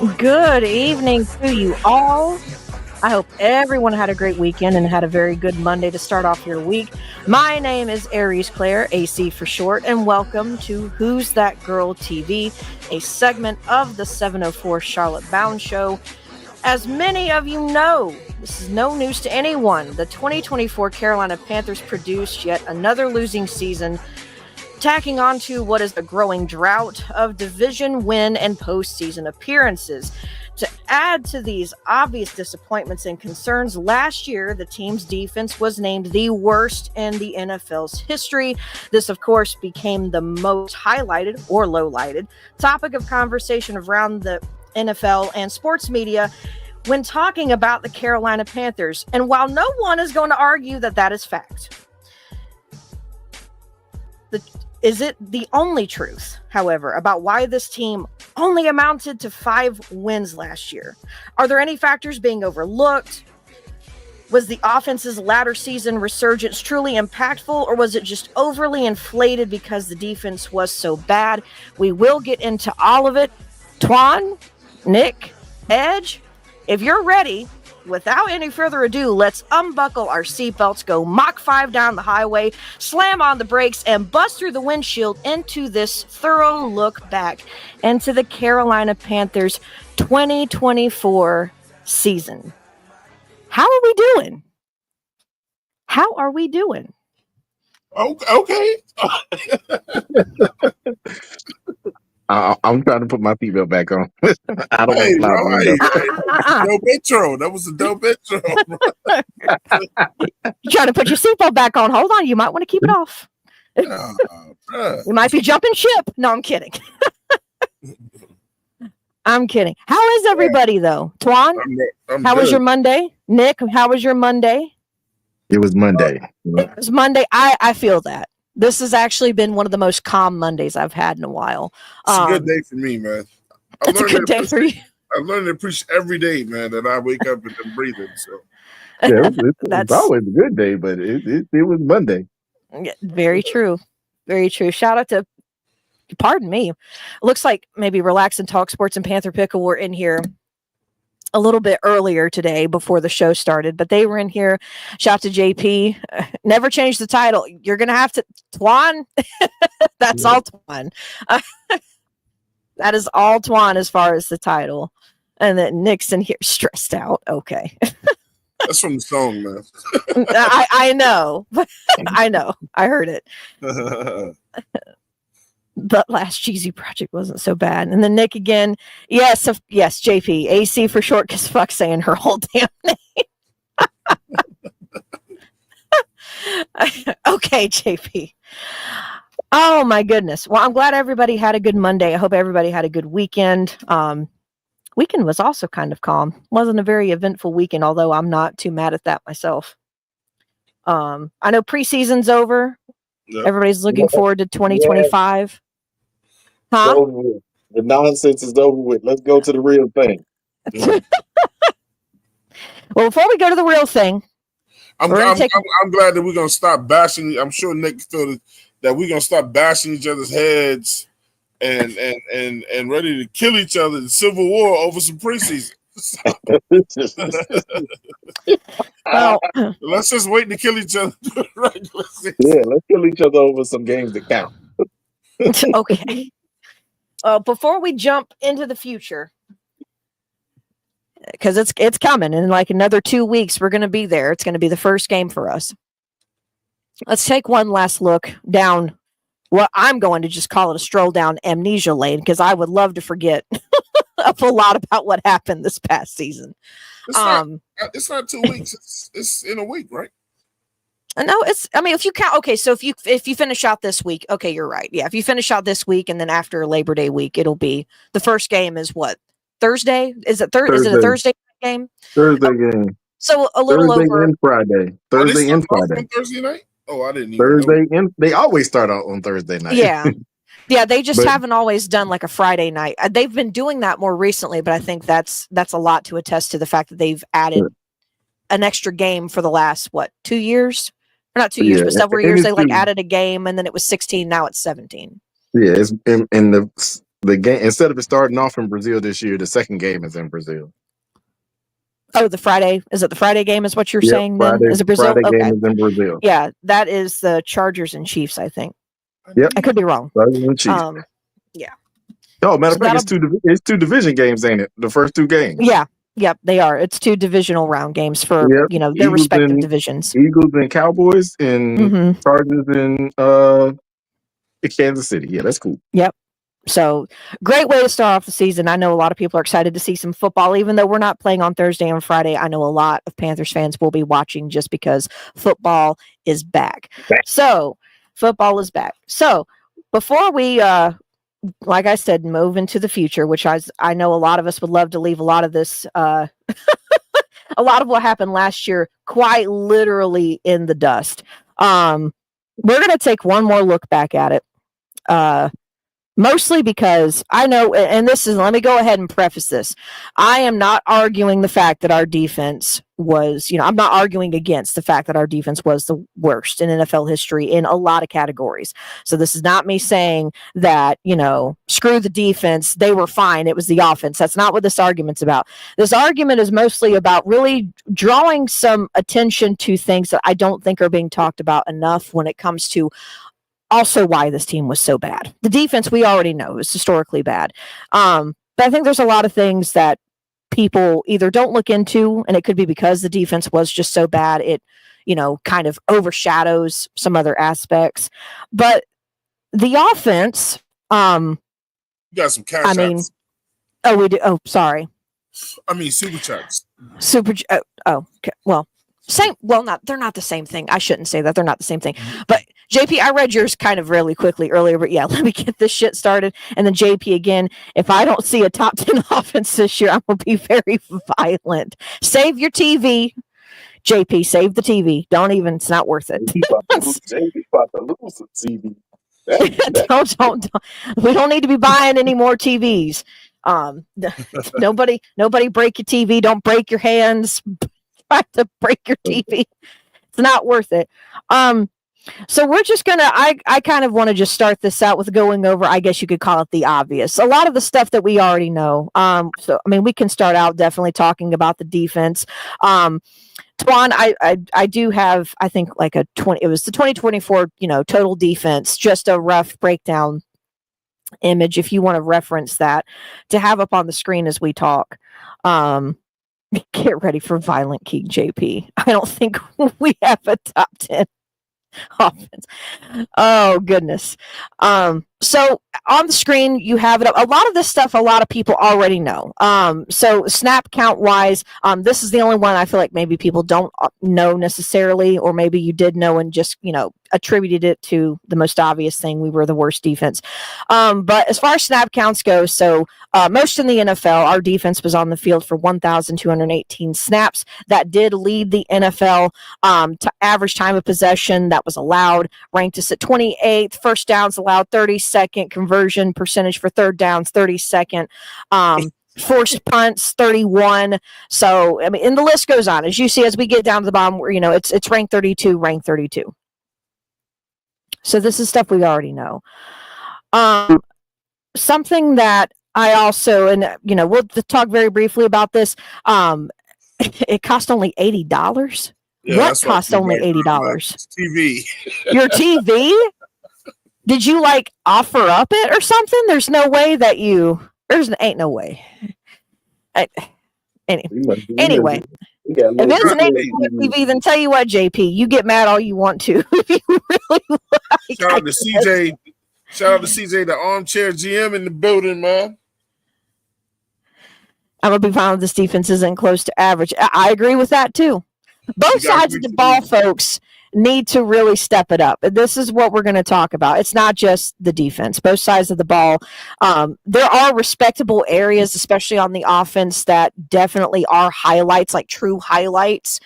Good evening to you all. I hope everyone had a great weekend and had a very good Monday to start off your week. My name is Aries Claire, AC for short, and welcome to Who's That Girl TV, a segment of the 704 Charlotte Bound Show. As many of you know, this is no news to anyone. The 2024 Carolina Panthers produced yet another losing season, tacking on to what is a growing drought of division win and postseason appearances. To add to these obvious disappointments and concerns, last year the team's defense was named the worst in the NFL's history. This, of course, became the most highlighted or low-lighted topic of conversation around the NFL and sports media when talking about the Carolina Panthers. And while no one is going to argue that that is fact, is it the only truth, however, about why this team only amounted to 5 wins last year? Are there any factors being overlooked? Was the offense's latter season resurgence truly impactful, or was it just overly inflated because the defense was so bad? We will get into all of it. Twan, Nick, Edge, if you're ready, without any further ado, let's unbuckle our seatbelts, go Mach 5 down the highway, slam on the brakes, and bust through the windshield into this thorough look back into the Carolina Panthers 2024 season. How are we doing? How are we doing? Okay. I'm trying to put my seatbelt back on. I don't Hey, want bro, to dope intro. That was a dope intro. You're trying to put your seatbelt back on. Hold on. You might want to keep it off. You might be jumping ship. No, I'm kidding. I'm kidding. How is everybody, though? Twan, how was your Monday? Nick, how was your Monday? It was Monday. It was Monday. I feel that. This has actually been one of the most calm Mondays I've had in a while. It's a good day for me, man. It's a good day for you. I'm learning to appreciate every day, man, that I wake up and I'm breathing. So yeah, it's always a good day, but it was Monday. Very true. Very true. Shout out to, pardon me. It looks like maybe Relax and Talk Sports and Panther Pickle were in here a little bit earlier today before the show started, but they were in here. Shout out to JP. Never change the title. You're going to have to, Twan. That's all Twan. That is all Twan as far as the title. And then Nick's in here stressed out. Okay. That's from the song, man. I know. I know. I heard it. But last cheesy project wasn't so bad. And then Nick again. Yes, JP. AC for short, because fuck saying her whole damn name. Okay, JP. Oh my goodness. Well, I'm glad everybody had a good Monday. I hope everybody had a good weekend. Weekend was also kind of calm. Wasn't a very eventful weekend, although I'm not too mad at that myself. I know preseason's over. Yep. Everybody's looking forward to 2025. Huh? The nonsense is over with. Let's go to the real thing. Well, before we go to the real thing, I'm glad that we're gonna stop bashing. I'm sure Nick feel that we're gonna stop bashing each other's heads and ready to kill each other in civil war over some preseason. Well, let's just wait to kill each other. Yeah, let's kill each other over some games that count. Okay. Before we jump into the future, because it's coming in like another 2 weeks, we're going to be there. It's going to be the first game for us. Let's take one last look down what I'm going to just call it a stroll down amnesia lane, because I would love to forget a lot about what happened this past season. It's not 2 weeks. It's in a week, right? No, if you count, okay, so if you finish out this week, okay, you're right. Yeah, if you finish out this week and then after Labor Day week, it'll be the first game is what? Thursday? Is it Is it a Thursday game? Thursday game. So a little Thursday over and Friday. Thursday and Friday. Thursday night? Oh, I didn't even Thursday know. And they always start out on Thursday night. Yeah. Yeah, they just haven't always done like a Friday night. They've been doing that more recently, but I think that's a lot to attest to the fact that they've added an extra game for the last 2 years? Or not 2 years, but several years. They added a game, and then it was 16. Now it's 17. Yeah, it's in the The game, instead of it starting off in Brazil this year, the second game is in Brazil. Oh, the Friday. Is it the Friday game is what you're saying then? Friday, Is it Brazil? Friday Okay. game is in Brazil. Yeah, that is the Chargers and Chiefs, I think. Yep. I could be wrong. Chargers and Chiefs. Yeah. Oh, matter of fact, it's two division games, ain't it? The first two games. Yeah. Yep, they are. It's two divisional round games for their Eagles respective divisions. Eagles and Cowboys and Chargers and Kansas City. Yeah, that's cool. Yep. So great way to start off the season. I know a lot of people are excited to see some football, even though we're not playing on Thursday and Friday. I know a lot of Panthers fans will be watching just because football is back. So football is back. So before we, like I said, move into the future, which I know a lot of us would love to leave a lot of this, a lot of what happened last year, quite literally in the dust. We're going to take one more look back at it. Mostly because I know, and let me go ahead and preface this. I am not arguing the fact that our defense was, I'm not arguing against the fact that our defense was the worst in NFL history in a lot of categories. So this is not me saying that, screw the defense, they were fine, it was the offense. That's not what this argument's about. This argument is mostly about really drawing some attention to things that I don't think are being talked about enough when it comes to also why this team was so bad. The defense, we already know, is historically bad. But I think there's a lot of things that people either don't look into, and it could be because the defense was just so bad, it, kind of overshadows some other aspects. But the offense, you got some cash outs. Oh, we do. Oh, sorry. Super chats. Okay. Well, same. Well, they're not the same thing. I shouldn't say that. They're not the same thing. But JP, I read yours kind of really quickly earlier, but yeah, let me get this shit started. And then JP again, if I don't see a top 10 offense this year, I'm going to be very violent. Save your TV. JP, save the TV. It's not worth it. JP about to lose the TV. Don't. We don't need to be buying any more TVs. Nobody break your TV. Don't break your hands. Try to break your TV. It's not worth it. So we're just gonna. I kind of want to just start this out with going over. I guess you could call it the obvious. A lot of the stuff that we already know. We can start out definitely talking about the defense. Twan, I do have. I think like a 20. It was the 2024. Total defense. Just a rough breakdown image, if you want to reference that, to have up on the screen as we talk. Get ready for Violent King JP. I don't think we have a top 10 offense. Oh, goodness. So on the screen, you have it up. A lot of this stuff, a lot of people already know. So snap count wise, this is the only one I feel like maybe people don't know necessarily, or maybe you did know and just, attributed it to the most obvious thing. We were the worst defense. But as far as snap counts go, so most in the NFL, our defense was on the field for 1,218 snaps. That did lead the NFL to average time of possession that was allowed, ranked us at 28th, first downs allowed 32nd, conversion percentage for third downs 32nd, forced punts 31. So and the list goes on. As you see, as we get down to the bottom, where it's ranked 32. So this is stuff we already know. Something that I also, and we'll talk very briefly about this. It cost only $80. Yeah, what cost only $80? TV. Your TV? Did you offer up it or something? There's no way that ain't no way. Anyway. If it's an TV, then tell you what, JP, you get mad all you want to. If you really like. Shout out to CJ. Shout out to CJ, the armchair GM in the building, man. I'm gonna be fine with this defense isn't close to average. I agree with that too. Both sides of the ball, folks, need to really step it up. This is what we're going to talk about. It's not just the defense. Both sides of the ball. There are respectable areas, especially on the offense, that definitely are highlights, like true highlights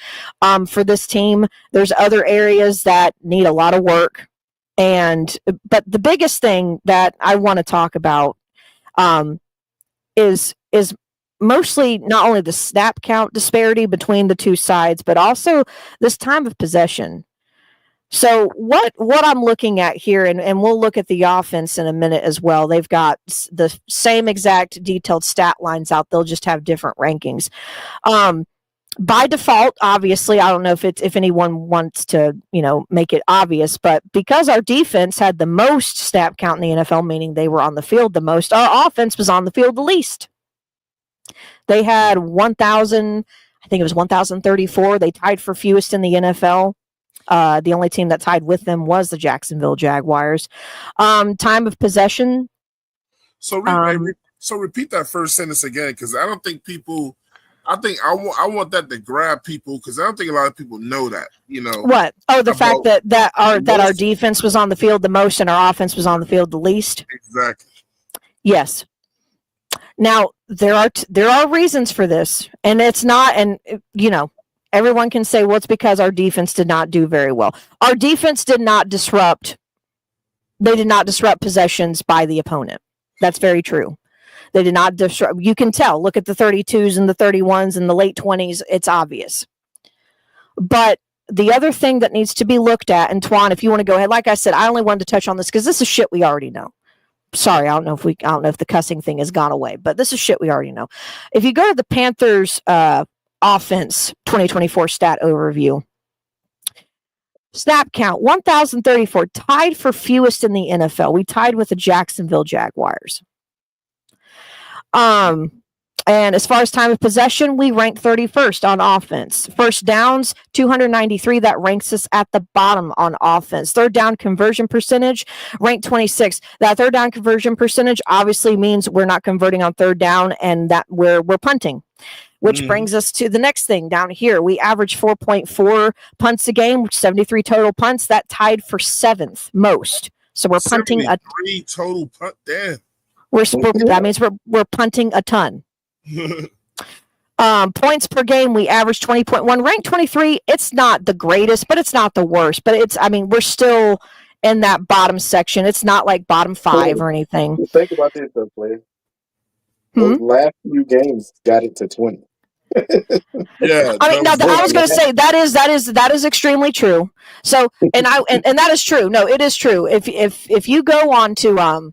for this team. There's other areas that need a lot of work. But the biggest thing that I want to talk about is mostly not only the snap count disparity between the two sides, but also this time of possession. So what I'm looking at here, and we'll look at the offense in a minute as well. They've got the same exact detailed stat lines out. They'll just have different rankings. By default, obviously, I don't know if anyone wants to, make it obvious, but because our defense had the most snap count in the NFL, meaning they were on the field the most, our offense was on the field the least. They had 1,000, I think it was 1,034. They tied for fewest in the NFL. The only team that tied with them was the Jacksonville Jaguars. Time of possession. So repeat that first sentence again, because I don't think people. I think I want that to grab people, because I don't think a lot of people know that. What? Oh, the fact that our defense was on the field the most and our offense was on the field the least. Exactly. Yes. Now there are reasons for this, and it's not, and everyone can say, well, it's because our defense did not do very well. Our defense did not disrupt. They did not disrupt possessions by the opponent. That's very true. They did not disrupt. You can tell. Look at the 32s and the 31s and the late 20s. It's obvious. But the other thing that needs to be looked at, and Twan, if you want to go ahead, like I said, I only wanted to touch on this because this is shit we already know. Sorry, I don't know if the cussing thing has gone away, but this is shit we already know. If you go to the Panthers offense 2024 stat overview, snap count 1,034, tied for fewest in the NFL. We tied with the Jacksonville Jaguars. And as far as time of possession, we ranked 31st on offense. First downs, 293. That ranks us at the bottom on offense. Third down conversion percentage, ranked 26th. That third down conversion percentage obviously means we're not converting on third down and that we're punting. Which brings us to the next thing down here. We average 4.4 punts a game, which 73 total punts. That tied for 7th most. So we're punting 73 total punt. Damn. That means we're punting a ton. Points per game, we average 20.1, ranked 23. It's not the greatest, but it's not the worst. But we're still in that bottom section. It's not like bottom 5 or anything. Think about this though, player. Those last few games got it to 20. Yeah. I was going to say that is extremely true. So, and that is true. No, it is true. If you go on to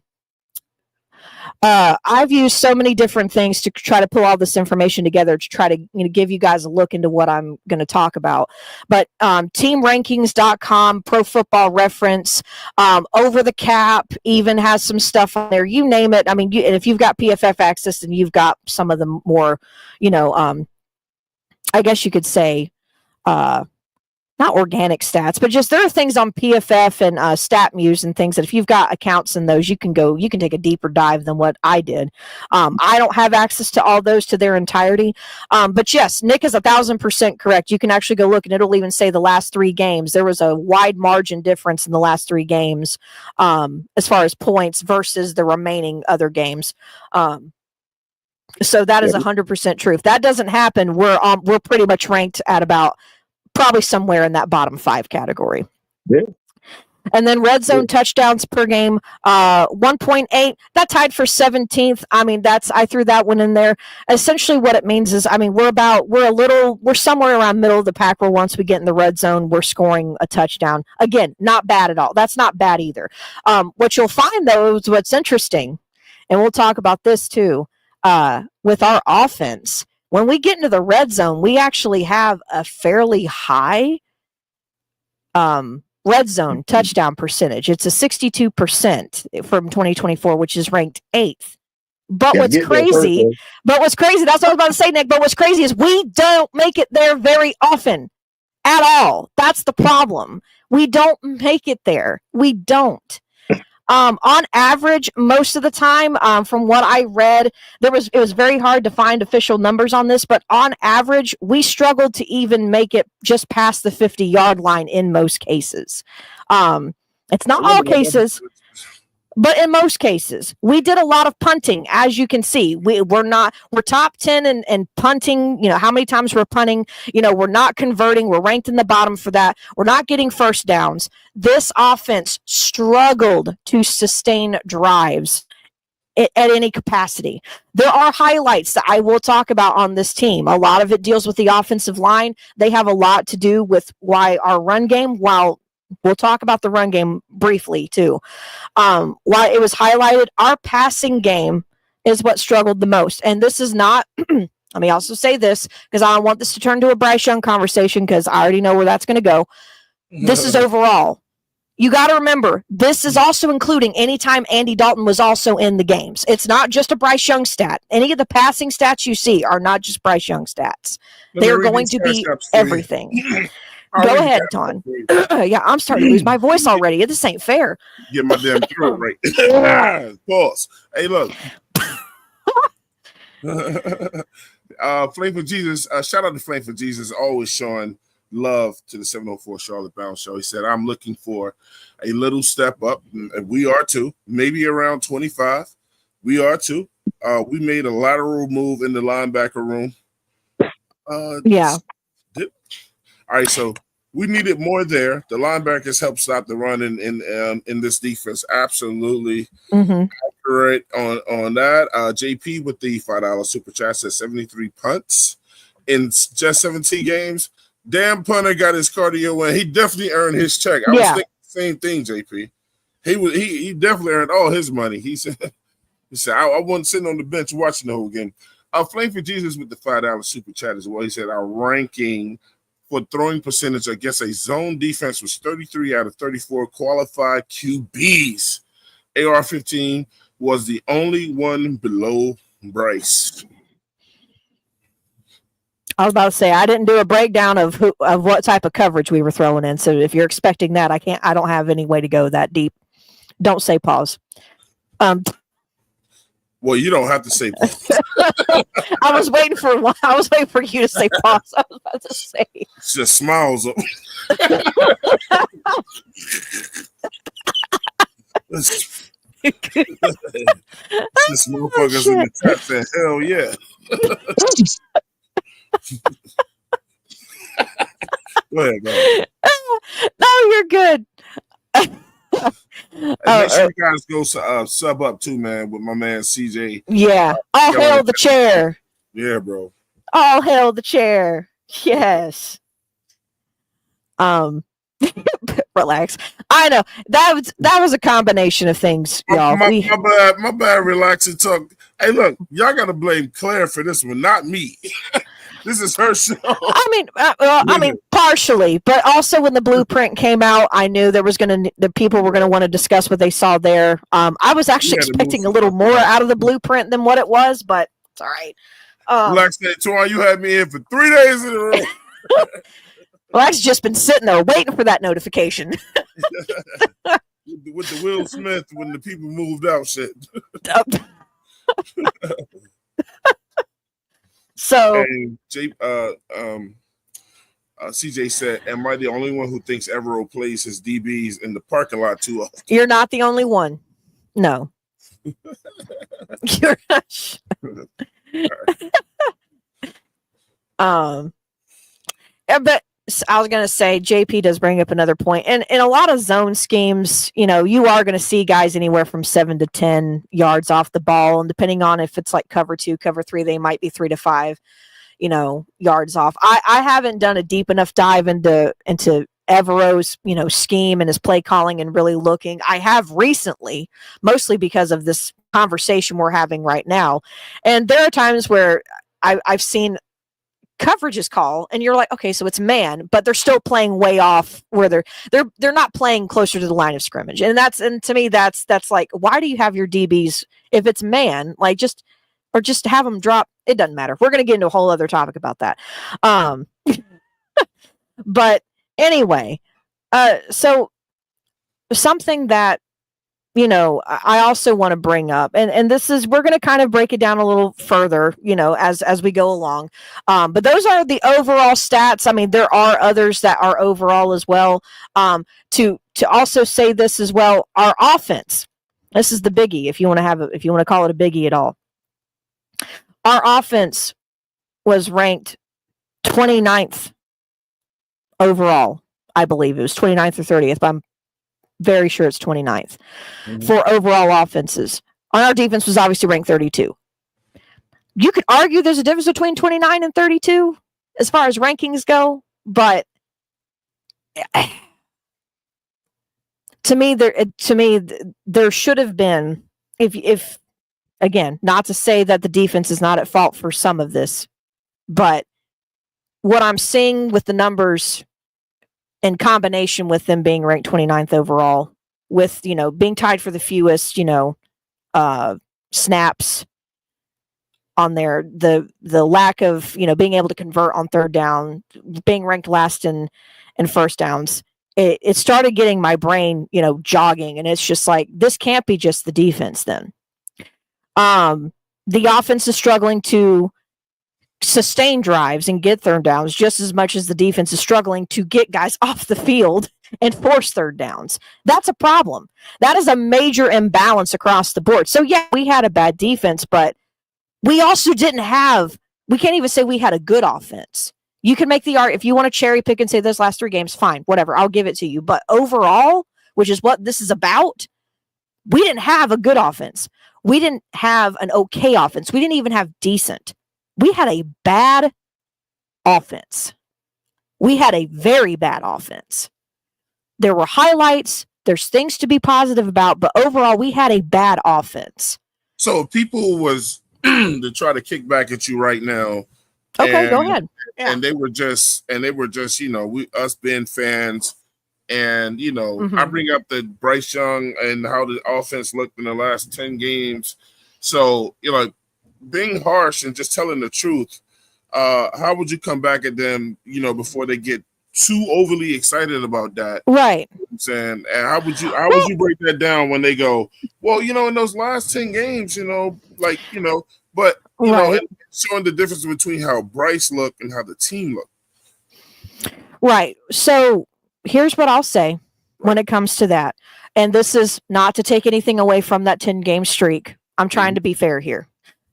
I've used so many different things to try to pull all this information together to try to give you guys a look into what I'm going to talk about. But teamrankings.com, Pro Football Reference, Over the Cap even has some stuff on there. You name it. And if you've got PFF access, then you've got some of the more, I guess you could say, not organic stats, but just there are things on PFF and StatMuse and things that if you've got accounts in those, you can take a deeper dive than what I did. I don't have access to all those to their entirety. But yes, Nick is 1,000% correct. You can actually go look and it'll even say the last 3 games. There was a wide margin difference in the last 3 games as far as points versus the remaining other games. So that is 100% true. If that doesn't happen, we're pretty much ranked at about probably somewhere in that bottom 5 category. Yeah. And then red zone touchdowns per game, 1.8. That tied for 17th. I threw that one in there. Essentially, what it means is, we're somewhere around middle of the pack where once we get in the red zone, we're scoring a touchdown. Again, not bad at all. That's not bad either. What you'll find though is what's interesting, and we'll talk about this too, with our offense. When we get into the red zone, we actually have a fairly high red zone touchdown percentage. It's a 62% from 2024, which is ranked 8th. But what's crazy, that's what I was about to say, Nick, but what's crazy is we don't make it there very often at all. That's the problem. We don't make it there. We don't. On average, most of the time, from what I read, it was very hard to find official numbers on this, but on average, we struggled to even make it just past the 50-yard line in most cases. It's not all cases, but in most cases, we did a lot of punting, as you can see. We're top 10 in punting, how many times we're punting, we're not converting. We're ranked in the bottom for that. We're not getting first downs. This offense struggled to sustain drives at any capacity. There are highlights that I will talk about on this team. A lot of it deals with the offensive line. They have a lot to do with why our run game, while We'll talk about the run game briefly too. While it was highlighted, our passing game is what struggled the most. And this is not, let me also say this, because I don't want this to turn to a Bryce Young conversation, because I already know where that's going to go. This is overall. You got to remember, this is also including anytime Andy Dalton was also in the games. It's not just a Bryce Young stat. Any of the passing stats you see are not just Bryce Young stats. They're going to be everything. Go ahead, Ton. Yeah, I'm starting to lose my voice already. This ain't fair. Get my damn throat right. Pause. Hey, look. Flame for Jesus. Shout out to Flame for Jesus. Always showing love to the 704 Charlotte Bound Show. He said, I'm looking for a little step up. We are too. Maybe around 25. We are too. We made a lateral move in the linebacker room. Yeah. All right, so we needed more there. The linebackers help stop the run in this defense. Absolutely accurate on that. JP with the $5 super chat says 73 punts in just 17 games. Damn punter got his cardio in. He definitely earned his check. I was thinking the same thing, JP. He definitely earned all his money. He said I wasn't sitting on the bench watching the whole game. Flame for Jesus with the $5 super chat as well. He said our ranking for throwing percentage against a zone defense was 33 out of 34 qualified QBs. AR-15 was the only one below Bryce. I was about to say, I didn't do a breakdown of what type of coverage we were throwing in. So if you're expecting that, I don't have any way to go that deep. Don't say pause. Well, you don't have to say pause. I was waiting for you to say pause. I was about to say. It's just smiles up. This motherfuckers in the chat saying, hell yeah. Go ahead, go. No, you're good. Make sure you guys go sub up too, man, with my man CJ. Yeah. All hail the chair. Yeah, bro. All hail the chair. Yes. Relax. I know that was a combination of things, y'all. My bad. Relax and talk. Hey, look, y'all gotta blame Claire for this one, not me. This is her show. I mean, partially, but also when the blueprint came out, I knew the people were gonna want to discuss what they saw there. I was actually expecting a little more out of the blueprint than what it was, but it's all right. Relax, Twan, you had me in for 3 days in a row. Well, I've just been sitting there waiting for that notification. with the Will Smith when the people moved out shit. So CJ said, am I the only one who thinks Evero plays his DBs in the parking lot too often? You're not the only one. No. You're not. But I was going to say, JP does bring up another point. And in a lot of zone schemes, you are going to see guys anywhere from 7 to 10 yards off the ball. And depending on if it's like cover 2, cover 3, they might be 3 to 5, yards off. I haven't done a deep enough dive into Evero's, scheme and his play calling and really looking. I have recently, mostly because of this conversation we're having right now. And there are times where I've seen coverages call and you're like, okay, so it's man, but they're still playing way off where they're not playing closer to the line of scrimmage. And to me, that's like, why do you have your DBs if it's man, like just have them drop? It doesn't matter. We're going to get into a whole other topic about that. But anyway, so something that, I also want to bring up, and this is, we're going to kind of break it down a little further, as we go along. But those are the overall stats. I mean, there are others that are overall as well. To also say this as well, our offense, this is the biggie, if you want to call it a biggie at all. Our offense was ranked 29th overall. I believe it was 29th or 30th, but I'm very sure it's 29th for overall offenses. Our defense was obviously ranked 32. You could argue there's a difference between 29 and 32 as far as rankings go, but to me, there should have been, if again, not to say that the defense is not at fault for some of this, but what I'm seeing with the numbers in combination with them being ranked 29th overall, with, being tied for the fewest, snaps on there, the lack of, being able to convert on third down, being ranked last in first downs, it started getting my brain, jogging. And it's just like, this can't be just the defense then. The offense is struggling to sustain drives and get third downs just as much as the defense is struggling to get guys off the field and force third downs. That's a problem. That is a major imbalance across the board. So yeah, we had a bad defense, but we also we can't even say we had a good offense. You can make the argument, if you want to cherry pick and say those last 3 games, fine, whatever, I'll give it to you. But overall, which is what this is about, we didn't have a good offense. We didn't have an okay offense. We didn't even have decent. We had a bad offense. We had a very bad offense. There were highlights. There's things to be positive about, but overall, we had a bad offense. So people was to try to kick back at you right now. Okay, go ahead. Yeah. And they were just, we us being fans, and I bring up the Bryce Young and how the offense looked in the last 10 games. So being harsh and just telling the truth, how would you come back at them, before they get too overly excited about that? Right. You know what I'm saying, and how would you break that down when they go, well, in those last 10 games, but right. Showing the difference between how Bryce looked and how the team looked. Right. So here's what I'll say when it comes to that. And this is not to take anything away from that 10-game streak. I'm trying to be fair here.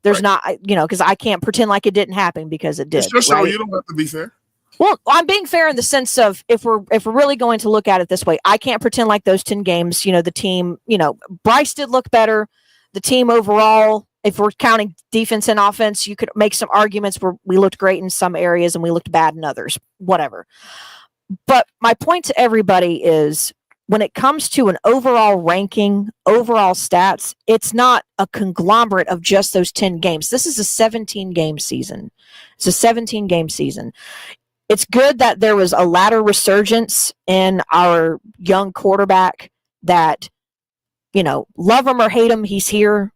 There's not, because I can't pretend like it didn't happen, because it did. It's your show. You don't have to be fair. Well, I'm being fair in the sense of, if we're really going to look at it this way, I can't pretend like those 10 games, the team, Bryce did look better. The team overall, if we're counting defense and offense, you could make some arguments where we looked great in some areas and we looked bad in others, whatever. But my point to everybody is, when it comes to an overall ranking, overall stats, it's not a conglomerate of just those 10 games. This is a 17-game season. It's a 17-game season. It's good that there was a latter resurgence in our young quarterback that, love him or hate him, he's here.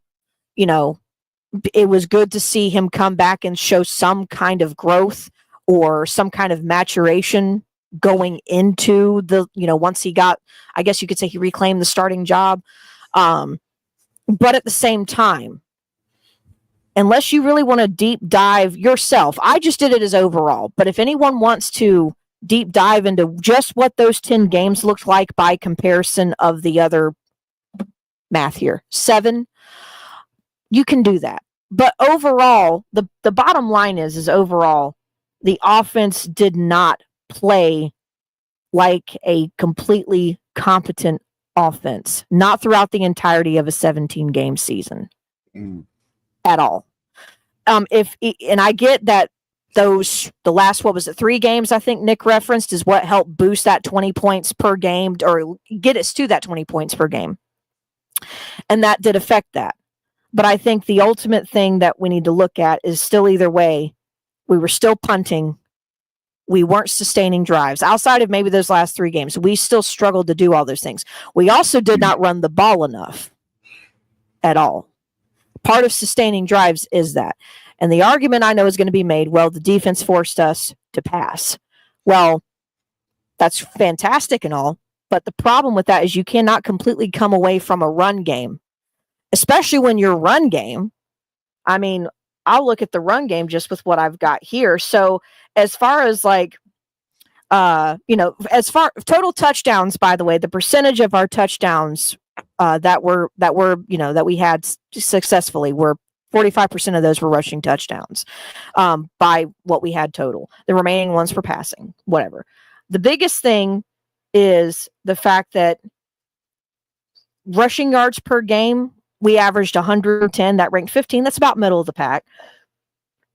It was good to see him come back and show some kind of growth or some kind of maturation going into the, once he got, I guess you could say, he reclaimed the starting job. But at the same time, unless you really want to deep dive yourself, I just did it as overall. But if anyone wants to deep dive into just what those 10 games looked like by comparison of the other, math here, 7, you can do that. But overall, the bottom line is overall, the offense did not play like a completely competent offense, not throughout the entirety of a 17-game season at all. And I get that the last, 3 games I think Nick referenced is what helped boost that 20 points per game, or get us to that 20 points per game. And that did affect that. But I think the ultimate thing that we need to look at is still, either way, we were still punting. We weren't sustaining drives. Outside of maybe those last 3 games, we still struggled to do all those things. We also did not run the ball enough at all. Part of sustaining drives is that. And the argument I know is going to be made, well, the defense forced us to pass. Well, that's fantastic and all, but the problem with that is you cannot completely come away from a run game, especially when your run game, I mean, I'll look at the run game just with what I've got here. So as far as as far total touchdowns, by the way, the percentage of our touchdowns that we had successfully were 45% of those were rushing touchdowns by what we had total. The remaining ones were passing, whatever. The biggest thing is the fact that rushing yards per game, we averaged 110. That ranked 15. That's about middle of the pack.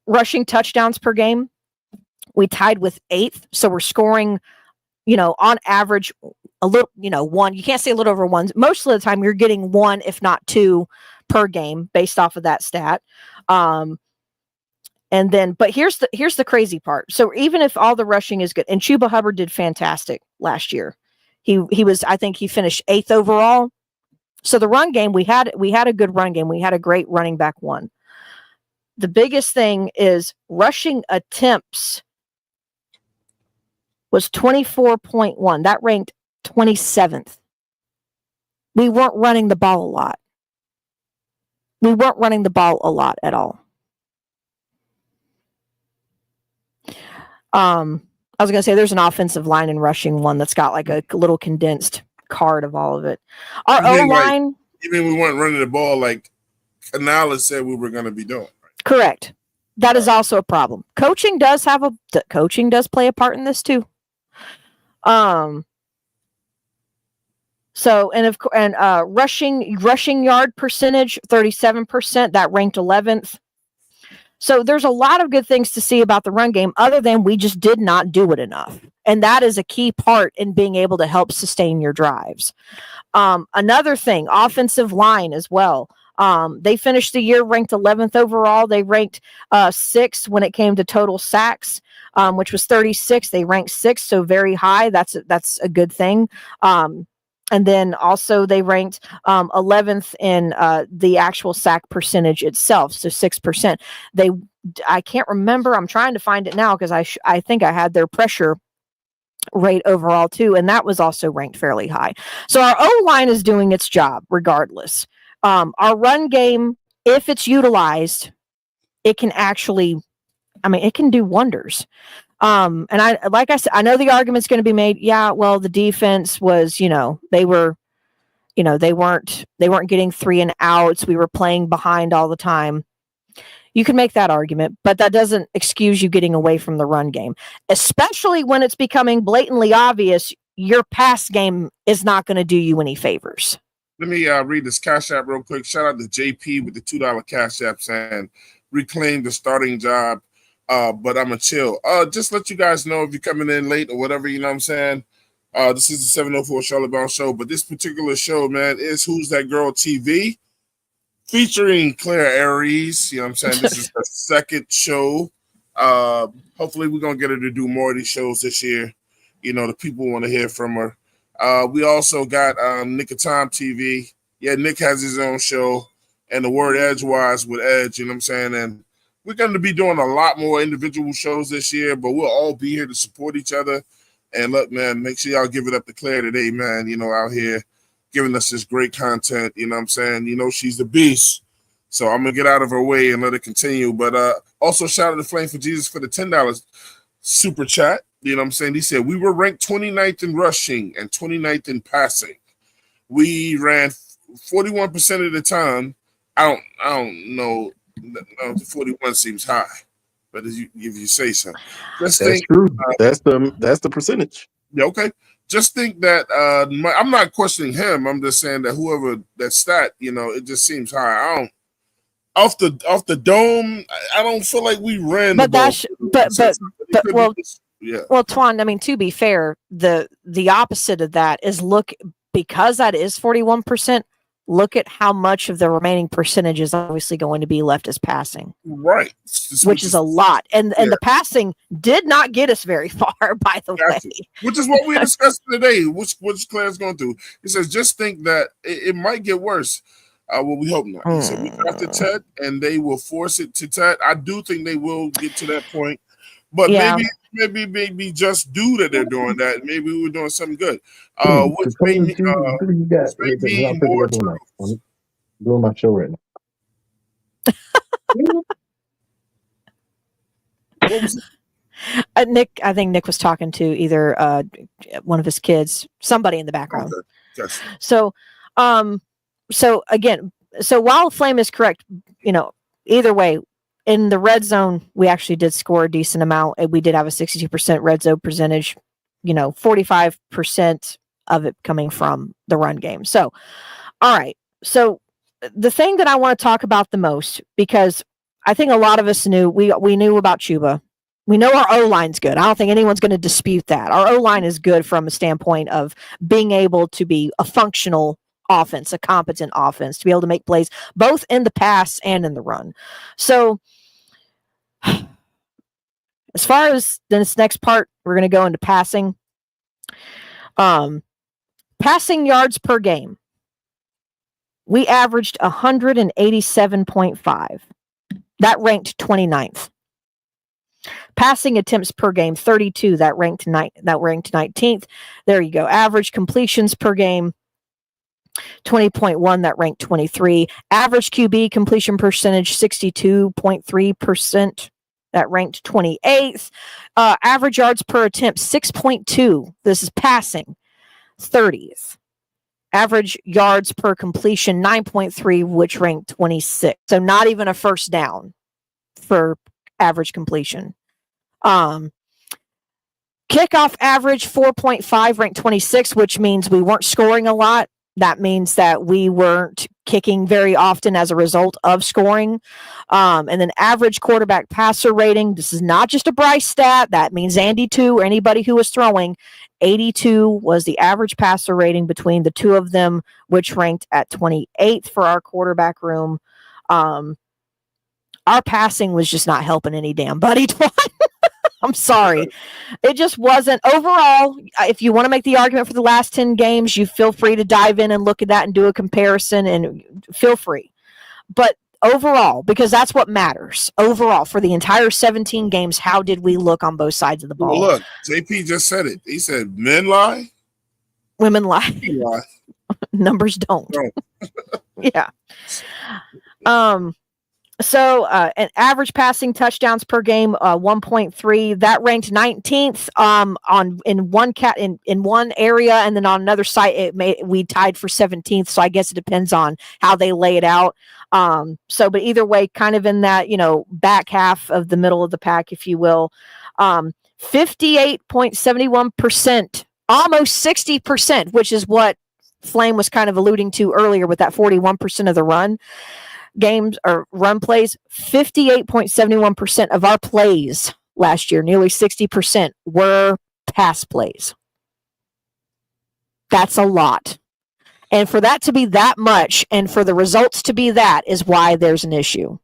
Rushing touchdowns per game, we tied with 8th. So we're scoring, on average, a little, one. You can't say a little over one. Most of the time, you're getting one, if not two, per game based off of that stat. And then, but here's the crazy part. So even if all the rushing is good, and Chuba Hubbard did fantastic last year, he was, I think he finished 8th overall. So the run game, we had a good run game. We had a great running back one. The biggest thing is rushing attempts was 24.1. That ranked 27th. We weren't running the ball a lot. We weren't running the ball a lot at all. I was going to say there's an offensive line and rushing one that's got like a little condensed card of all of it. Our O-line. You mean we weren't running the ball like Canales said we were going to be doing? Correct. That is also a problem. Coaching does play a part in this too. So, and rushing yard percentage, 37%, that ranked 11th. So there's a lot of good things to see about the run game other than we just did not do it enough. And that is a key part in being able to help sustain your drives. Another thing, offensive line as well. They finished the year ranked 11th overall. They ranked 6th when it came to total sacks, which was 36. They ranked 6th, so very high. That's a good thing. And then also they ranked 11th in the actual sack percentage itself, so 6%. I can't remember. I'm trying to find it now because I think I had their pressure rate overall too, and that was also ranked fairly high. So our O-line is doing its job regardless. Our run game, if it's utilized, it can actually, it can do wonders. And like I said, I know the argument's going to be made. Yeah, well, the defense was, they weren't getting 3 and outs. We were playing behind all the time. You can make that argument, but that doesn't excuse you getting away from the run game, especially when it's becoming blatantly obvious your pass game is not going to do you any favors. Let me read this Cash App real quick. Shout out to JP with the $2 Cash App saying, reclaim the starting job. But I'm going to chill. Just let you guys know if you're coming in late or whatever, you know what I'm saying? This is the 704 Charlotte Brown Show, but this particular show, man, is Who's That Girl TV featuring Claire Aries. You know what I'm saying? This is the second show. Hopefully we're going to get her to do more of these shows this year. The people want to hear from her. We also got Nick of Time TV. Yeah, Nick has his own show, and the word Edgewise with Edge, you know what I'm saying? And we're going to be doing a lot more individual shows this year, but we'll all be here to support each other. And look, man, make sure y'all give it up to Claire today, man, out here giving us this great content. You know what I'm saying? She's the beast. So I'm going to get out of her way and let it continue. But also shout out to Flame for Jesus for the $10 super chat. You know what I'm saying? He said, we were ranked 29th in rushing and 29th in passing. We ran 41% of the time. I don't know. No, 41 seems high, but if you say so, that's true. That's the percentage. Yeah, okay. Just think that I'm not questioning him. I'm just saying that whoever that stat, it just seems high. I don't off the dome. I don't feel like we ran. But well, Twan. To be fair, the opposite of that is because that is 41%. Look at how much of the remaining percentage is obviously going to be left as passing. Right. Which is a lot. And the passing did not get us very far, by the way. Which is what we discussed today, which Claire's going through. He says, just think that it might get worse. Well, we hope not. He said, we got to Tet, and they will force it to Tet. I do think they will get to that point. But maybe just do that they're doing that. Maybe we're doing something good. Which made me more true. I'm doing my show right now. Nick, I think Nick was talking to either one of his kids, somebody in the background. Okay. So again, while Flame is correct, either way, in the red zone, we actually did score a decent amount. We did have a 62% red zone percentage, 45% of it coming from the run game. So, all right. So the thing that I want to talk about the most, because I think a lot of us knew, we knew about Chuba. We know our O-line's good. I don't think anyone's going to dispute that. Our O-line is good from a standpoint of being able to be a functional offense, a competent offense, to be able to make plays both in the pass and in the run. So as far as this next part, we're going to go into passing. Passing yards per game. We averaged 187.5. That ranked 29th. Passing attempts per game, 32. That ranked 19th. There you go. Average completions per game, 20.1. That ranked 23. Average QB completion percentage, 62.3%. That ranked 28th. Average yards per attempt, 6.2. This is passing, 30th. Average yards per completion, 9.3, which ranked 26. So not even a first down for average completion. Kickoff average 4.5, ranked 26, which means we weren't scoring a lot. That means that we weren't kicking very often as a result of scoring. And then average quarterback passer rating. This is not just a Bryce stat. That means Andy too, or anybody who was throwing. 82 was the average passer rating between the two of them, which ranked at 28th for our quarterback room. Our passing was just not helping any damn buddy. I'm sorry. It just wasn't. Overall, if you want to make the argument for the last 10 games, you feel free to dive in and look at that and do a comparison, and feel free. But overall, because that's what matters, overall, for the entire 17 games, how did we look on both sides of the ball? Well, look, JP just said it. He said men lie. Women lie. Numbers don't. Yeah. So an average passing touchdowns per game, 1.3. That ranked 19th in one area, and then on another site we tied for 17th. So I guess it depends on how they lay it out. But either way, kind of in that back half of the middle of the pack, if you will. 58.71%, almost 60%, which is what Flame was kind of alluding to earlier with that 41% of the run games or run plays. 58.71% of our plays last year, nearly 60%, were pass plays. That's a lot. And for that to be that much and for the results to be that is why there's an issue.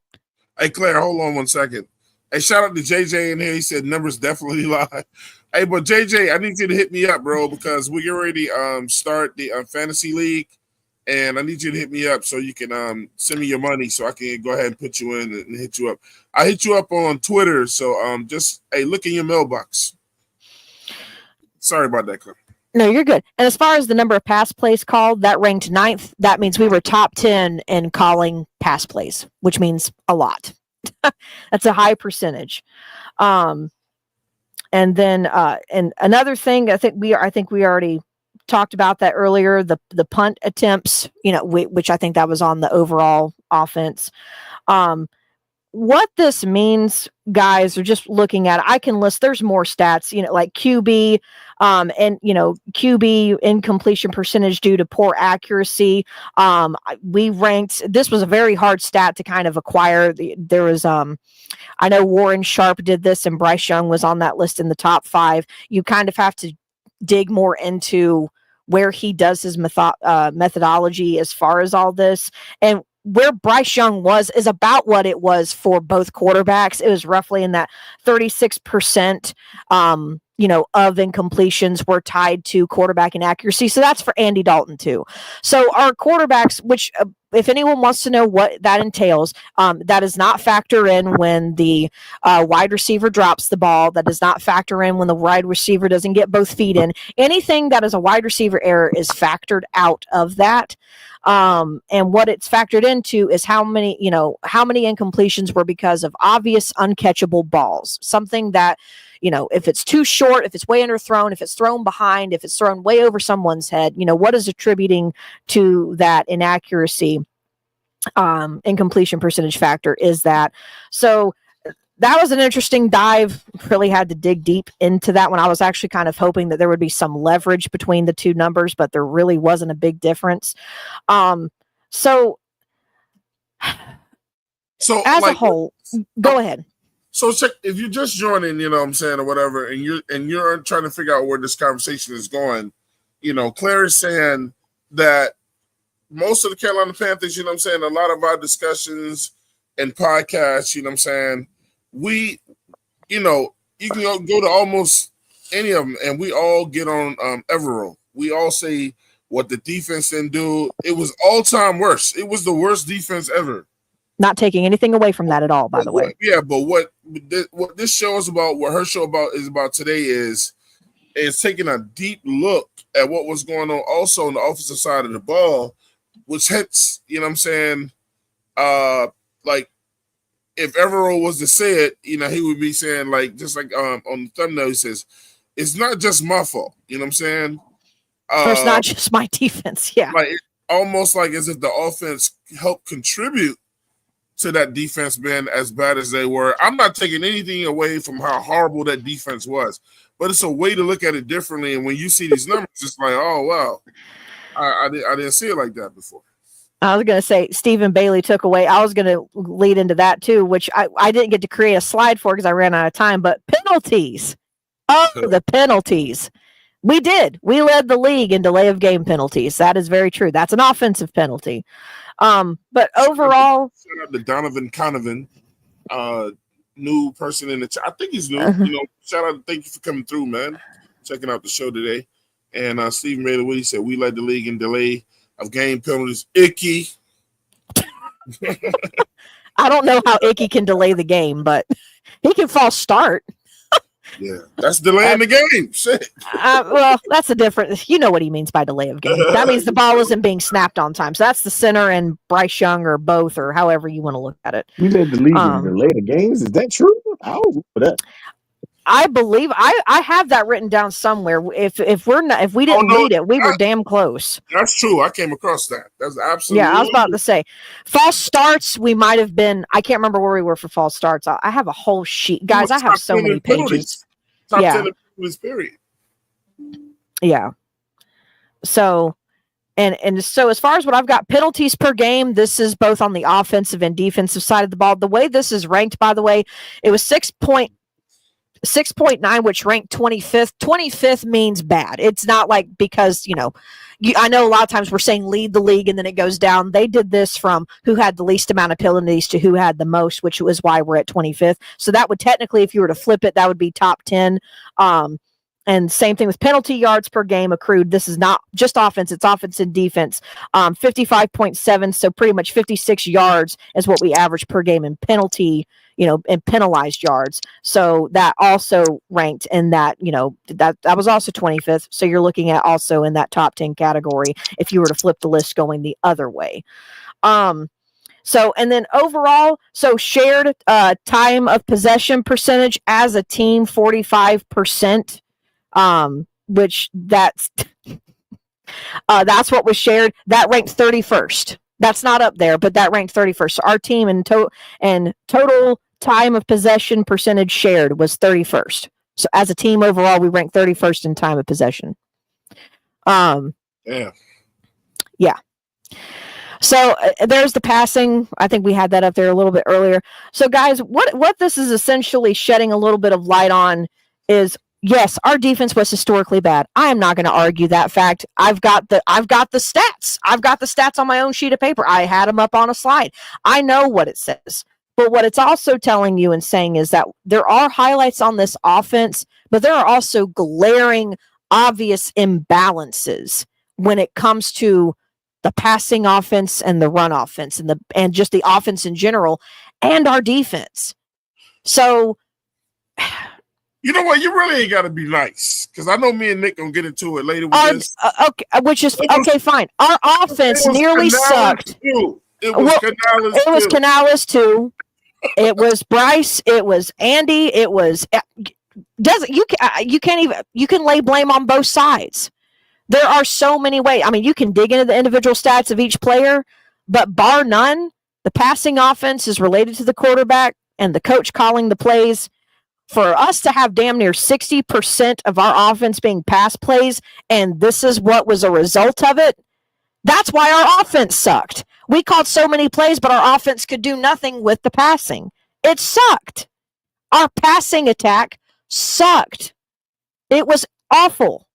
Hey, Claire, hold on 1 second. Hey, shout out to JJ in here. He said numbers definitely lie. Hey, but JJ, I need you to hit me up, bro, because we already start the fantasy league. And I need you to hit me up so you can send me your money so I can go ahead and put you in and hit you up. I hit you up on Twitter, so just look in your mailbox. Sorry about that, Claire. No, you're good. And as far as the number of pass plays called, that ranked 9th. That means we were top 10 in calling pass plays, which means a lot. That's a high percentage. And then and another thing, I think we already talked about that earlier, the punt attempts, which I think that was on the overall offense. What this means, guys, are just looking at it. I can list, there's more stats, like QB, and QB incompletion percentage due to poor accuracy. We ranked, this was a very hard stat to kind of acquire. There was, I know Warren Sharp did this and Bryce Young was on that list in the top 5. You kind of have to dig more into where he does his methodology as far as all this. And where Bryce Young was is about what it was for both quarterbacks. It was roughly in that 36%, of incompletions were tied to quarterback inaccuracy. So that's for Andy Dalton too. So our quarterbacks, which if anyone wants to know what that entails, that does not factor in when the wide receiver drops the ball. That does not factor in when the wide receiver doesn't get both feet in. Anything that is a wide receiver error is factored out of that. And what it's factored into is how many incompletions were because of obvious uncatchable balls. Something that, if it's too short, if it's way underthrown, if it's thrown behind, if it's thrown way over someone's head, what is attributing to that inaccuracy, incompletion percentage factor is that. So that was an interesting dive. Really had to dig deep into that one. I was actually kind of hoping that there would be some leverage between the two numbers, but there really wasn't a big difference. So as a whole, go ahead. So check, if you're just joining, you know what I'm saying, or whatever, and you're trying to figure out where this conversation is going, Claire is saying that most of the Carolina Panthers, you know what I'm saying, a lot of our discussions and podcasts, you know what I'm saying, we, you can go to almost any of them, and we all get on Evero. We all say what the defense didn't do. It was all-time worst. It was the worst defense ever. Not taking anything away from that at all, by the way. Yeah, but what this show is about, what her show is about today is taking a deep look at what was going on also on the offensive side of the ball, which hits, you know what I'm saying, like if Evero was to say it, he would be saying, like, just like on the thumbnail, he says, it's not just my fault, you know what I'm saying? It's not just my defense, yeah. Like, almost like as if the offense helped contribute to that defense being as bad as they were. I'm not taking anything away from how horrible that defense was, but it's a way to look at it differently. And when you see these numbers, it's like, oh, wow, I didn't see it like that before. I was going to say Stephen Bailey took away. I was going to lead into that too, which I didn't get to create a slide for because I ran out of time, but penalties. Oh, the penalties. We did. We led the league in delay of game penalties. That is very true. That's an offensive penalty. But overall, shout out to Donovan Conovan, new person in the chat. I think he's new. Shout out, thank you for coming through, man. Checking out the show today. And Stephen Bailey, what he said, we led the league in delay of game penalties. Icky. I don't know how Icky can delay the game, but he can false start. Yeah, that's delaying the game. Shit. Well, that's a different. You know what he means by delay of game. That means the ball isn't being snapped on time. So that's the center and Bryce Young or both or however you want to look at it. You led the league in delay of games. Is that true? I don't know that. I believe I have that written down somewhere. If we didn't lead it, we were damn close. That's true. I came across that. That's absolutely. Yeah, I was about to say false starts. We might have been. I can't remember where we were for false starts. I have a whole sheet, guys. I have so many pages. Top 10 penalties, period. Yeah. So, and so as far as what I've got, penalties per game, this is both on the offensive and defensive side of the ball. The way this is ranked, by the way, it was 6.9, which ranked 25th. 25th means bad. It's not like because, I know a lot of times we're saying lead the league and then it goes down. They did this from who had the least amount of penalties to who had the most, which was why we're at 25th. So that would technically, if you were to flip it, that would be top 10. And same thing with penalty yards per game accrued. This is not just offense, it's offense and defense. 55.7, so pretty much 56 yards is what we average per game in penalty, in penalized yards. So that also ranked in that, that was also 25th. So you're looking at also in that top 10 category if you were to flip the list going the other way. So, and then overall, so shared time of possession percentage as a team, 45%. Which that's what was shared. That ranked 31st. That's not up there, but that ranked 31st. So our team and total time of possession percentage shared was 31st. So as a team overall, we ranked 31st in time of possession. Yeah. So there's the passing. I think we had that up there a little bit earlier. So guys, what this is essentially shedding a little bit of light on is, yes, our defense was historically bad. I am not going to argue that fact. I've got the stats. I've got the stats on my own sheet of paper. I had them up on a slide. I know what it says. But what it's also telling you and saying is that there are highlights on this offense, but there are also glaring, obvious imbalances when it comes to the passing offense and the run offense and just the offense in general and our defense. So you know what? You really ain't got to be nice, because I know me and Nick gonna get into it later with this. Okay, which is okay, fine. Our offense nearly sucked. It was Canales too. It was Bryce. It was Andy. It was you can lay blame on both sides. There are so many ways. I mean, you can dig into the individual stats of each player, but bar none, the passing offense is related to the quarterback and the coach calling the plays. For us to have damn near 60% of our offense being pass plays, and this is what was a result of it, that's why our offense sucked. We called so many plays, but our offense could do nothing with the passing. It sucked. Our passing attack sucked. It was awful.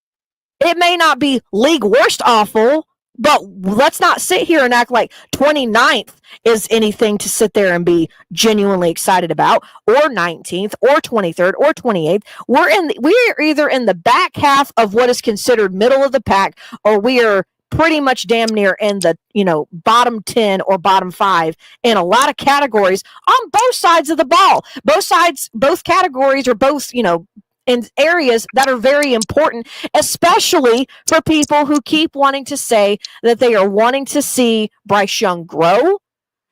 It may not be league worst awful, but let's not sit here and act like 29th is anything to sit there and be genuinely excited about, or 19th, or 23rd, or 28th. We're either in the back half of what is considered middle of the pack, or we are pretty much damn near in the bottom 10 or bottom 5 in a lot of categories on both sides of the ball. Both categories are both in areas that are very important, especially for people who keep wanting to say that they are wanting to see Bryce Young grow.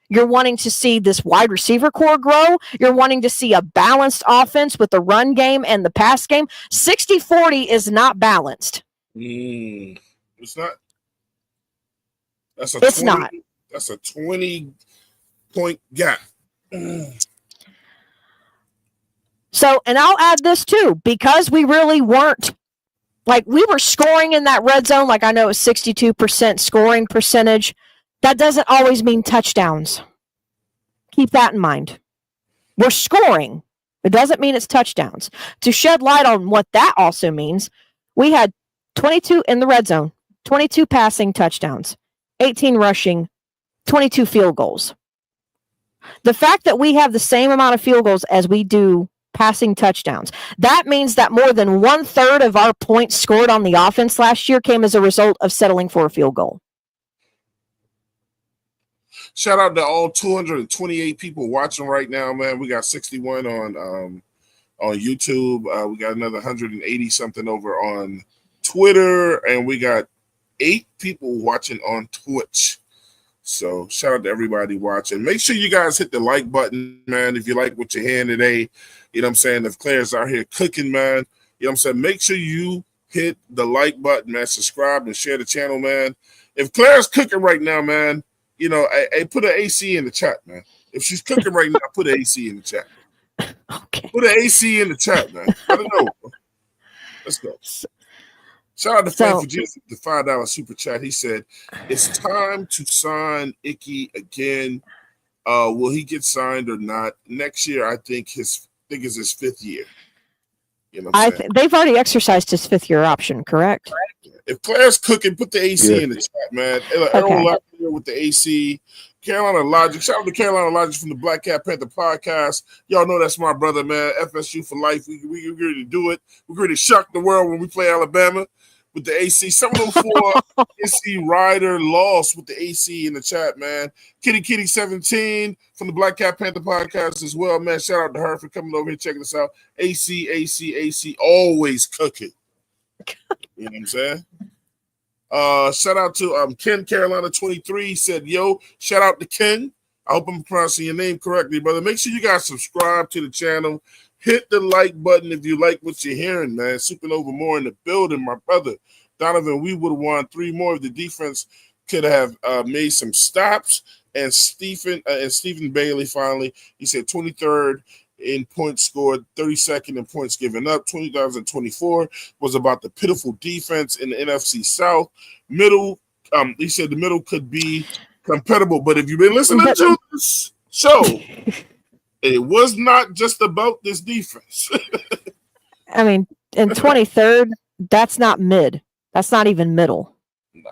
You're wanting to see this wide receiver core grow. You're wanting to see a balanced offense with the run game and the pass game. 60-40 is not balanced. It's not. It's not. That's a 20-point gap. So, and I'll add this too, because we really weren't, we were scoring in that red zone, I know it was 62% scoring percentage. That doesn't always mean touchdowns. Keep that in mind. We're scoring. It doesn't mean it's touchdowns. To shed light on what that also means, we had 22 in the red zone, 22 passing touchdowns, 18 rushing, 22 field goals. The fact that we have the same amount of field goals as we do passing touchdowns, that means that more than 1/3 of our points scored on the offense last year came as a result of settling for a field goal. Shout out to all 228 people watching right now, man. We got 61 on YouTube. We got another 180 something over on Twitter, and we got 8 people watching on Twitch. So shout out to everybody watching. Make sure you guys hit the like button, man, if you like what you're hearing today. You know what I'm saying? If Claire's out here cooking, man, you know what I'm saying? Make sure you hit the like button, man. Subscribe and share the channel, man. If Claire's cooking right now, man, I put an AC in the chat, man. If she's cooking right now, put an AC in the chat. Okay. Put an AC in the chat, man. Let her know. Let's go. Shout out to Frank for Jesus, the $5 super chat. He said, "It's time to sign Icky again. Will he get signed or not next year? I think it's his 5th year." You know, they've already exercised his 5th-year option, correct? If Claire's cooking, put the AC in the chat, man. Everyone out there with the AC. Carolina Logic. Shout out to Carolina Logic from the Black Cat Panther podcast. Y'all know that's my brother, man. FSU for life. We ready to do it. We're ready to shock the world when we play Alabama with the AC. 704 AC Rider lost with the AC in the chat, man. Kitty 17 from the Black Cat Panther podcast as well, man. Shout out to her for coming over here checking us out. AC, always cooking. You know what I'm saying? Shout out to Ken Carolina 23 said, "Yo, shout out to Ken. I hope I'm pronouncing your name correctly, brother. Make sure you guys subscribe to the channel. Hit the like button if you like what you're hearing, man. Supernova more in the building, my brother. Donovan, we would have won 3 more if the defense could have made some stops." And Stephen Bailey finally, he said 23rd in points scored, 32nd in points given up. 2024 was about the pitiful defense in the NFC South. Middle, he said the middle could be compatible, but if you've been listening to this show, it was not just about this defense. I mean, in 23rd, that's not mid. That's not even middle. Nah.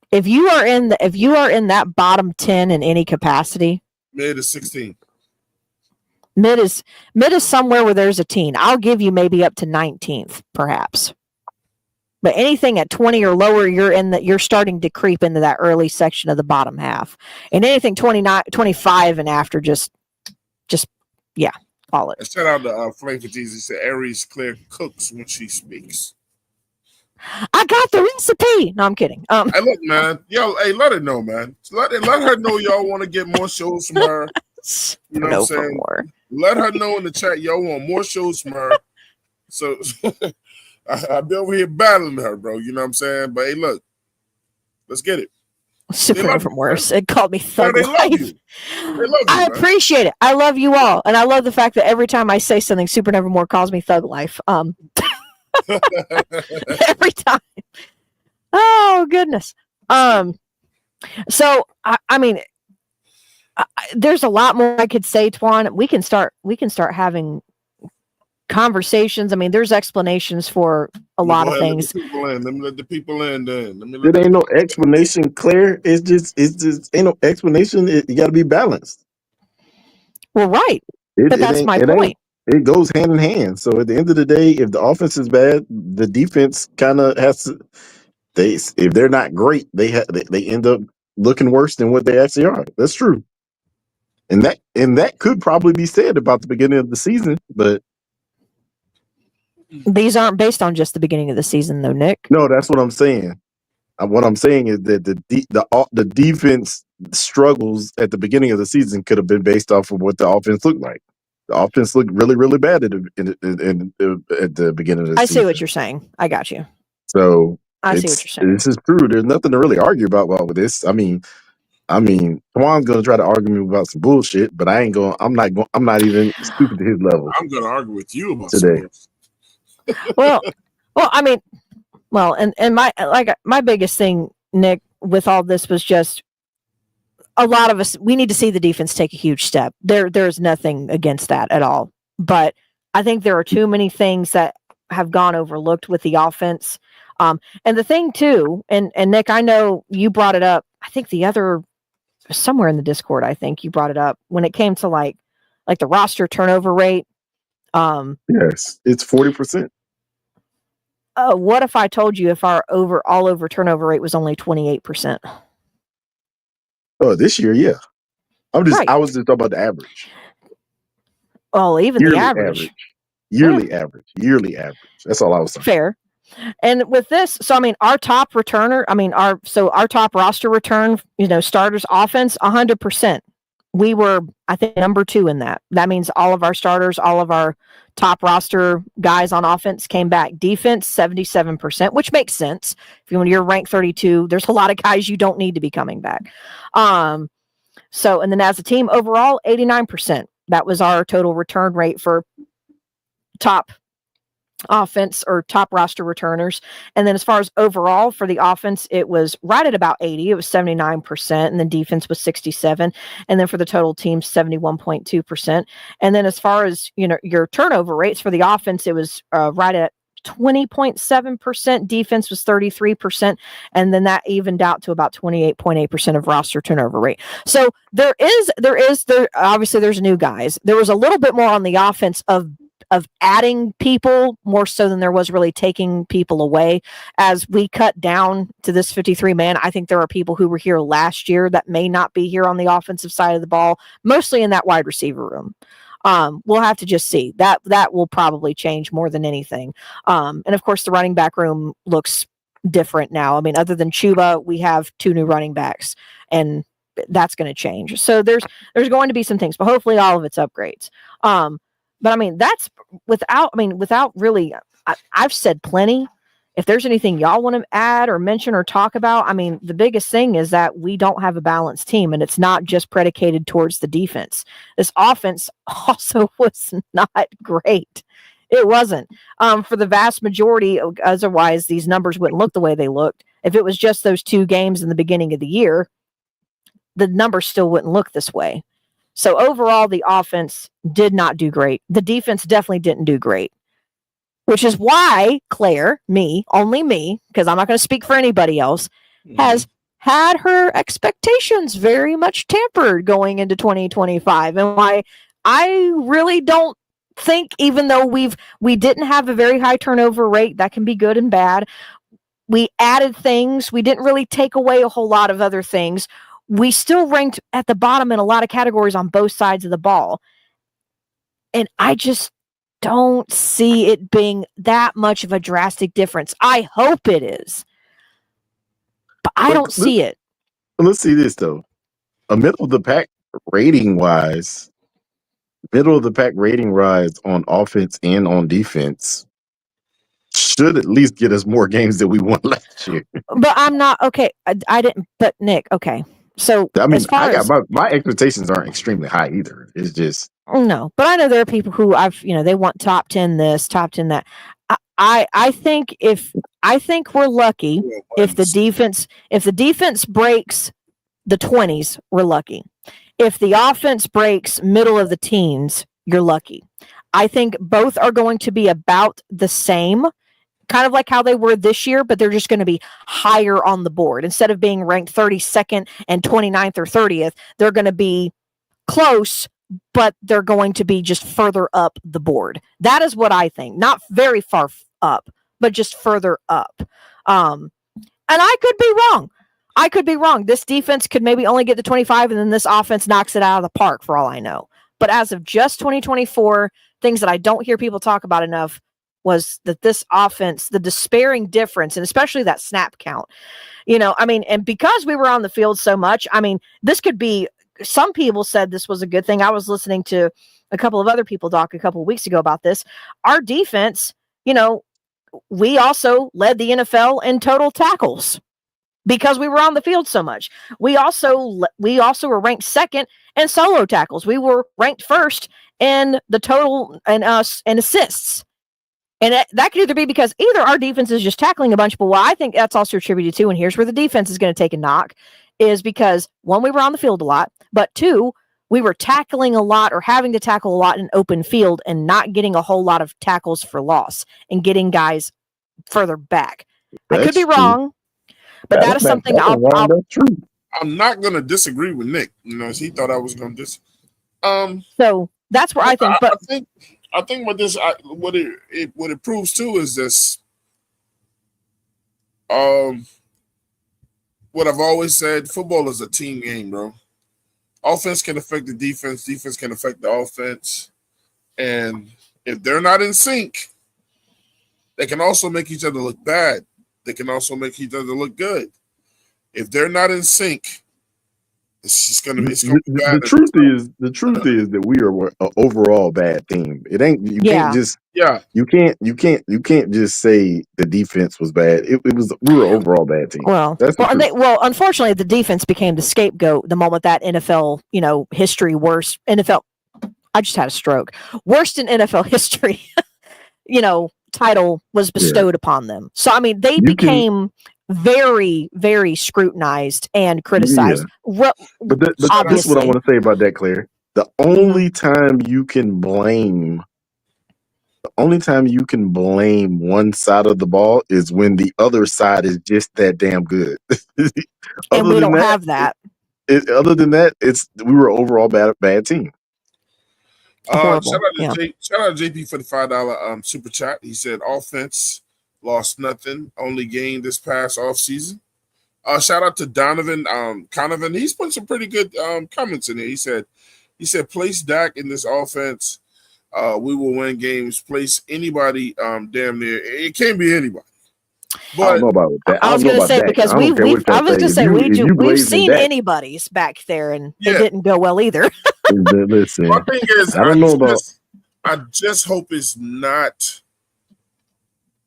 If you are in that bottom 10 in any capacity, mid is 16. Mid is somewhere where there's a teen. I'll give you maybe up to 19th, perhaps. But anything at 20 or lower, you're starting to creep into that early section of the bottom half. And anything 29, 25 and after, just call it. And shout out to Flame for Jesus. He said Aries Claire cooks when she speaks. I got the recipe. No, I'm kidding. Hey, look, man. Hey, let her know, man. Let her know y'all want to get more shows from her. You know what I'm saying? More. Let her know in the chat y'all want more shows from her. So I've been over here battling her, bro. You know what I'm saying? But hey, look, let's get it. Super from worse. It called me thug life. Love you. I appreciate it. I love you all, and I love the fact that every time I say something, Super Nevermore calls me thug life. Every time. Oh goodness. So I mean, there's a lot more I could say, Twan. We can start having conversations. I mean, there's explanations for a lot of things. Let me let the people in then. There ain't no explanation, Claire. It's just ain't no explanation. You got to be balanced. Well, right. But that's my point. It goes hand in hand. So at the end of the day, if the offense is bad, the defense kind of has to. If they're not great, they end up looking worse than what they actually are. That's true. And that could probably be said about the beginning of the season, but these aren't based on just the beginning of the season, though, Nick. No, that's what I'm saying. What I'm saying is that the defense struggles at the beginning of the season could have been based off of what the offense looked like. The offense looked really, really bad at the beginning of the season. I see what you're saying. I got you. So I see what you're saying. This is true. There's nothing to really argue about with this. I mean, Juan's gonna try to argue me about some bullshit, but I'm not even stupid to his level. I'm gonna argue with you about today. Well, I mean, and my biggest thing, Nick, with all this was just a lot of us. We need to see the defense take a huge step. There's nothing against that at all, but I think there are too many things that have gone overlooked with the offense. And the thing too, and Nick, I know you brought it up. I think somewhere in the Discord, I think you brought it up when it came to like the roster turnover rate. Yes, it's 40%. What if I told you if our over turnover rate was only 28%? Oh, this year, yeah. I was just talking about the average. Oh, even yearly the average. Yearly average. That's all I was saying. Fair. And with this, so I mean, our top returner, our top roster return, starters offense, 100%. We were, I think, number 2 in that. That means all of our starters, all of our top roster guys on offense came back. Defense, 77%, which makes sense. When you're ranked 32, there's a lot of guys you don't need to be coming back. So, and then as a team overall, 89%. That was our total return rate for top offense or top roster returners. And then as far as overall for the offense, it was right at about 80. It was 79%, and then defense was 67, and then for the total team, 71.2%. And then as far as your turnover rates for the offense, it was right at 20.7%. Defense was 33%, and then that evened out to about 28.8% of roster turnover rate. So there obviously there's new guys. There was a little bit more on the offense of adding people more so than there was really taking people away. As we cut down to this 53 man, I think there are people who were here last year that may not be here on the offensive side of the ball, mostly in that wide receiver room. We'll have to just see. That will probably change more than anything. And of course, the running back room looks different now. I mean, other than Chuba, we have 2 new running backs, and that's going to change. So there's going to be some things, but hopefully all of it's upgrades. But I mean, that's without really, I've said plenty. If there's anything y'all want to add or mention or talk about, I mean, the biggest thing is that we don't have a balanced team, and it's not just predicated towards the defense. This offense also was not great. It wasn't. For the vast majority, otherwise these numbers wouldn't look the way they looked. If it was just those 2 games in the beginning of the year, the numbers still wouldn't look this way. So overall, the offense did not do great. The defense definitely didn't do great, which is why Claire, only me, because I'm not going to speak for anybody else, has had her expectations very much tempered going into 2025. And why I really don't think, even though we didn't have a very high turnover rate, that can be good and bad. We added things. We didn't really take away a whole lot of other things. We still ranked at the bottom in a lot of categories on both sides of the ball. And I just don't see it being that much of a drastic difference. I hope it is, but I don't see it. Let's see this, though. A middle of the pack rating rise on offense and on defense should at least get us more games than we won last year. But I'm not, okay. I didn't, but Nick, okay. So I mean, my expectations aren't extremely high either. It's just no, but I know there are people who they want top 10 this, top 10 that. I think we're lucky if the defense breaks the 20s, we're lucky. If the offense breaks middle of the teens, you're lucky. I think both are going to be about the same, kind of like how they were this year, but they're just going to be higher on the board. Instead of being ranked 32nd and 29th or 30th, they're going to be close, but they're going to be just further up the board. That is what I think. Not very far up, but just further up. And I could be wrong. I could be wrong. This defense could maybe only get to 25, and then this offense knocks it out of the park for all I know. But as of just 2024, things that I don't hear people talk about enough was that this offense, the despairing difference, and especially that snap count, and because we were on the field so much, this could be, some people said this was a good thing. I was listening to a couple of other people talk a couple of weeks ago about this. Our defense, we also led the NFL in total tackles because we were on the field so much. We also were ranked second in solo tackles. We were ranked first in the total and assists. And that could either be because either our defense is just tackling a bunch, but what I think that's also attributed to, and here's where the defense is going to take a knock, is because, one, we were on the field a lot, but two, we were tackling a lot or having to tackle a lot in open field and not getting a whole lot of tackles for loss and getting guys further back. I could be wrong, but that is something I'm not going to disagree with Nick. He thought I was going to disagree. So that's where I think. But I think what it proves too is this. What I've always said: football is a team game, bro. Offense can affect the defense. Defense can affect the offense, and if they're not in sync, they can also make each other look bad. They can also make each other look good. If they're not in sync, it's just gonna be. The truth is that we are an overall bad team. It ain't. You can't just. Yeah. You can't just say the defense was bad. We were an overall bad team. Unfortunately, the defense became the scapegoat the moment that NFL, history worst NFL. I just had a stroke. Worst in NFL history. Title was bestowed upon them. So they became very, very scrutinized and criticized. Yeah. But this is what I want to say about that, Claire. The only time you can blame one side of the ball is when the other side is just that damn good. And we don't have that. Other than that, we were overall bad team. Shout out to JP for the $5 super chat. He said offense lost nothing, only gained this past off season. Shout out to Donovan Conovan. He's put some pretty good comments in there. He said place Dak in this offense. We will win games. Place anybody damn near. It can't be anybody. But I don't know about that. I was going to say because we've seen anybody's back there, and it didn't go well either. Listen, my thing is, I just hope it's not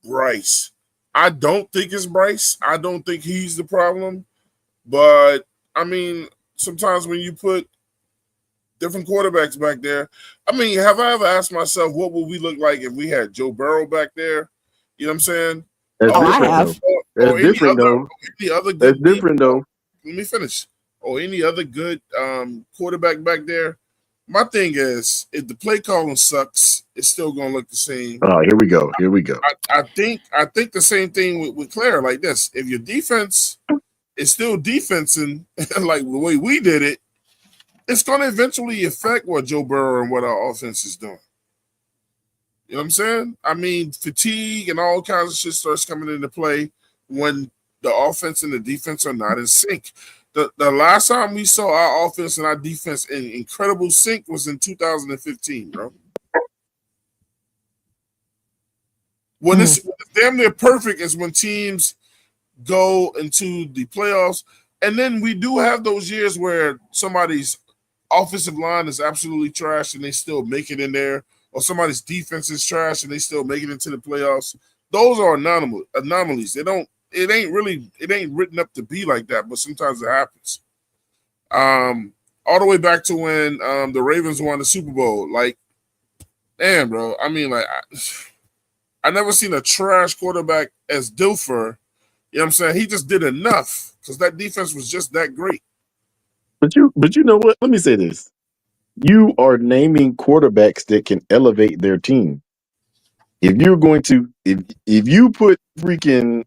Bryce. I don't think it's Bryce. I don't think he's the problem. But sometimes when you put different quarterbacks back there, have I ever asked myself what would we look like if we had Joe Burrow back there? You know what I'm saying? I have. That's different though. That's different though. Let me finish. Or any other good quarterback back there. My thing is, if the play calling sucks, it's still gonna look the same. Oh, here we go. I think the same thing with Claire like this. If your defense is still defensing like the way we did it, it's gonna eventually affect what Joe Burrow and what our offense is doing. You know what I'm saying? Fatigue and all kinds of shit starts coming into play when the offense and the defense are not in sync. The last time we saw our offense and our defense in incredible sync was in 2015, bro. When it's damn near perfect is when teams go into the playoffs. And then we do have those years where somebody's offensive line is absolutely trash and they still make it in there, or somebody's defense is trash and they still make it into the playoffs. Those are anomalies. It ain't written up to be like that, but sometimes it happens. All the way back to when the Ravens won the Super Bowl. Like, damn, bro. I never seen a trash quarterback as Dilfer. You know what I'm saying? He just did enough because that defense was just that great. But you know what? Let me say this: you are naming quarterbacks that can elevate their team. If you're going to, if you put freaking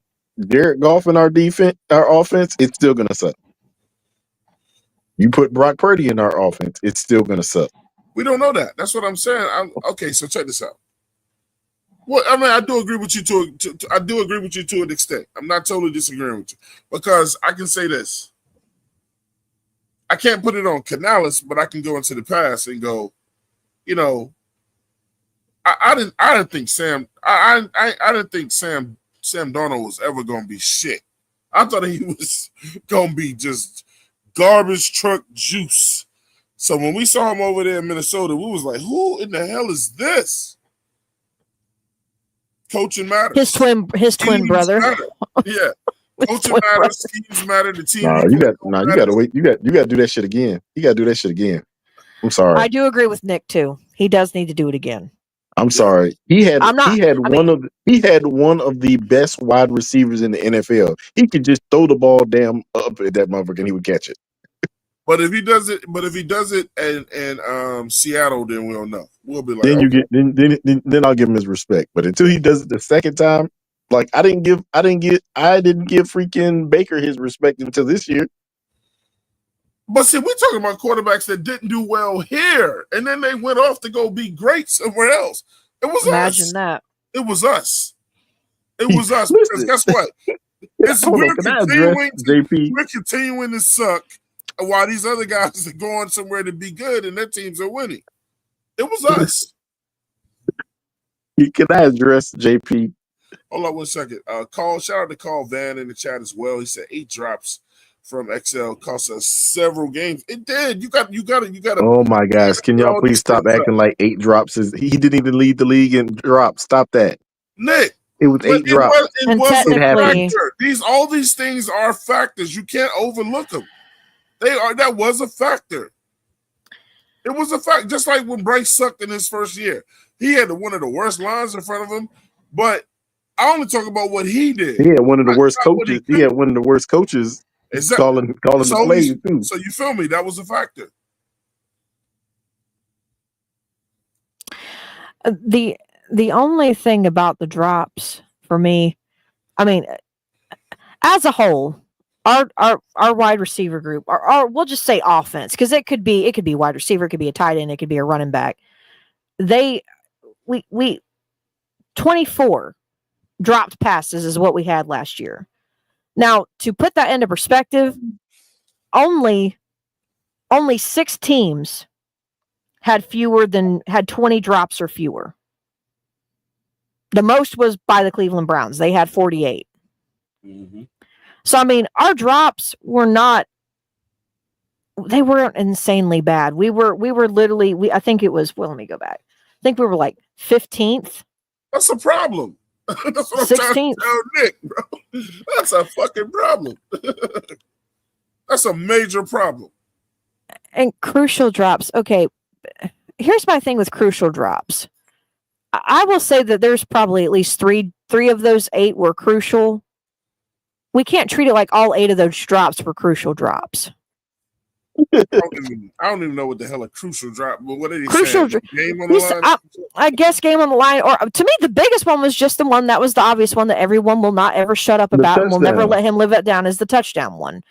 Jared Goff in our offense, it's still gonna suck. You put Brock Purdy in our offense, it's still gonna suck. We don't know that. That's what I'm saying. Okay, so check this out. Well, I mean, I do agree with you I do agree with you to an extent. I'm not totally disagreeing with you because I can say this. I can't put it on Canales, but I can go into the past and go, you know, I didn't think Sam Darnold was ever gonna be shit. I thought he was gonna be just garbage truck juice. So when we saw him over there in Minnesota, we was like, who in the hell is this? Coaching matters. His twin brother. Matter. Yeah. Coaching matters, schemes matter, the team. You gotta wait. You gotta do that shit again. You gotta do that shit again. I'm sorry. I do agree with Nick too. He does need to do it again. I'm sorry. He had one of the best wide receivers in the NFL. He could just throw the ball damn up at that motherfucker and he would catch it. But if he does it in Seattle, then we'll know. We'll be like, then then I'll give him his respect. But until he does it the second time, like I didn't give freaking Baker his respect until this year. But see, we're talking about quarterbacks that didn't do well here, and then they went off to go be great somewhere else. It was Imagine that. It was us. It was us. Because guess what? We're continuing to suck while these other guys are going somewhere to be good and their teams are winning. It was us. Can I address JP? Hold on 1 second. Shout out to Carl Van in the chat as well. He said 8 drops from XL cost us several games. It did. You got. Oh my gosh! Can y'all please stop acting like 8 drops is? He didn't even lead the league in drops. Stop that, Nick. It was 8 drops. It happened. All these things are factors. You can't overlook them. They are. That was a factor. It was a fact. Just like when Bryce sucked in his first year, he had one of the worst lines in front of him. But I only talk about what he did. He had one of the worst coaches. He had one of the worst coaches. Exactly. Calling the plays too. So you feel me? That was a factor. The only thing about the drops for me, I mean, as a whole, our wide receiver group, or we'll just say offense, because it could be wide receiver, it could be a tight end, it could be a running back. We 24 dropped passes is what we had last year. Now, to put that into perspective, only 6 teams had 20 drops or fewer. The most was by the Cleveland Browns. They had 48. Mm-hmm. So, I mean, our drops weren't insanely bad. We were literally, I think it was, well, let me go back. I think we were like 15th. That's a problem. That's what I'm trying to tell Nick, bro. That's a fucking problem. That's a major problem. And crucial drops. Okay, here's my thing with crucial drops. I will say that there's probably at least three of those 8 were crucial. We can't treat it like all 8 of those drops were crucial drops. I don't even know what the hell a crucial drop. But what did he say? Game on the line? I guess game on the line. Or to me, the biggest one was just the one that was the obvious one that everyone will not ever shut up about, and will never let him live it down, is the touchdown one.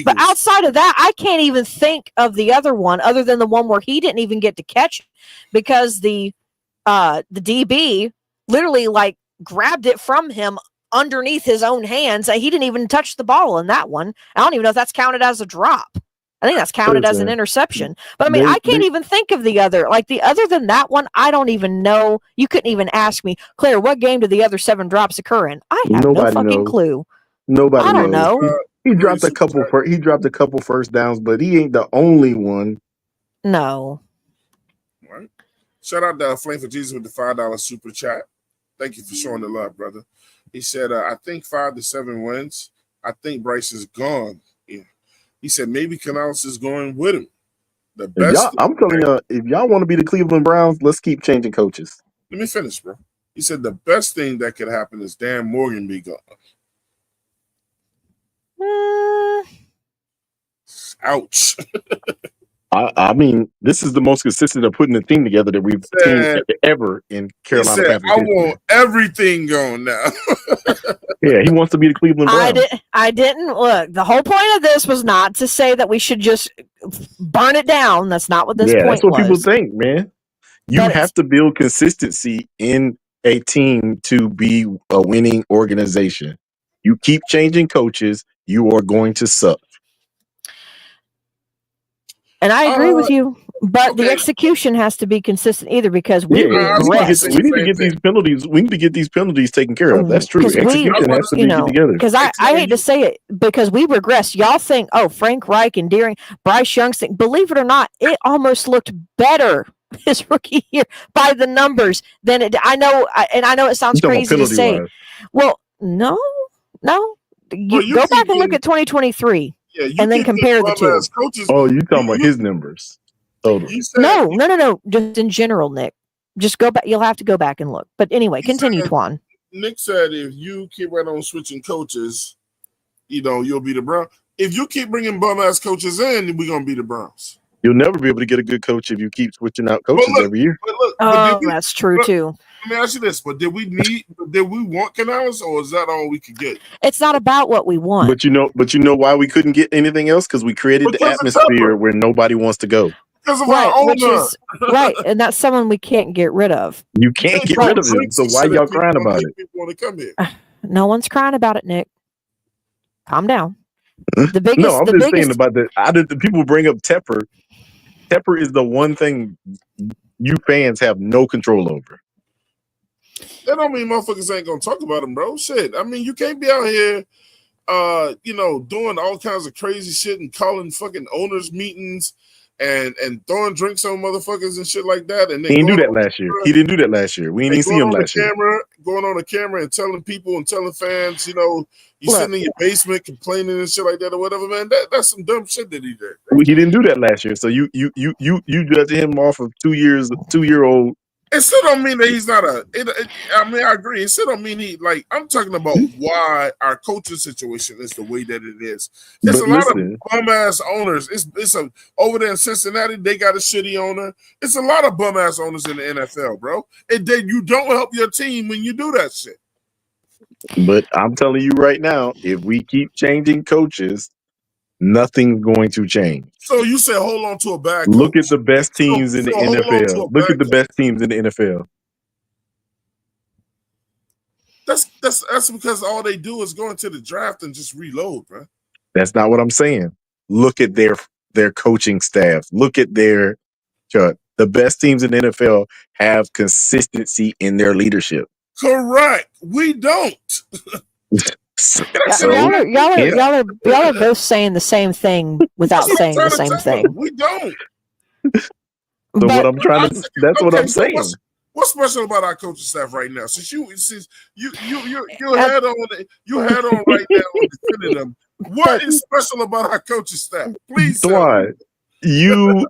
But outside of that, I can't even think of the other one other than the one where he didn't even get to catch it because the DB literally like grabbed it from him underneath his own hands. He didn't even touch the ball in that one. I don't even know if that's counted as a drop. I think that's counted as an interception. But I mean, I can't even think of the other. Like other than that one, I don't even know. You couldn't even ask me, Claire, what game did the other 7 drops occur in? I have no fucking clue. Nobody I don't know. He dropped a couple. He dropped a couple first downs, but he ain't the only one. No. All right. Shout out to Flame for Jesus with the $5 super chat. Thank you for showing the love, brother. He said, I think 5 to 7 wins. I think Bryce is gone. Yeah. He said maybe Canales is going with him. The best. I'm telling you, if y'all want to be the Cleveland Browns, let's keep changing coaches. Let me finish, bro. He said the best thing that could happen is Dan Morgan be gone. Ouch. I mean, this is the most consistent of putting a team together that we've seen ever in He Carolina said, Panthers I history. want everything going now. Yeah, he wants to be the Cleveland Browns. I didn't look. The whole point of this was not to say that we should just burn it down. That's not what this point that's what was. people think, man. You have to build consistency in a team to be a winning organization. You keep changing coaches, you are going to suck. And I agree with you, but the execution has to be consistent either, because we regress. We need to get these penalties. We need to get these penalties taken care of. That's true. Execution has to be together. Because I hate to say it, because we regress. Y'all think, oh, Frank Reich and Bryce Young, believe it or not, it almost looked better his rookie year by the numbers than it. I know it sounds crazy to say. Well, no. You go back and look at 2023. Yeah, and then compare the two. Coaches, you talking about his numbers? Totally. No. Just in general, Nick. Just go back. You'll have to go back and look. But anyway, continue, Twan. Nick said, if you keep right on switching coaches, you'll be the Browns. If you keep bringing bum ass coaches in, we're gonna be the Browns. You'll never be able to get a good coach if you keep switching out coaches every year. That's true too. Let me ask you this: but did we want Canales, or is that all we could get? It's not about what we want. But you know why we couldn't get anything else? Because we created the atmosphere where nobody wants to go. Because of our owner. Right, and that's someone we can't get rid of. You can't get rid of him. So why y'all crying about it? People want to come here. No one's crying about it, Nick. Calm down. I'm just saying about the people bring up Tepper. Tepper is the one thing you fans have no control over. That don't mean motherfuckers ain't gonna talk about him, bro. Shit. I mean, you can't be out here doing all kinds of crazy shit and calling fucking owners meetings and throwing drinks on motherfuckers and shit like that. And then he didn't do that last year. We didn't even see him last year. Going on the camera and telling people and telling fans, you sitting in your basement complaining and shit like that or whatever, man. That's some dumb shit that he did. Bro. He didn't do that last year. So you judge him off of 2-year-old. It still don't mean that he's not I agree. It still don't mean I'm talking about why our coaching situation is the way that it is. There's a lot of bum ass owners. It's over there in Cincinnati, they got a shitty owner. It's a lot of bum ass owners in the NFL, bro. And then you don't help your team when you do that shit. But I'm telling you right now, if we keep changing coaches, nothing's going to change. So you said hold on to a bad coach. Look at the best teams in the NFL. Look at the best teams in the NFL. That's because all they do is go into the draft and just reload, bro. That's not what I'm saying. Look at their coaching staff. Look at the best teams in the NFL have consistency in their leadership. Correct. We don't. Y'all are both saying the same thing without saying the same thing. We don't. So what I'm trying to that's what I'm saying. What's special about our coaching staff right now? Since you had on right now on defending them. What is special about our coaching staff? Please, why you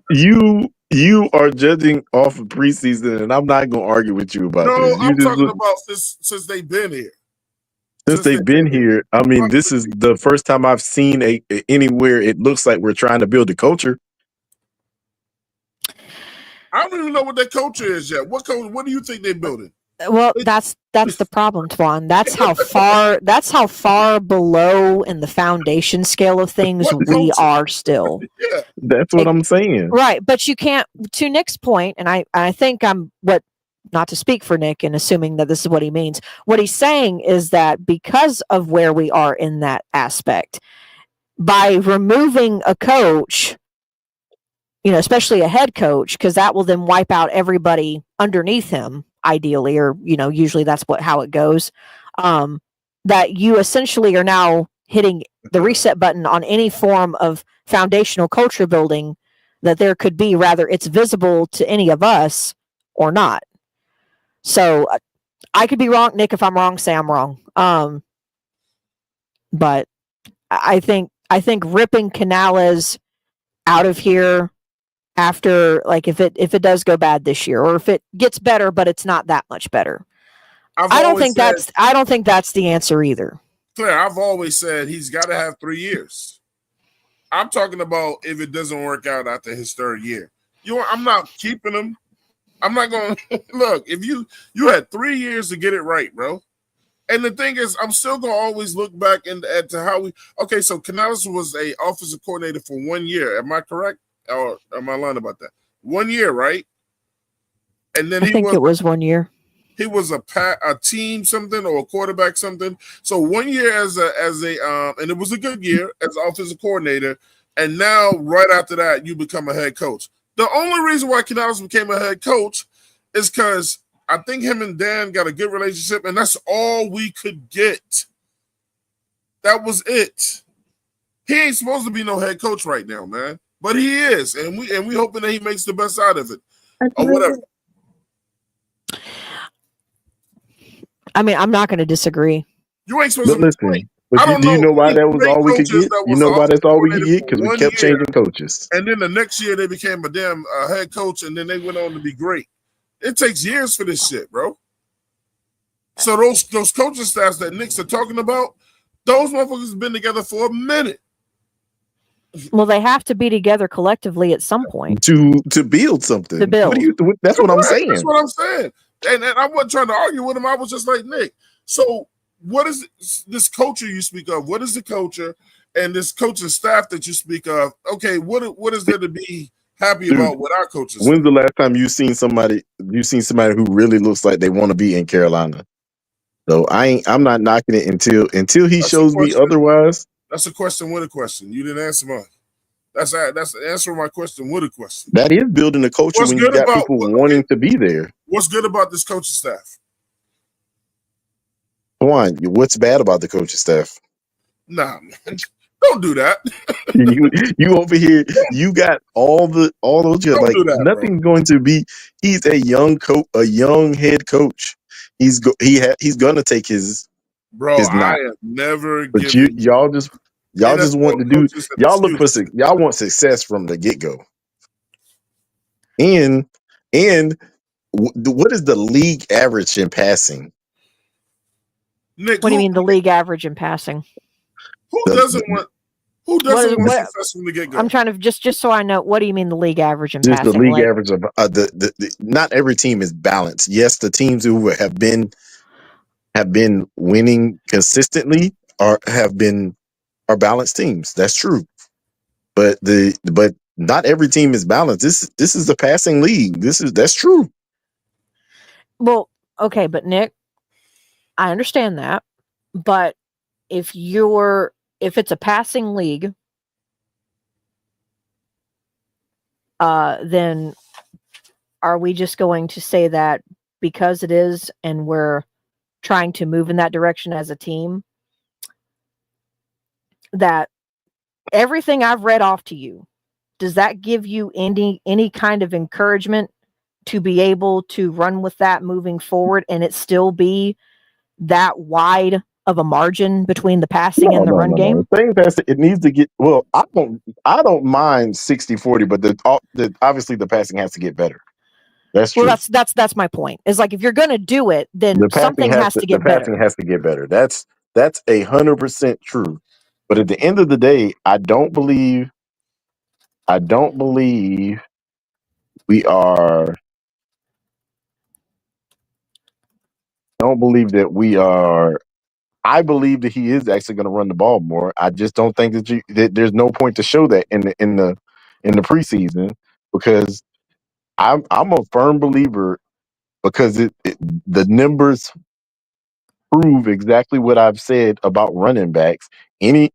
are judging off of preseason, and I'm not going to argue with you about this. I'm talking about since they've been here. Since they've been here, I mean, this is the first time I've seen anywhere it looks like we're trying to build a culture. I don't even know what that culture is yet. What do you think they're building? Well, that's the problem, Twan. That's how far below in the foundation scale of things we are still. Yeah. That's what I'm saying. Right, but you can't. To Nick's point, and I think not to speak for Nick and assuming that this is what he means. What he's saying is that because of where we are in that aspect, by removing a coach, especially a head coach, because that will then wipe out everybody underneath him, ideally, or, usually that's how it goes, that you essentially are now hitting the reset button on any form of foundational culture building that there could be, rather it's visible to any of us or not. So I could be wrong, Nick. If I'm wrong, say I'm wrong. But I think ripping Canales out of here after, if it does go bad this year, or if it gets better, but it's not that much better. I don't think that's the answer either. Claire, I've always said he's got to have 3 years. I'm talking about if it doesn't work out after his third year. I'm not keeping him. I'm not going to look. If you had 3 years to get it right, bro. And the thing is, I'm still going to always look back to how we. Okay, so Canales was a offensive coordinator for 1 year. Am I correct, or am I lying about that? 1 year, right? And then I think it was 1 year. He was a team something or a quarterback something. So 1 year as a and it was a good year as an offensive coordinator. And now right after that, you become a head coach. The only reason why Canales became a head coach is because I think him and Dan got a good relationship, and that's all we could get. That was it. He ain't supposed to be no head coach right now, man, but he is, and we hoping that he makes the best out of it or whatever. I mean, I'm not going to disagree. You ain't supposed But to. listen, I don't do you know why There's that was great all we could coaches get? that You was know why that's all we could offensive get? Because we coordinator kept for 1 year, changing coaches. and then the next year they became a damn head coach, and then they went on to be great. It takes years for this shit, bro. So those coaching staffs that Knicks are talking about, those motherfuckers have been together for a minute. Well, they have to be together collectively at some point to build something. To build. That's what I'm saying. That's what I'm saying. And I wasn't trying to argue with him. I was just like, Nick, so what is this culture you speak of? What is the culture and this coaching staff that you speak of? Okay, what is there to be happy about with our coaches? When's the last time you seen somebody who really looks like they want to be in Carolina? So I'm not knocking it until he shows me otherwise. That's a question with a question. You didn't answer mine. That's the answer to my question with a question. That is building a culture when you got people wanting to be there. What's good about this coaching staff? Juan, what's bad about the coaching staff? Nah, man. Don't do that. you over here, you got all those like nothing's going to be. He's a young head coach. He's gonna take his I have never but given y'all just want to do y'all want success from the get-go. And what is the league average in passing? Nick, what do you mean the league average in passing? Who doesn't want success from the get-go? I'm trying to just so I know. What do you mean the league average in passing? The league average of the not every team is balanced. Yes, the teams who have been winning consistently are balanced teams. That's true. But not every team is balanced. This is a passing league. That's true. Well, okay, but Nick, I understand that. But if it's a passing league, then are we just going to say that because it is and we're trying to move in that direction as a team, that everything I've read off to you, does that give you any kind of encouragement to be able to run with that moving forward and it still be that wide of a margin between the passing and the run game? It needs to get well. I don't mind 60-40, but obviously the passing has to get better. That's true. Well, that's my point. Is like if you're going to do it, then something has to get better. The passing has to get better. That's 100% true. But at the end of the day, I don't believe we are. Don't believe that we are. I believe that he is actually going to run the ball more. I just don't think that there's no point to show that in the preseason, because I'm a firm believer, because the numbers prove exactly what I've said about running backs. Any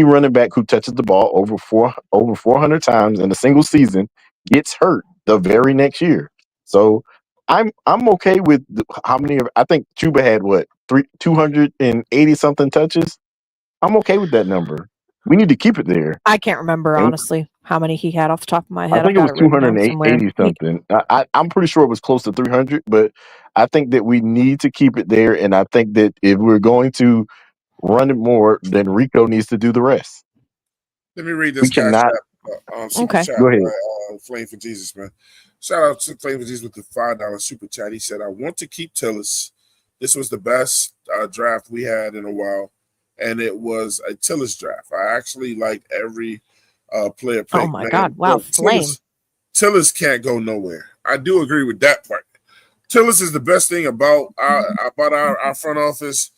running back who touches the ball over 400 times in a single season gets hurt the very next year. So I'm okay with how many I think Chuba had 280 something touches. I'm okay with that number. We need to keep it there. I can't remember honestly how many he had off the top of my head. I think it was 280 something. I'm pretty sure it was close to 300, but I think that we need to keep it there. And I think that if we're going to run it more, then Rico needs to do the rest. Let me read this super chat. Go ahead. Flame for Jesus, man. Shout out to Flame for Jesus with the $5 super chat. He said, I want to keep Tillis. This was the best draft we had in a while, and it was a Tillis draft. I actually liked every player Oh pick, my man. God! Wow, But Flame. Tillis can't go nowhere. I do agree with that part. Tillis is the best thing about our front office.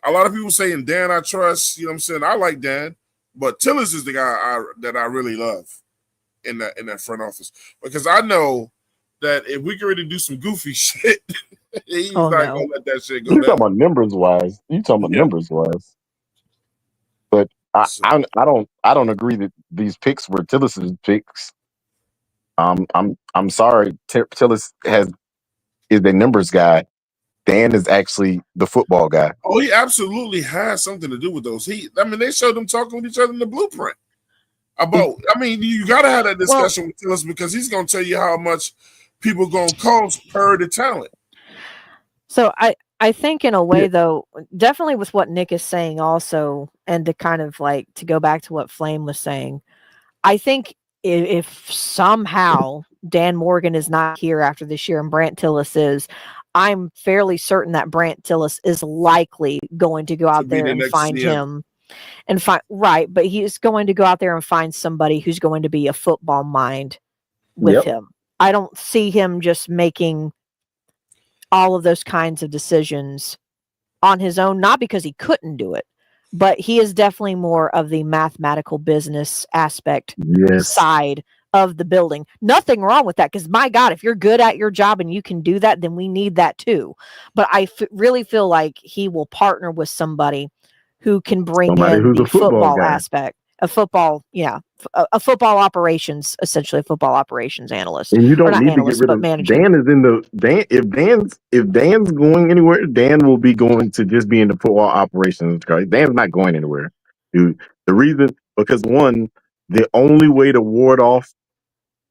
A lot of people saying Dan I trust. You know what I'm saying? I like Dan, but Tillis is the guy that I really love in that front office because I know that if we can really do some goofy shit, he's Oh not no. gonna let that shit go You talking down. about numbers wise? You talking about Yeah. numbers wise? But I, So, I I don't I don't agree that these picks were Tillis's picks. I'm sorry. Tillis is the numbers guy. Dan is actually the football guy. oh, he absolutely has something to do with those. They showed them talking with each other in the blueprint about. I mean, you got to have that Well, discussion with Tillis because he's gonna tell you how much people gonna cost per the talent. so I think in a way Yeah. though, definitely with what Nick is saying also, and to kind of like to go back to what Flame was saying, I think if somehow Dan Morgan is not here after this year and Brant Tillis is, I'm fairly certain that Brant Tillis is likely going to go To out be there the and next find CM. him and find right, but he's going to go out there and find somebody who's going to be a football mind with Yep. him. I don't see him just making all of those kinds of decisions on his own, not because he couldn't do it, but he is definitely more of the mathematical business aspect Yes. side of the building. Nothing wrong with that because my God, if you're good at your job and you can do that, then we need that too. But I really feel like he will partner with somebody who can bring Somebody in who's a the football football guy. aspect, a football, yeah, a football operations, essentially a football operations analyst, And you or don't not need to get analyst, rid but of managing. Dan. Is in the Dan. If Dan's going anywhere, Dan will be going to just be in the football operations. Dan's not going anywhere, dude. The reason because one, the only way to ward off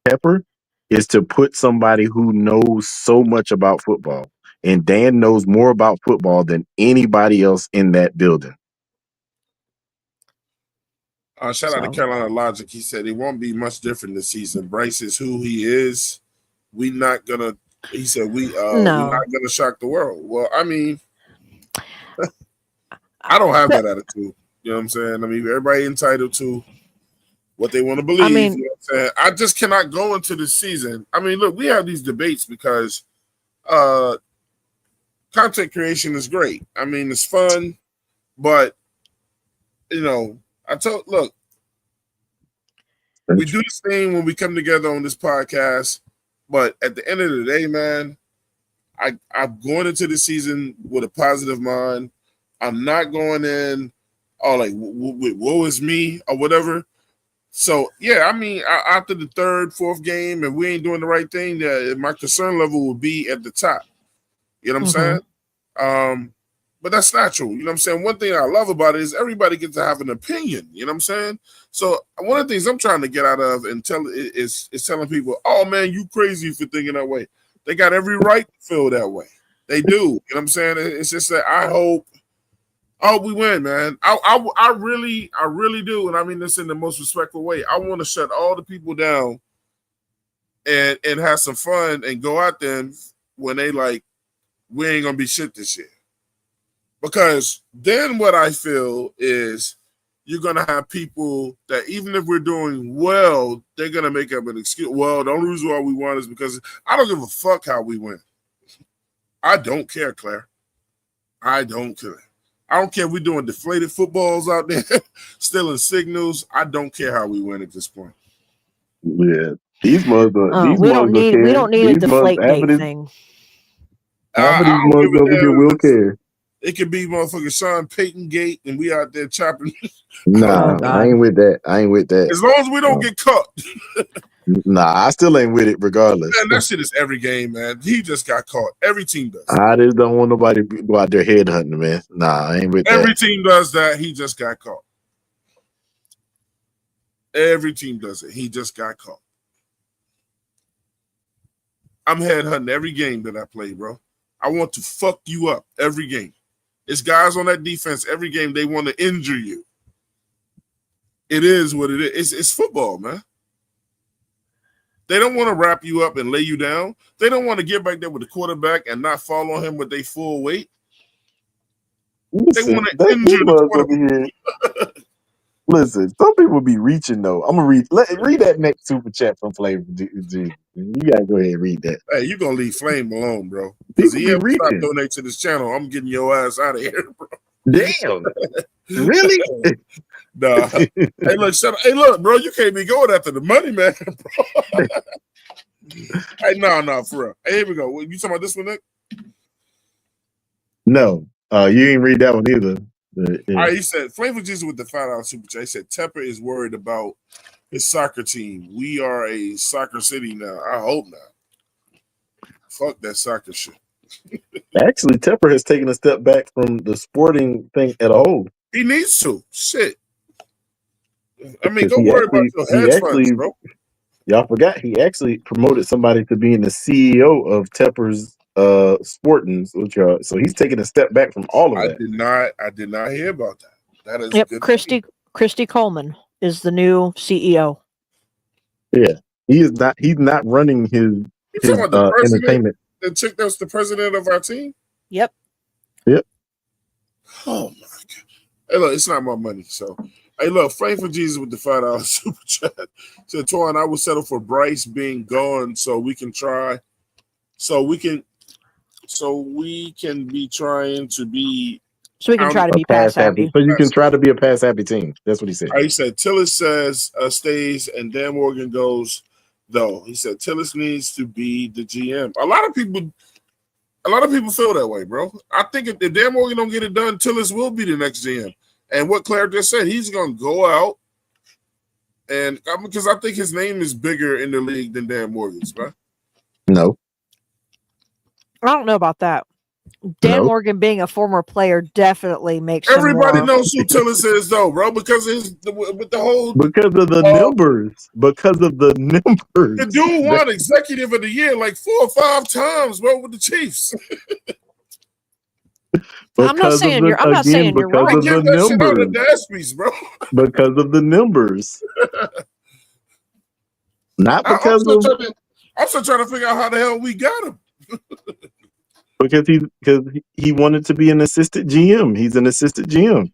Pepper is to put somebody who knows so much about football, and Dan knows more about football than anybody else in that building. Shout out to So Carolina Logic. He said it won't be much different this season. Bryce is who he is. We not gonna. He said we no, not gonna shock the world. Well, I mean, I don't have that attitude. You know what I'm saying? I mean, everybody entitled to what they want to I believe. mean, You know what I'm saying? I just cannot go into the season. I mean, look, we have these debates because uh content creation is great. I mean, it's fun, but I told look, we do this thing when we come together on this podcast, but at the end of the day, man, I'm going into the season with a positive mind. I'm not going in all like woe is me or whatever. So yeah, I mean, after the third, fourth game, and we ain't doing the right thing, my concern level will be at the top. You know what I'm mm-hmm. saying? But that's natural. You know what I'm saying? One thing I love about it is everybody gets to have an opinion. You know what I'm saying? So one of the things I'm trying to get out of and tell is telling people, oh man, you crazy for thinking that way. They got every right to feel that way. They do. You know what I'm saying? It's just that I hope we win, man. I really do. And I mean this in the most respectful way. I want to shut all the people down and have some fun and go out there when they like, we ain't gonna be shit this year. Because then what I feel is you're gonna have people that even if we're doing well, they're gonna make up an excuse. Well, the only reason why we won is because I don't give a fuck how we win. I don't care, Claire. I don't care. I don't care if we're doing deflated footballs out there, stealing signals. I don't care how we win at this point. Yeah, these mugs We don't will need care. a These mugs deflate gate thing. half of I these don't give mugs a over here damn will if it's care. it could be motherfucking Sean Payton gate and we out there chopping. Oh Nah, I God. ain't with that. I ain't with that. As long as we don't get caught. Nah, I still ain't with it regardless. Man, that shit is every game, man. He just got caught. Every team does. I just don't want nobody to go out there head hunting, man. Nah, I ain't with that. Every team does that. He just got caught. Every team does it. He just got caught. I'm head hunting every game that I play, bro. I want to fuck you up every game. It's guys on that defense every game. They want to injure you. It is what it is. It's football, man. They don't want to wrap you up and lay you down. They don't want to get back there with the quarterback and not fall on him with their full weight. They Listen, want to injure these the mugs over quarterback. here. Listen, some people be reaching though. I'm gonna read that next super chat from Flavor G. You gotta go ahead and read that. Hey, you gonna leave Flame alone, bro? Because People he be ever stop reaching. donating to this channel, I'm getting your ass out of here, bro. Damn. Really? Nah. Hey, look, bro, you can't be going after the money, man, bro. Hey, no, for real. Hey, here we go. You talking about this one, Nick? No. You didn't read that one either. All right, he said, Flavor Jesus with the $5 super chat. He said, Tepper is worried about his soccer team. We are a soccer city now. I hope not. Fuck that soccer shit. Actually, Tepper has taken a step back from the sporting thing at a whole. He needs to. Shit. I mean, go worry about your hedge funds, bro. Y'all forgot he actually promoted somebody to being the CEO of Tepper's Sportings, so he's taking a step back from all of that. I did not hear about that. That is good. Christy Coleman is the new CEO. Yeah. He's not running his talking about the president? entertainment. The chick that's the president of our team? Yep. Oh my god. Hey, look, it's not my money, so hey, look, Flame for Jesus with the $5 super chat. So, Twan, I would settle for Bryce being gone so we can try. So we can be trying to be. So we can try to be pass happy. So you can try to be a pass happy team. That's what he said. He said Tillis says stays and Dan Morgan goes, though. He said Tillis needs to be the GM. A lot of people feel that way, bro. I think if Dan Morgan don't get it done, Tillis will be the next GM. And what Claire just said, he's going to go out. And because I think his name is bigger in the league than Dan Morgan's, man. No. I don't know about that. Dan Morgan being a former player definitely makes everybody knows who Tillis is, though, bro, because of the numbers. Because of the numbers. The dude won Executive of the Year like 4 or 5 times, bro, with the Chiefs. I'm not saying you're right. Give that shit out of the ESPYs, bro. Because of the numbers. Not because I'm still trying to figure out how the hell we got him. Because he wanted to be an assistant GM. He's an assistant GM.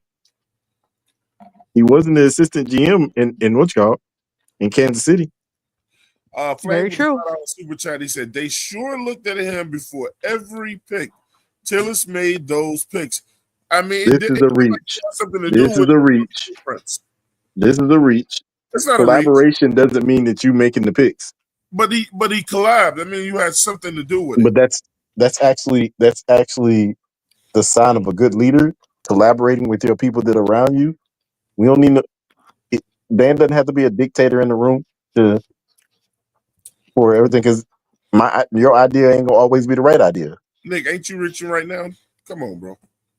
He wasn't an assistant GM in Kansas City. Very true. Super chat. He said they sure looked at him before every pick. Tillis made those picks. I mean, this is a reach. This is a reach. This is a reach. It's not collaboration. Doesn't mean that you making the picks. But he collabed. I mean, you had something to do with it. But that's actually the sign of a good leader. Collaborating with your people that are around you. We don't need Dan doesn't have to be a dictator in the room for everything, because your idea ain't gonna always be the right idea. Nick, ain't you reaching right now? Come on, bro.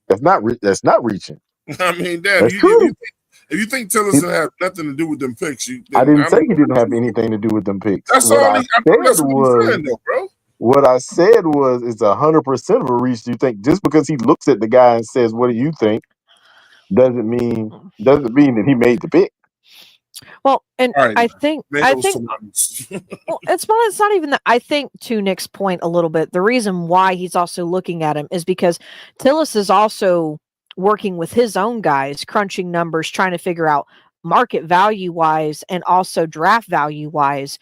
That's not reaching. I mean, damn, that's true. If you think Tillis had nothing to do with them picks, I didn't say he didn't have anything to do with them picks. That's all I said though, bro. What I said was it's 100% of a reach. You think just because he looks at the guy and says, "What do you think?" doesn't mean that he made the pick. Well, and right, I think well, it's not even that. I think, to Nick's point a little bit, the reason why he's also looking at him is because Tillis is also working with his own guys, crunching numbers, trying to figure out market value wise and also draft value wise,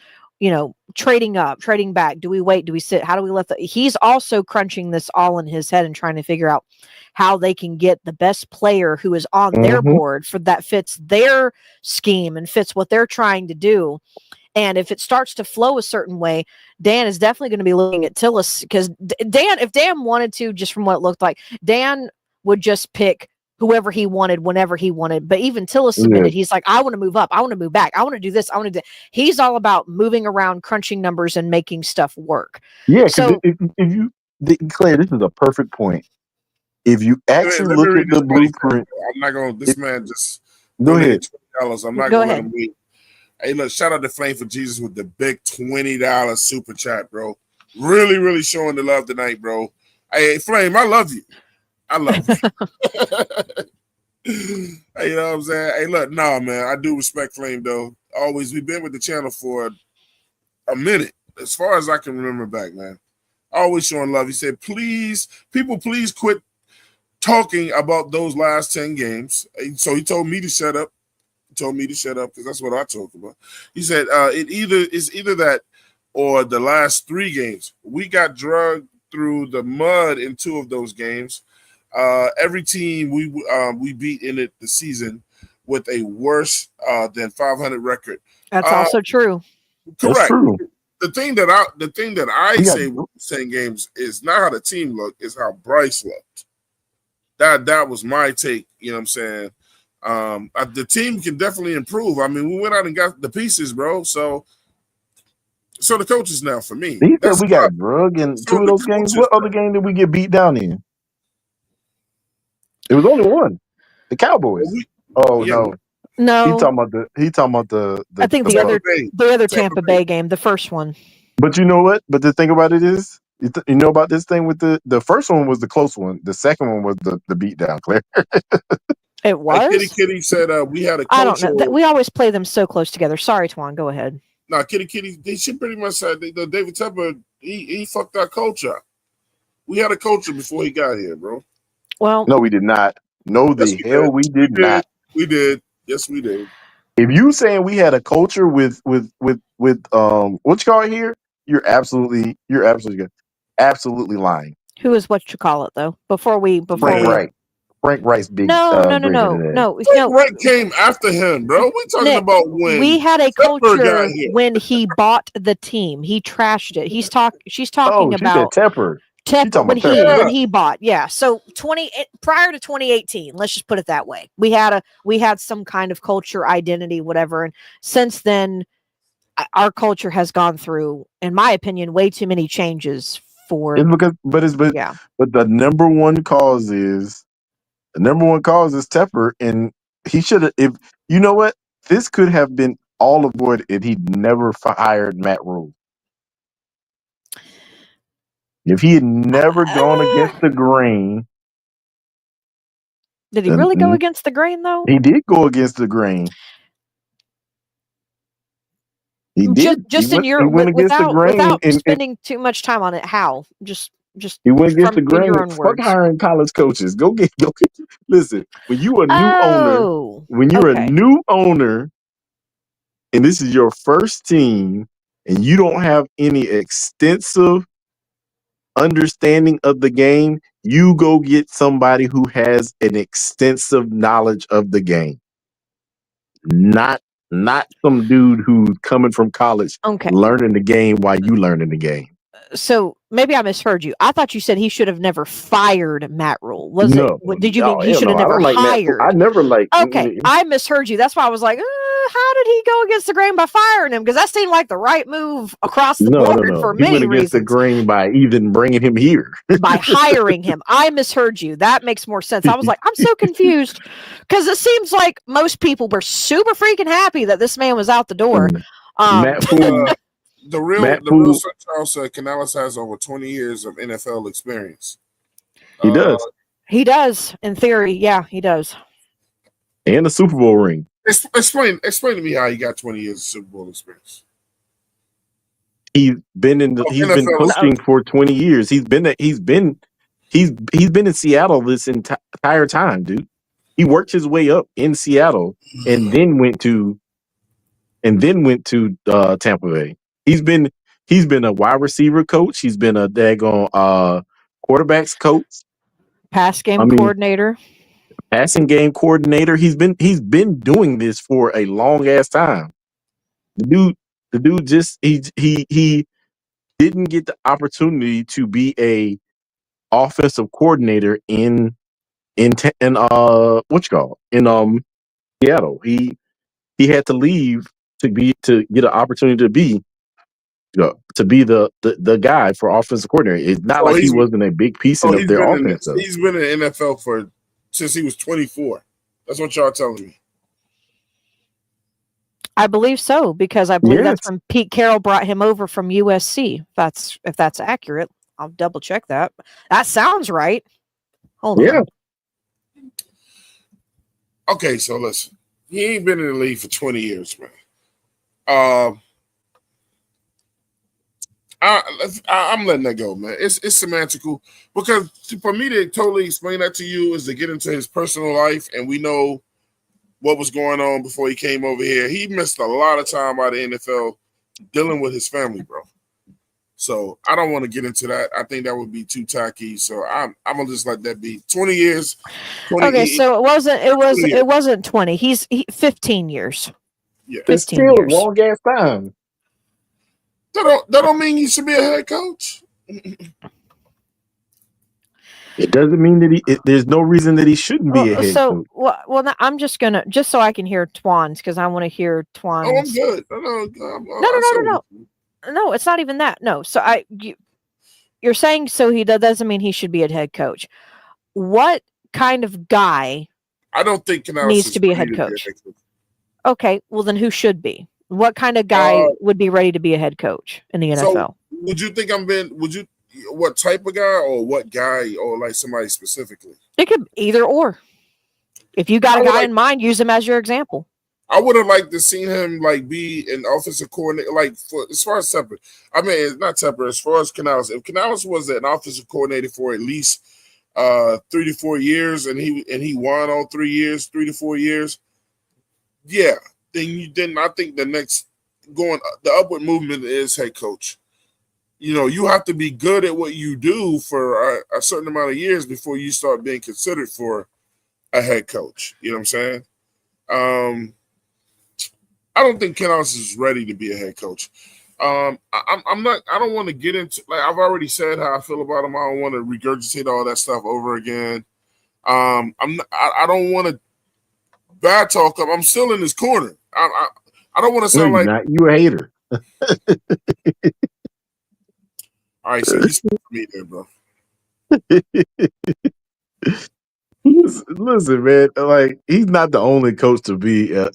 trading up, trading back. Do we wait? Do we sit? How do we he's also crunching this all in his head and trying to figure out how they can get the best player who is on their board for that fits their scheme and fits what they're trying to do. And if it starts to flow a certain way, Dan is definitely going to be looking at Tillis, because if Dan wanted to, just from what it looked like, Dan would just pick whoever he wanted whenever he wanted. But even Tillis submitted, he's like, I want to move up. I want to move back. I want to do this. I want to do that. He's all about moving around, crunching numbers, and making stuff work. Yeah, so if you, Claire, this is a perfect point. If you actually look at the blueprint, I'm not going to, this man just go ahead. $20. I'm not going to let him wait. Hey, look, shout out to Flame for Jesus with the big $20 super chat, bro. Really, really showing the love tonight, bro. Hey, Flame, I love you. I love you. Hey, you know what I'm saying? Hey, look, man, I do respect Flame, though. Always, we've been with the channel for a minute, as far as I can remember back, man. Always showing love. He said, please quit talking about those last 10 games. So he told me to shut up. told me to shut up because that's what I talk about. He said it's either that or the last 3 games. We got drugged through the mud in 2 of those games. Every team we beat in it the season with a worse than 500 record. That's also true. That's Correct. true. The thing that I say saying games is not how the team looked, is how Bryce looked. That was my take. You know what I'm saying? The team can definitely improve. I mean, we went out and got the pieces, bro. So the coaches now for me. He said we got drug in 2 of those games. What other game did we get beat down in? It was only one. The Cowboys. No. No. He talking about the I think the other Tampa Bay game, the first one. But you know what? But the thing about it is, you know about this thing with the first one was the close one. The second one was the beatdown, Claire. It was? Like Kitty said we had a culture. I don't know. We always play them so close together. Sorry, Twan. Go ahead. No, Kitty, they should pretty much say David Tepper, he fucked our culture. We had a culture before he got here, bro. Well, no, we did not. No, the hell we did not. We did. Yes, we did. If you saying we had a culture with what you call it here, you're absolutely lying. Who is what you call it though? Frank Wright's big. No. Frank Wright came after him, bro. We're talking about when we had a culture when he bought the team. He trashed it. She's talking about Tepper. Tepper when he bought. Yeah. So prior to 2018, let's just put it that way. We had some kind of culture, identity, whatever. And since then, our culture has gone through, in my opinion, way too many changes for. But the number one cause is Tepper, and he should have. If you know what, this could have been all avoided if he'd never fired Matt Rule. If he had never gone against the grain. Did he really go against the grain, though? He did go against the grain. He did. Without spending too much time on it. How? Just he went against the grain. Fuck hiring college coaches. Go get. Listen, when you a new owner, and this is your first team, and you don't have any extensive understanding of the game, you go get somebody who has an extensive knowledge of the game. Not some dude who's coming from college, learning the game while you learning the game. So maybe I misheard you. I thought you said he should have never fired Matt Rule. Did you mean he should have never hired? I never liked. Okay, I misheard you. That's why I was like, how did he go against the grain by firing him? Because that seemed like the right move across the board for many reasons. He went against the grain by even bringing him here. By hiring him. I misheard you. That makes more sense. I was like, I'm so confused because it seems like most people were super freaking happy that this man was out the door. The real Sir Charles Canales has over 20 years of NFL experience. He does. He does, in theory. Yeah, he does. And a Super Bowl ring. Explain to me how he got 20 years of Super Bowl experience. He's been coaching for 20 years. He's been in Seattle this entire time, dude. He worked his way up in Seattle and then went to Tampa Bay. He's been a wide receiver coach. He's been a daggone quarterbacks coach, passing game coordinator. He's been doing this for a long ass time. The dude just he didn't get the opportunity to be a offensive coordinator in Seattle. He had to leave to get an opportunity to be the guy for offensive coordinator. It's not like he wasn't a big piece of their offense. He's been in the NFL since he was 24. That's what y'all telling me. I believe so, because I believe that's when Pete Carroll brought him over from USC. If that's accurate, I'll double check that. That sounds right. Hold on. Okay, so listen. He ain't been in the league for 20 years, man. I'm letting that go, man. It's semantical, because for me to totally explain that to you is to get into his personal life, and we know what was going on before he came over here. He missed a lot of time out of the NFL dealing with his family, bro. So I don't want to get into that. I think that would be too tacky. So I'm gonna just let that be. 20 years. 20, okay, so it wasn't 20. He's 15 years. Yeah, 15 years. Long ass time. That don't mean you should be a head coach. It doesn't mean that there's no reason that he shouldn't be a head coach. Well, I'm just so I can hear Twan's, because I want to hear Twan's. Oh, I'm good. No, it's not even that. No, so you're saying so that doesn't mean he should be a head coach. What kind of guy? I don't think Canales needs to be a head coach. Okay, well then who should be? What kind of guy would be ready to be a head coach in the NFL? So would you think what type of guy, or what guy, or like somebody specifically? It could either or. If you got a guy in mind, use him as your example. I would have liked to see him like be an offensive coordinator, like as far as Tepper. I mean, it's not Tepper. As far as Canales, if Canales was an offensive coordinator for at least 3 to 4 years, and he won all 3 years, 3 to 4 years, yeah, then I think the upward movement is head coach. You know, you have to be good at what you do for a certain amount of years before you start being considered for a head coach. You know what I'm saying? I don't think Canales is ready to be a head coach. I'm not. I don't want to get into, like, I've already said how I feel about him. I don't want to regurgitate all that stuff over again. I don't want to bad talk him. I'm still in his corner. I don't want to sound like you a hater. All right, so you speak for me there, bro. Listen, man. Like, he's not the only coach to be a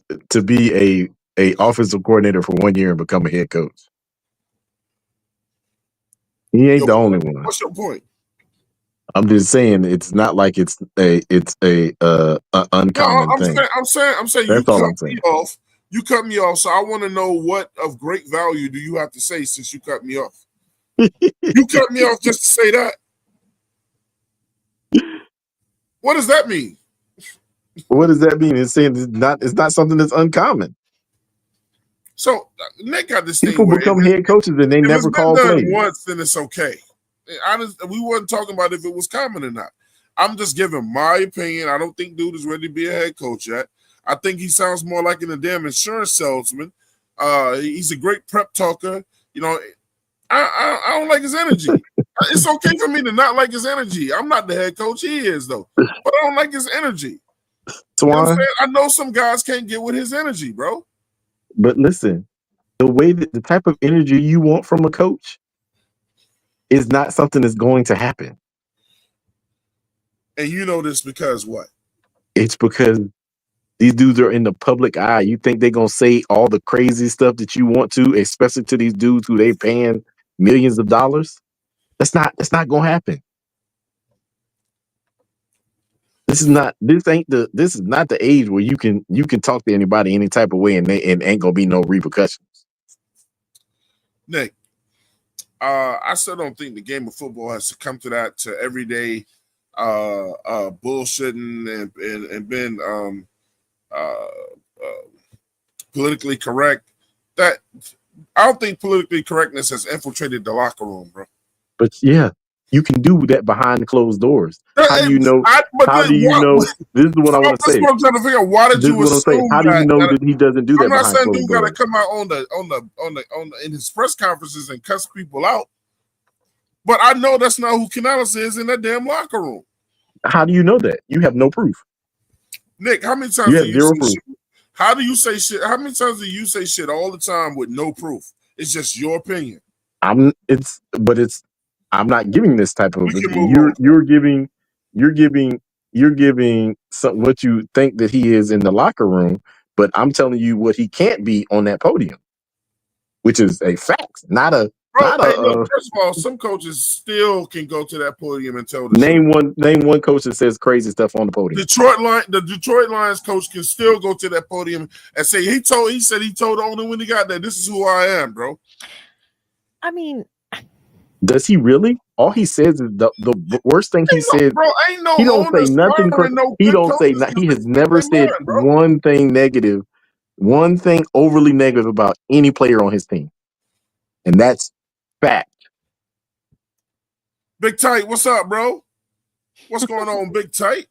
offensive coordinator for 1 year and become a head coach. He ain't the only one. What's your point? I'm just saying it's not like it's a uncommon thing. I'm saying that's all I'm saying. You cut me off, so I want to know what of great value do you have to say since you cut me off? You cut me off just to say that. What does that mean? What does that mean? It's saying it's not something that's uncommon. So Nick got this People thing. People become head coaches and they never call plays. Once, then it's okay. We wasn't talking about if it was common or not. I'm just giving my opinion. I don't think dude is ready to be a head coach yet. I think he sounds more like a damn insurance salesman. He's a great prep talker. You know, I don't like his energy. It's okay for me to not like his energy. I'm not the head coach. He is, though. But I don't like his energy. You know what I'm saying? I know some guys can't get with his energy, bro. But listen, the type of energy you want from a coach is not something that's going to happen. And you know this because what? It's because these dudes are in the public eye. You think they're going to say all the crazy stuff that you want to, especially to these dudes who they paying millions of dollars? That's not going to happen. This is not the age where you can talk to anybody any type of way and ain't gonna be no repercussions. Nick, I still don't think the game of football has succumbed to that, to everyday bullshitting and been politically correct. That I don't think politically correctness has infiltrated the locker room, bro. But yeah, you can do that behind closed doors. How do you know? This is what I want to say. That's what I'm trying to figure out. Why did you assume? How do you know that he doesn't do that? I'm not saying dude got to come out on the in his press conferences and cuss people out. But I know that's not who Canales is in that damn locker room. How do you know that? You have no proof. Nick, how many times do you say shit? How do you say shit? How many times do you say shit all the time with no proof? It's just your opinion. I'm not giving this type of. You're giving some what you think that he is in the locker room, but I'm telling you what he can't be on that podium, which is a fact, not a. First of all, some coaches still can go to that podium and tell the name one coach that says crazy stuff on the podium. The Detroit Lions coach can still go to that podium and say he said he told the owner when he got there, this is who I am, bro. I mean, does he really? all he says is the worst thing he said. Bro, ain't no He don't say owners nothing. firing no He good don't say. coaches He because has they think never they said won, bro. one thing negative, one thing overly negative about any player on his team, and that's fact. Big Tight, what's up, bro? What's going on, Big Tight?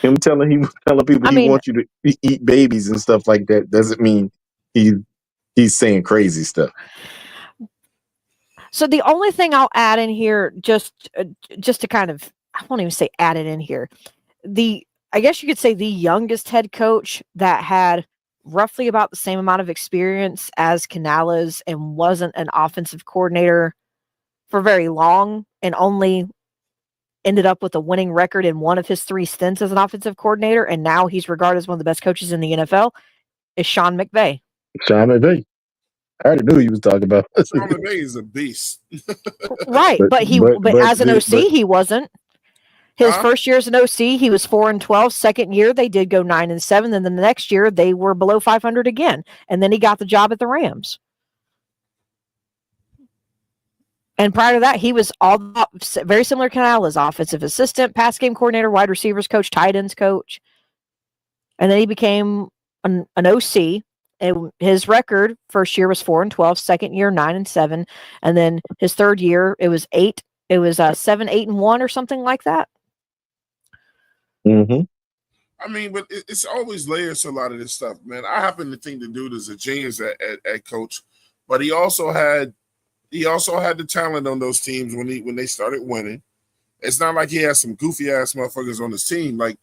Him telling people he wants you to eat babies and stuff like that doesn't mean he's saying crazy stuff. So the only thing I'll add in here, just to kind of, I won't even say add it in here. I guess you could say the youngest head coach that had roughly about the same amount of experience as Canales and wasn't an offensive coordinator for very long and only ended up with a winning record in one of his 3 stints as an offensive coordinator, and now he's regarded as one of the best coaches in the NFL, is Sean McVay. Sean McVay. I already knew he was talking about. Sean McVay is a beast. Right, but as an OC, he wasn't. His first year as an OC, he was 4-12. Second year, they did go 9-7. And then the next year, they were below 500 again. And then he got the job at the Rams. And prior to that, he was very similar to Canales, offensive assistant, pass game coordinator, wide receivers coach, tight ends coach. And then he became an OC. And his record first year was 4-12. Second year, 9-7. And then his third year, it was 8. It was 7-8-1 or something like that. Mm-hmm. I mean, but it's always layers to a lot of this stuff, man. I happen to think the dude is a genius at coach, but he also had the talent on those teams when they started winning. It's not like he has some goofy ass motherfuckers on his team like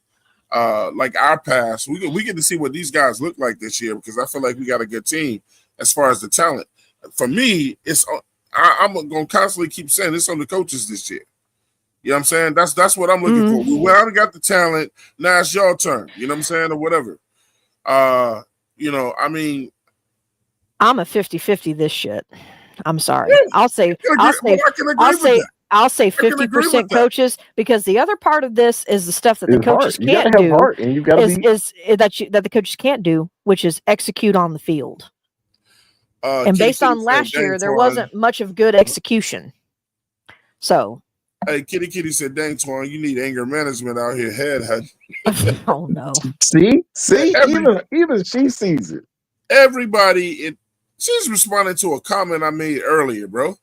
our past. We get to see what these guys look like this year because I feel like we got a good team as far as the talent. For me, I'm gonna constantly keep saying it's on the coaches this year. You know what I'm saying? That's what I'm looking for. We already got the talent. Now it's your turn. You know what I'm saying? Or whatever. I mean, I'm a 50-50 this shit. I'm sorry. Yeah, I'll say 50% coaches because the other part of this is the stuff that the coaches can't do. Heart, and you gotta that the coaches can't do, which is execute on the field. And based on last year, there wasn't much of good execution. So. Hey, Kitty said, dang, Twan, you need anger management out here, head. Oh, no. See? Even she sees it. Everybody, she's responding to a comment I made earlier, bro.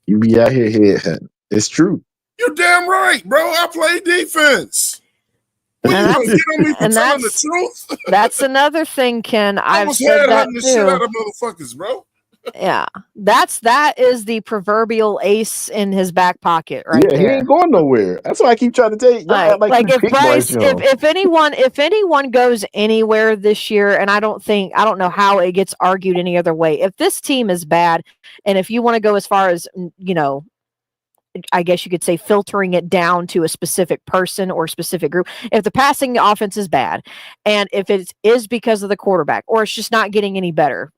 You be out here head hunting. It's true. You're damn right, bro. I play defense. What you gonna get on me for telling the truth? That's another thing, Ken. I was head hunting the shit out of motherfuckers, bro. Yeah, that is the proverbial ace in his back pocket, right there. He ain't going nowhere. That's why I keep trying to tell you. Like if anyone goes anywhere this year, and I don't know how it gets argued any other way. If this team is bad, and if you want to go as far as I guess you could say filtering it down to a specific person or specific group. If the passing offense is bad, and if it is because of the quarterback, or it's just not getting any better.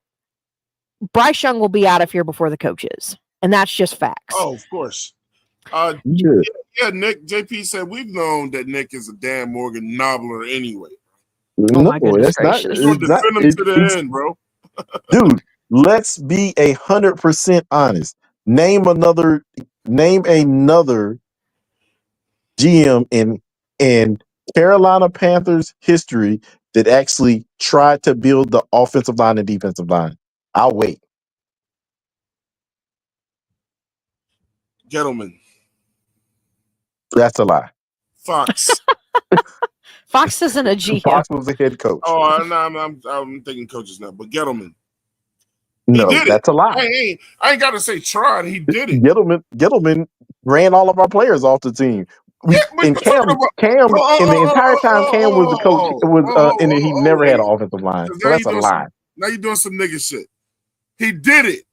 Bryce Young will be out of here before the coaches, and that's just facts. Oh, of course. Yeah, Nick. JP said we've known that Nick is a Dan Morgan knobbler anyway. Oh my goodness gracious! You're gonna defend him to the end, bro. Dude, let's be 100% honest. Name another GM in Carolina Panthers history that actually tried to build the offensive line and defensive line. I'll wait. Gettleman. That's a lie. Fox. Fox isn't a GM. Fox was the head coach. Oh, no, I'm thinking coaches now, but Gettleman. No, that's a lie. I ain't got to say tried. He did it. Gettleman ran all of our players off the team. Cam, in the entire time Cam was the coach, and he never had an offensive line. So that's a lie. Now you're doing some nigga shit. He did it.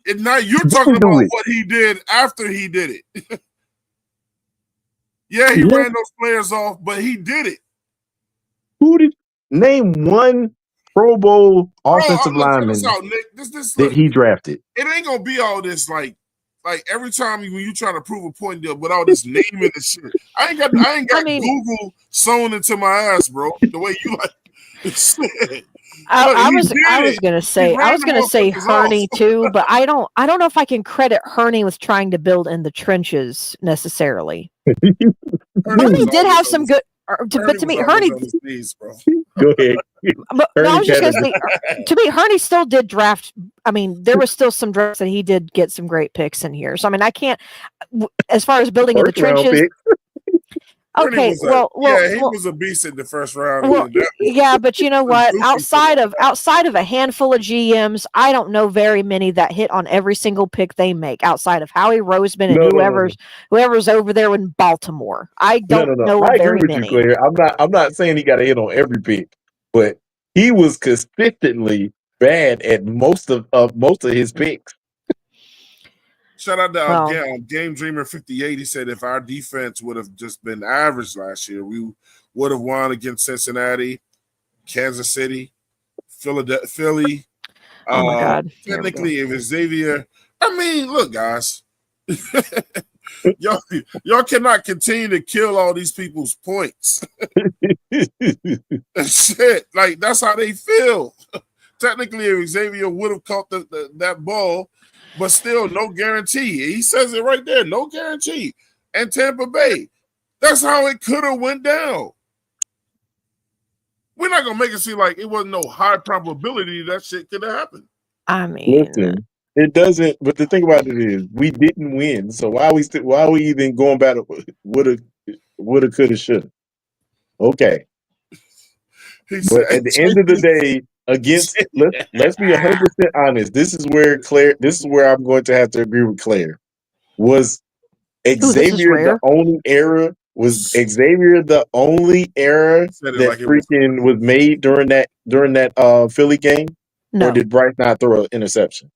And now you're talking about what he did after he did it. Yeah, he ran those players off, but he did it. Name one Pro Bowl offensive lineman that he drafted? It ain't gonna be all this like every time when you try to prove a point with all this naming and shit. I ain't got Google sewn into my ass, bro. The way you like shit. I was gonna He say ran the motherfuckers Herney off. too, but I don't know if I can credit Herney with trying to build in the trenches necessarily. Ernie Herney was did always have on some his, good, Ernie but to was me, always Herney. on his knees, bro. Go ahead. But no, I was just gonna say, Herney to me, Herney still did draft. I mean, there was still some drafts that he did get some great picks in here. So I mean, I can't, as far as building in the first round trenches. pick. Ernie Okay, was he well, was a beast in the first round. well, And that was yeah, but you know was what? goofy for that. Outside of a handful of GMs, I don't know very many that hit on every single pick they make. Outside of Howie Roseman and No. whoever's over there in Baltimore, I don't No. know I of agree very with you, many. Claire. I'm not saying he got a hit on every pick, but he was consistently bad at most of his picks. Shout out to Well, Game Dreamer 58. He said if our defense would have just been average last year, we would have won against Cincinnati, Kansas City, Philadelphia, Philly. oh my God! Here we go. Technically, if Xavier, I mean, look, guys, y'all cannot continue to kill all these people's points. Shit, like that's how they feel. Technically, if Xavier would have caught that ball, but still, no guarantee. He says it right there, no guarantee. And Tampa Bay, that's how it could have went down. We're not gonna make it seem like it wasn't no high probability that shit could have happened. I mean, Listen, it doesn't. But the thing about it is, we didn't win. So why are we even going about it? Woulda, coulda, shoulda. Okay, but at the end of the day, against let's be 100% honest. This is where I'm going to have to agree with Claire. Was Xavier the only error? Was Xavier the only error that freaking was made during that Philly game? no. Or did Bryce not throw an interception?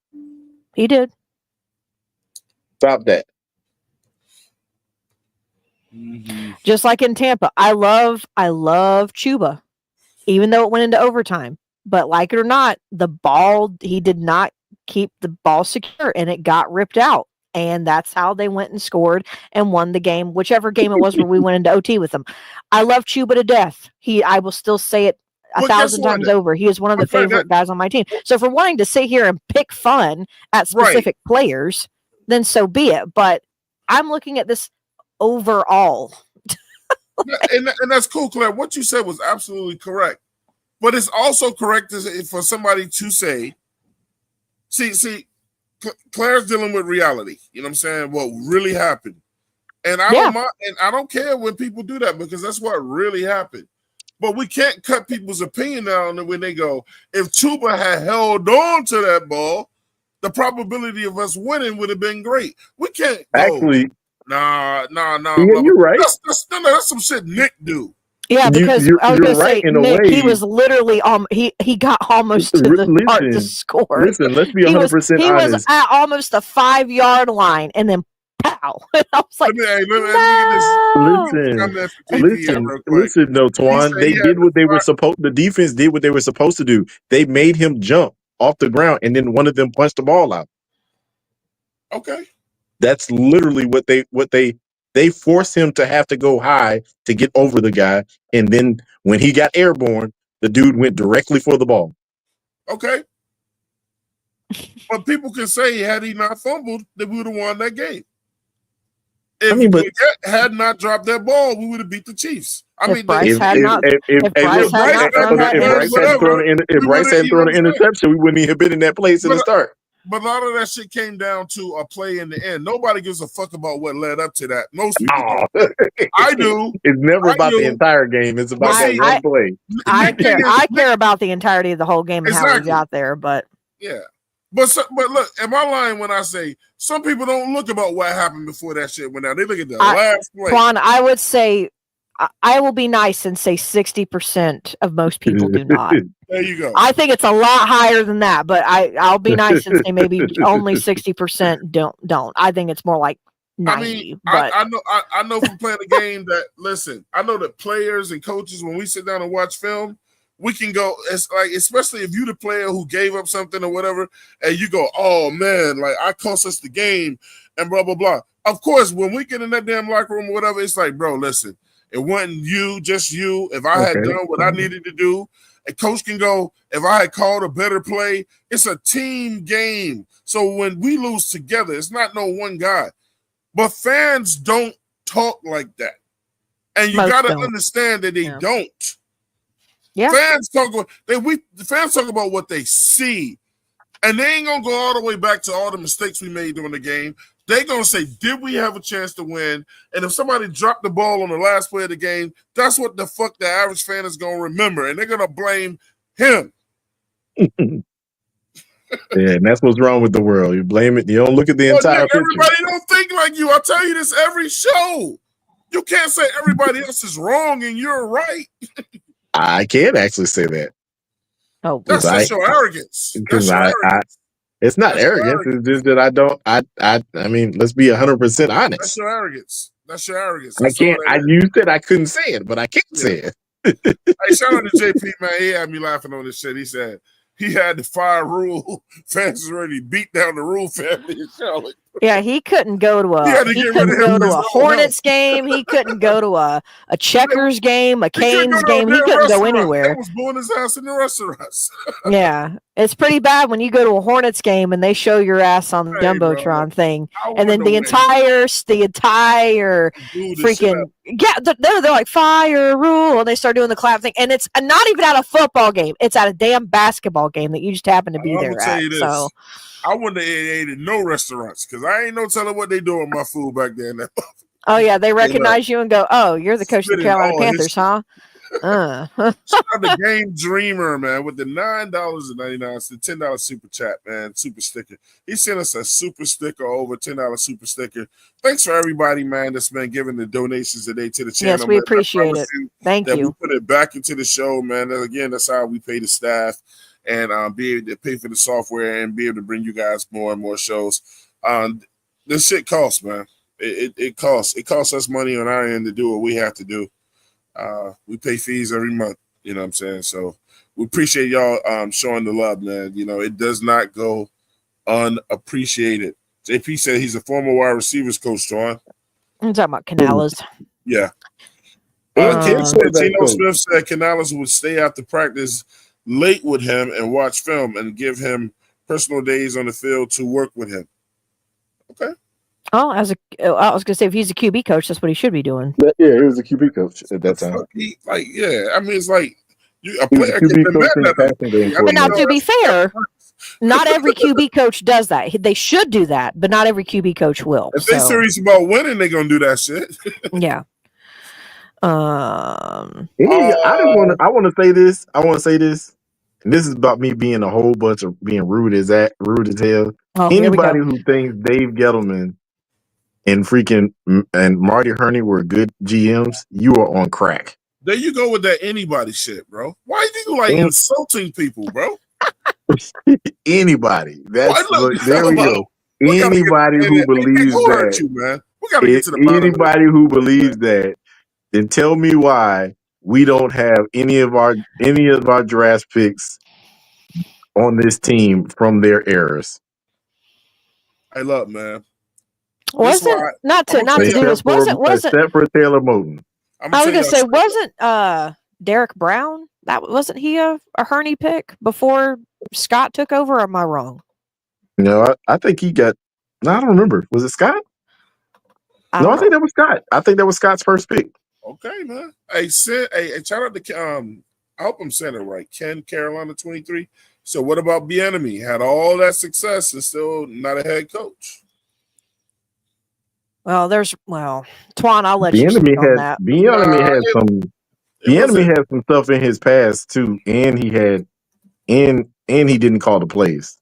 He did. Stop that. Mm-hmm. Just like in Tampa, I love Chuba, even though it went into overtime. But like it or not, the ball, he did not keep the ball secure and it got ripped out. And that's how they went and scored and won the game, whichever game it was where we went into OT with them. I love Chuba to death. I will still say it 1,000 times over. He is one of the favorite guys on my team. So for wanting to sit here and pick fun at specific players, then so be it. But I'm looking at this overall. and that's cool, Claire. What you said was absolutely correct. But it's also correct for somebody to say, see, Claire's dealing with reality. You know what I'm saying? What really happened. And I don't mind, and I don't care when people do that because that's what really happened. But we can't cut people's opinion down when they go, if Chuba had held on to that ball, the probability of us winning would have been great. We can't go, actually. Nah. Yeah, you're right. That's some shit Nick do. Yeah, because I was going to say, Nick, he was literally he got almost to the part to score. Listen, let's be 100% honest. He was at almost the 5-yard line, and then pow! I was like, listen, no, Twan. They did what they were supposed. The defense did what they were supposed to do. They made him jump off the ground, and then one of them punched the ball out. Okay, that's literally what they forced him to have to go high to get over the guy, and then when he got airborne, the dude went directly for the ball. Okay. But people can say had he not fumbled, that we would have won that game. If had not dropped that ball, we would have beat the Chiefs. If Bryce hadn't thrown an interception, we wouldn't even have been in that place in the start. But a lot of that shit came down to a play in the end. Nobody gives a fuck about what led up to that. Most people don't. I do. It's never about the entire game. It's about that one play. I care about the entirety of the whole game and how we got there. But yeah. But look, am I lying when I say some people don't look about what happened before that shit went down? They look at the last play. Juan, I would say I will be nice and say 60% of most people do not. There you go. I think it's a lot higher than that, but I'll be nice and say maybe only 60% don't. I think it's more like 90. I mean, I know from playing the game that listen, I know that players and coaches, when we sit down and watch film, we can go, it's like, especially if you the player who gave up something or whatever, and you go, oh man, like I cost us the game and blah blah blah. Of course, when we get in that damn locker room or whatever, it's like, bro, listen, It wasn't just you. If I had done what I needed to do, a coach can go, if I had called a better play, it's a team game. So when we lose together, it's not no one guy. But fans don't talk like that. And you got to understand that they don't. Yeah. Fans talk about what they see. And they ain't going to go all the way back to all the mistakes we made during the game. They're going to say, did we have a chance to win? And if somebody dropped the ball on the last play of the game, that's what the fuck the average fan is going to remember. And they're going to blame him. Yeah, and that's what's wrong with the world. You blame it. You don't look at the entire picture. Everybody don't think like you. I tell you this every show. You can't say everybody else is wrong and you're right. I can't actually say that. Oh, that's your arrogance. Because it's not arrogance. It's just that I don't. I mean, let's be 100% honest. That's your arrogance. That's your arrogance. I can't. You said I couldn't say it, but I can't say it. Hey, shout out to JP, man. He had me laughing on this shit. He said he had the fire rule. Fans already beat down the rule family in Charlotte. Yeah, he couldn't go to a Hornets game. He couldn't go to a Checkers game, a Canes game. He couldn't go anywhere. He was blowing his ass in the restaurants. Yeah, it's pretty bad when you go to a Hornets game and they show your ass on the Jumbotron thing, and then the entire freaking they're like fire rule, and they start doing the clap thing, and it's not even at a football game; it's at a damn basketball game that you just happen to be there at. So. I wouldn't have ate at no restaurants because I ain't no telling what they do with my food back then. Oh, yeah. They recognize you and go, oh, you're the coach of the Carolina Panthers, huh? The game dreamer, man, with the $9.99, the $10 super chat, man, super sticker. He sent us a super sticker over, $10 super sticker. Thanks for everybody, man, that's been giving the donations today to the channel. Yes, we appreciate it. Thank you. We put it back into the show, man. And again, that's how we pay the staff. And be able to pay for the software and be able to bring you guys more and more shows. This shit costs, man. It costs. It costs us money on our end to do what we have to do. We pay fees every month. You know what I'm saying? So we appreciate y'all showing the love, man. You know, it does not go unappreciated. JP said he's a former wide receivers coach, John. I'm talking about Canales. Yeah. Tino Smith said Canales would stay after practice late with him and watch film and give him personal days on the field to work with him. Okay. Oh, I was going to say, if he's a QB coach, that's what he should be doing. Yeah, he was a QB coach at that time. I mean, it's like a player can that. But now, to be fair, not every QB coach does that. They should do that, but not every QB coach will. If they're serious about winning, they're going to do that shit. Yeah. I want to say this. And this is about me being a whole bunch of being rude as hell. Oh, anybody who thinks Dave Gettleman and Marty Herney were good GMs, you are on crack. There you go with that anybody shit, bro. Why do you insulting people, bro? Anybody. There we go. Anybody who believes that. We gotta get to the bottom. Anybody who believes that, then tell me why we don't have any of our draft picks on this team from their errors. Hey, look, man. Wasn't except for Taylor Moton. I was gonna say, wasn't Derek Brown? Wasn't he a Herney pick before Scott took over? Or am I wrong? No, I think he got. No, I don't remember. Was it Scott? I think that was Scott. I think that was Scott's first pick. Okay, man. Hey, shout out to I hope I'm saying it right. Ken, Carolina 23. So what about Bieniemy? Had all that success and still not a head coach. Well, Twan, I'll let you speak on that. Bieniemy had some stuff in his past too, and he didn't call the plays.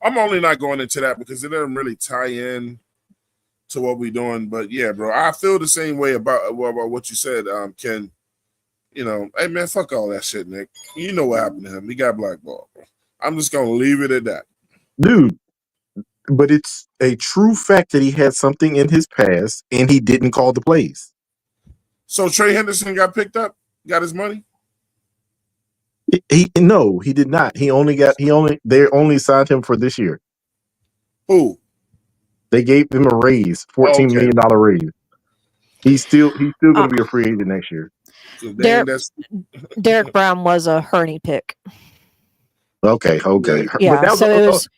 I'm only not going into that because it doesn't really tie in to what we're doing. But yeah, bro, I feel the same way about what you said, Ken. You know, hey man, fuck all that shit, Nick. You know what happened to him. He got blackballed, bro. I'm just gonna leave it at that. Dude, but it's a true fact that he had something in his past and he didn't call the plays. So Trey Henderson got picked up, got his money? No, he did not. They only signed him for this year. Who? They gave him a raise, $14 million raise. He's still going to be a free agent next year. Derek Brown was a Hurney pick. Okay. Yeah,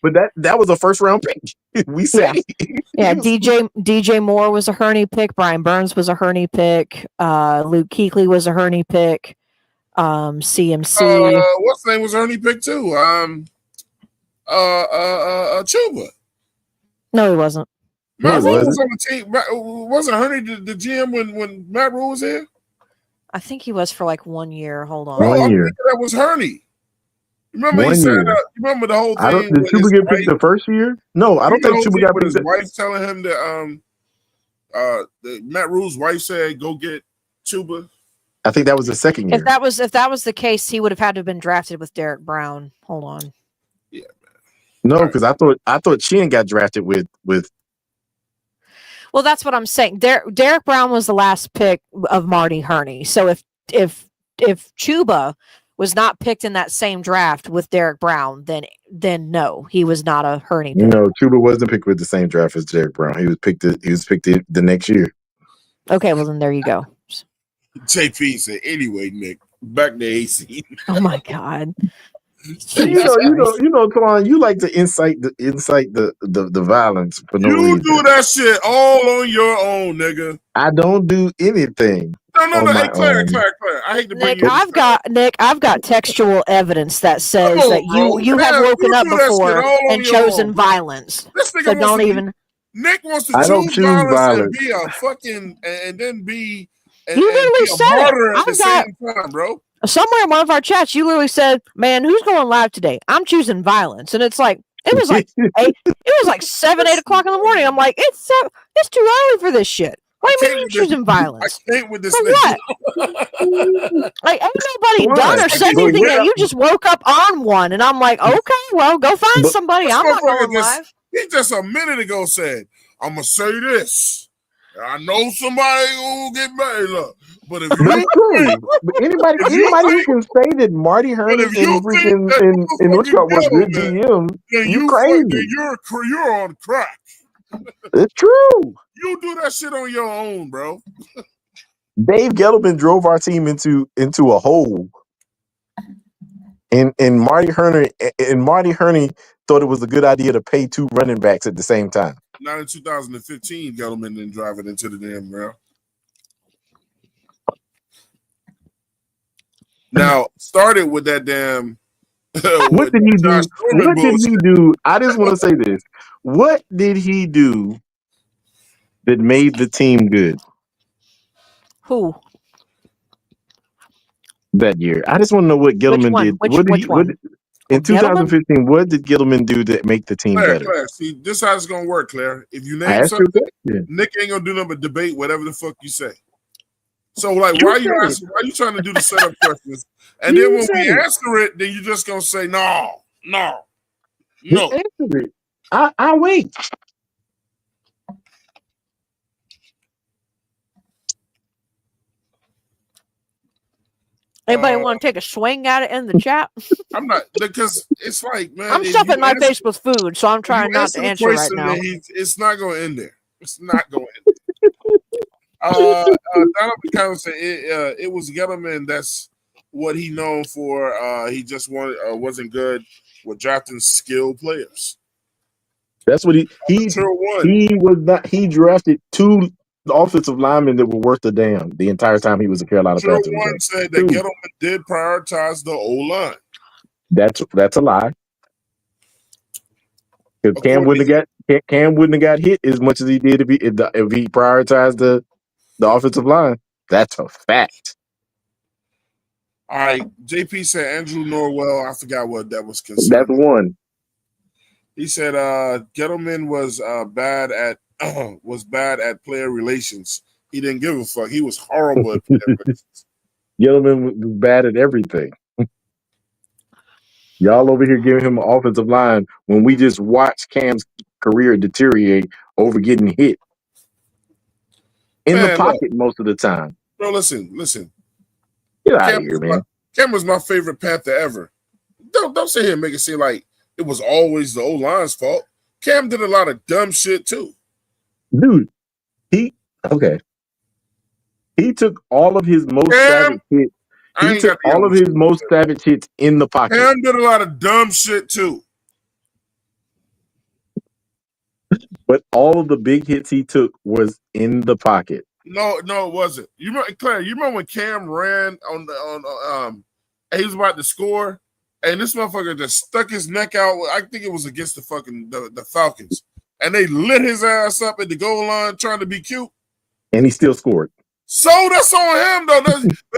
but that was a first round pick. We say. Yeah. DJ Moore was a Hurney pick. Brian Burns was a Hurney pick. Luke Kuechly was a Hurney pick. CMC. What's the name was Hurney pick too? Chuba. No, he wasn't. Matt Rule was on the team. Wasn't Hurney the GM when Matt Rule was here? I think he was for like 1 year. Hold on. One year. That was Hurney. Remember he said, remember the whole thing? Did Chuba get picked the first year? No, I don't think Chuba got picked. His wife telling him that Matt Rule's wife said, "Go get Chuba." I think that was the second year. If that was the case, he would have had to have been drafted with Derek Brown. Hold on. Yeah, man. No, because I thought Chin got drafted with. Well, that's what I'm saying. Derek Brown was the last pick of Marty Hurney. So if Chuba was not picked in that same draft with Derek Brown, then no, he was not a Hurney pick. No, Chuba wasn't picked with the same draft as Derek Brown. He was picked the next year. Okay, well then there you go. JP said, anyway, Nick, back to AC. Oh my God. You know, Twan, you like to incite the violence for no reason. You do that shit all on your own, nigga. I don't do anything. No. Hey, Claire. I hate to bring you. I've got textual evidence that says that you have woken up before and chosen violence. So don't even. Nick wants to choose violence and be a fucking and then be. And, you literally said it. At the same time, bro. Somewhere in one of our chats, you literally said, "Man, who's going live today? I'm choosing violence," and it's like it was like 7, 8 o'clock in the morning. I'm like, it's too early for this shit. What do you mean you're choosing violence? I can't with this. What? Like, ain't nobody done or said anything yet. You just woke up on one, and I'm like, okay, well, go find somebody. I'm not going live. He just a minute ago said, "I'm gonna say this. I know somebody who will get mad up." But if anybody who can say that Marty Hurney and Woodcock were good GMs, you crazy. You're on crack. It's true. You do that shit on your own, bro. Dave Gettleman drove our team into a hole, and Marty Hurney thought it was a good idea to pay 2 running backs at the same time. Not in 2015, Gettleman didn't drive it into the damn ground. Now, started with that damn. What did he do? What did he do? I just want to say this. What did he do that made the team good? Who? That year. I just want to know what Gettleman did. Which one? In 2015, what did Gettleman do to make the team better? Claire, see, this is how it's going to work, Claire. If you name something, Nick ain't going to do nothing but debate whatever the fuck you say. So, like, why are you trying to do the setup questions? And then when we answer it, then you're just going to say, no. Answer it. I wait. Anybody want to take a swing at it in the chat? I'm not, because it's like, man. I'm stuffing my face with food, so I'm trying not to answer right now. It's not going to end there. It's not going to end there. Donovan kind of said it was Gettleman. That's what he known for. He just wasn't good with drafting skilled players. That's what he was not. He drafted 2 offensive linemen that were worth a damn the entire time he was a Carolina Panther. One said that Gettleman did prioritize the O-line. That's a lie. Because Cam wouldn't have got hit as much as he did if he prioritized the offensive line. That's a fact. All right. JP said Andrew Norwell. I forgot what that was considered. That's one. He said Gettleman was bad at player relations. He didn't give a fuck. He was horrible at player relations. Gettleman was bad at everything. Y'all over here giving him an offensive line when we just watched Cam's career deteriorate over getting hit in the pocket most of the time. Bro, listen. Get out of here, man. Cam was my favorite Panther ever. Don't sit here and make it seem like it was always the O-line's fault. Cam did a lot of dumb shit too. Dude, okay. He took all of his most savage hits. He took all of his most savage hits in the pocket. Cam did a lot of dumb shit too. But all of the big hits he took was in the pocket. No, it wasn't. You remember, Claire? You remember when Cam ran he was about to score, and this motherfucker just stuck his neck out. I think it was against the Falcons, and they lit his ass up at the goal line trying to be cute, and he still scored. So that's on him though.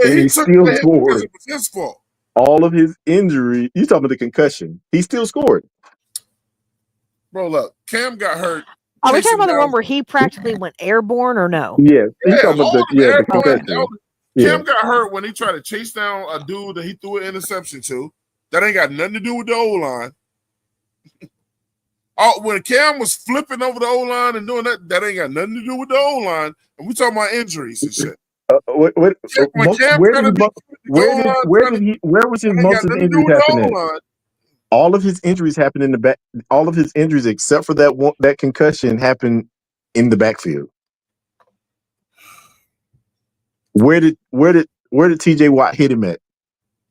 He still scored. It was his fault. All of his injury. You talking about the concussion? He still scored. Bro, look, Cam got hurt. Are we talking about the one where he practically went airborne or no? Yes. He's talking about the concussion. Cam got hurt when he tried to chase down a dude that he threw an interception to. That ain't got nothing to do with the O-line. When Cam was flipping over the O-line and doing that ain't got nothing to do with the O-line. And we talking about injuries and shit. Where was his most of injuries happening? All of his injuries happened in the back. All of his injuries, except for that concussion, happened in the backfield. Where did TJ Watt hit him at?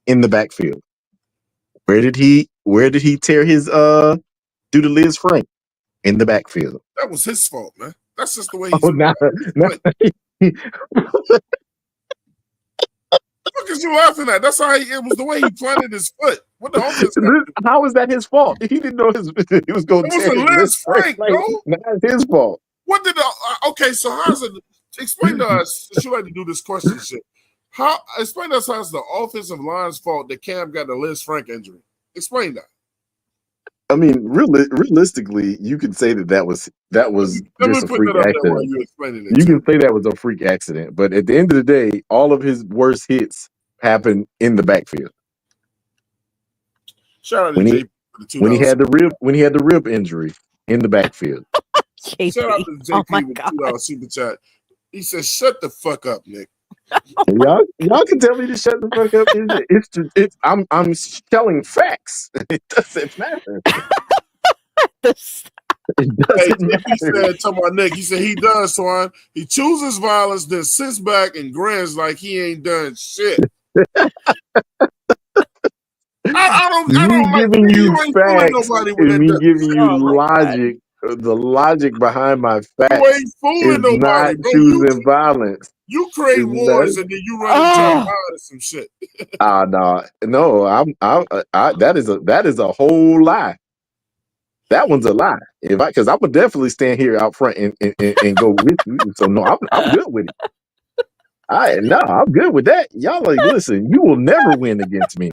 In the backfield. Where did he tear his do to Liz Frank? In the backfield. That was his fault, man. That's just the way What is you laughing at? That's how it was the way he planted his foot. What the offense? How is that his fault? He didn't know he was going to tear Liz Frank, bro. That's his fault. What did okay, so how's it explain to us, since you like to do this question shit. Explain to us how it's the offensive line's fault that Cam got the Liz Frank injury. Explain that. I mean, realistically, you can say that was just a freak accident. You can say that was a freak accident, but at the end of the day, all of his worst hits happened in the backfield. Shout out to JP when he had the rib injury in the backfield. Shout out to JP with $2 super chat. He said, "Shut the fuck up, Nick." Y'all can tell me to shut the fuck up. I'm telling facts. It doesn't matter. It doesn't matter. He said, talking about Nick, he said he does, Swan. He chooses violence, then sits back and grins like he ain't done shit. I don't giving you facts and me giving you logic. The logic behind my facts is not choosing violence. You create wars and then you run into a line or some shit. No. That is a whole lie. That one's a lie. Because I would definitely stand here out front and go with you. So no, I'm good with it. I'm good with that. Y'all listen, you will never win against me.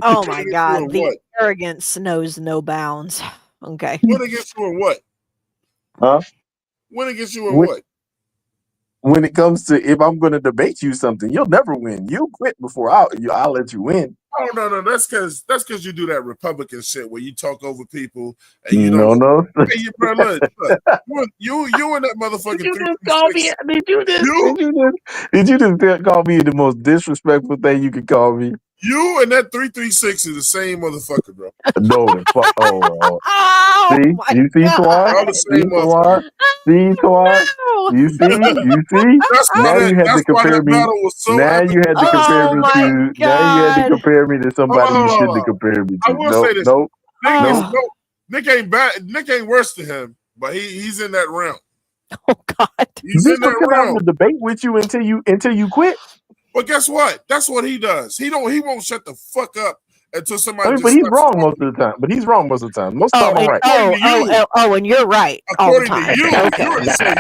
Oh my God. The arrogance knows no bounds. Okay. Win against you in what? Huh? Win against you in what? When it comes to if I'm going to debate you something, you'll never win. You quit before I'll let you win. Oh no, that's because you do that Republican shit where you talk over people and you don't. No. Hey, bro, look, you and that motherfucking. Did you just call me the most disrespectful thing you could call me? You and that 336 is the same motherfucker, bro. No, the fuck. See, you see, Twan? See, Twan? You see? Now you had to compare me. Now you had to compare me to. Now you had to compare me to somebody you shouldn't have compared me to. I will say this. Nick ain't bad. Nick ain't worse than him, but he's in that realm. Oh God! He's in that realm. I will debate with you until you quit. But guess what? That's what he does. He won't shut the fuck up until somebody. But he's wrong most of the time. Most of the time, I'm right. And you're right. According to you,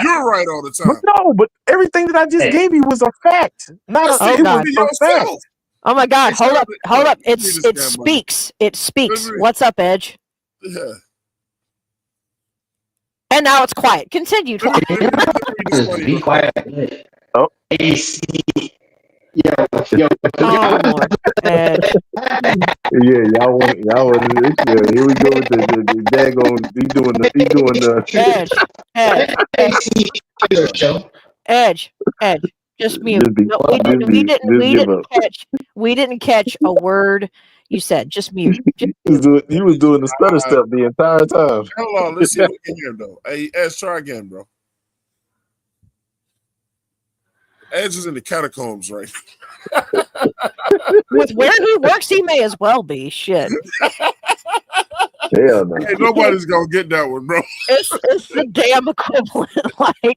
you're right all the time. But everything that I just gave you was a fact. Not a fact. Oh my God! Hold up! It speaks. It speaks. What's up, Edge? Yeah. And now it's quiet. Continue. Be quiet. Oh. AC. Yo. Oh, Lord. Edge. Yeah, y'all want here we go with the daggone. He's doing the Edge. Just mute. We didn't catch a word you said. Just mute. He was doing the stutter step the entire time. Hold on, let's see if we can hear him though. Hey, Edge, try again, bro. Edge is in the catacombs, right? With where he works, he may as well be. Shit. Hell no. Hey, nobody's gonna get that one, bro. It's the damn equivalent. Hey,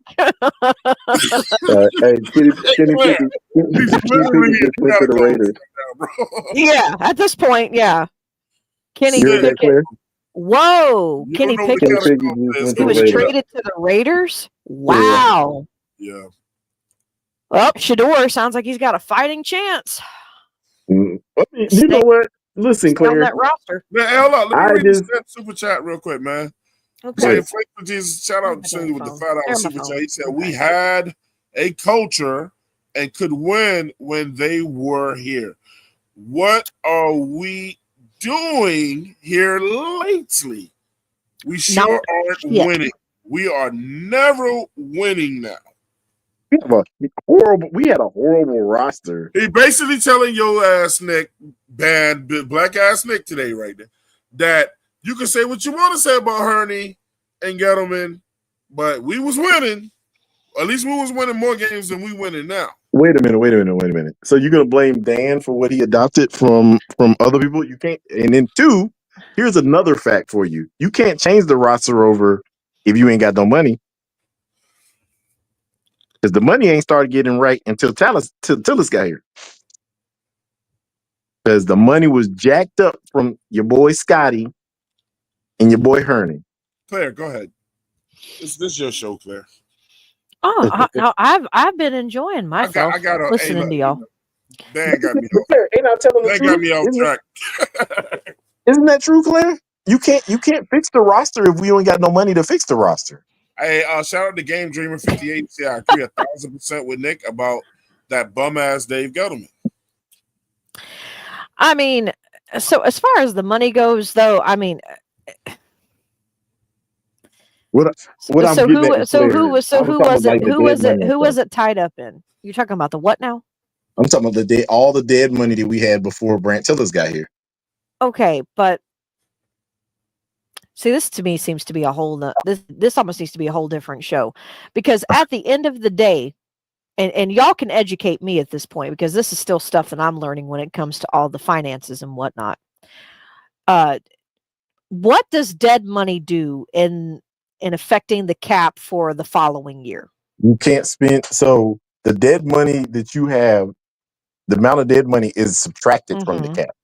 Kenny Claire, Pickett. he's Kenny literally Pickett in just the went to the catacombs Raiders. right now, bro. Yeah, at this point, yeah. Kenny You heard that, Pickett. Claire? Whoa, You Kenny don't know what Kenny Pickett. Pickett catacombs just is. went He to the was Look it Raiders. up. traded to the Raiders. Wow. Yeah. Well, Shador sounds like he's got a fighting chance. I mean, you Stay, know what? Listen, stay on Claire. that roster. Now, hold on. Let me I read just this super chat real quick, man. Okay. Saying Frank for Jesus, shout out There's to my you with the phone. $5 There's my super phone. chat. He said Okay. we had a culture and could win when they were here. What are we doing here lately? We sure aren't shit. winning. We are never winning now. we had a horrible roster. He basically telling your ass Nick, bad black ass Nick today, right there, that you can say what you want to say about Hurney and Gettleman, but we was winning. At least we was winning more games than we winning now. Wait a minute. So you're gonna blame Dan for what he adopted from other people? You can't. And then two, here's another fact for you: you can't change the roster over if you ain't got no money, because the money ain't started getting right until Tillis got here. Because the money was jacked up from your boy Scotty and your boy Hurney. Claire, go ahead. This is your show, Claire. Oh, I've been enjoying myself listening to y'all. Dan got me off. Claire, ain't I telling the Dan truth? got me off track. Isn't that true, Claire? You can't fix the roster if we ain't got no money to fix the roster. Hey, shout out to Game Dreamer 58. See, I agree 1,000% with Nick about that bum ass Dave Gettleman. I mean, so as far as the money goes, though, I mean, Who was it tied up in? You're talking about the what now? I'm talking about all the dead money that we had before Brant Tillis got here. Okay, but see, this to me seems to be a whole this almost needs to be a whole different show, because at the end of the day, and y'all can educate me at this point, because this is still stuff that I'm learning when it comes to all the finances and whatnot. What does dead money do in affecting the cap for the following year? You can't spend, so the dead money that you have, the amount of dead money is subtracted from the cap.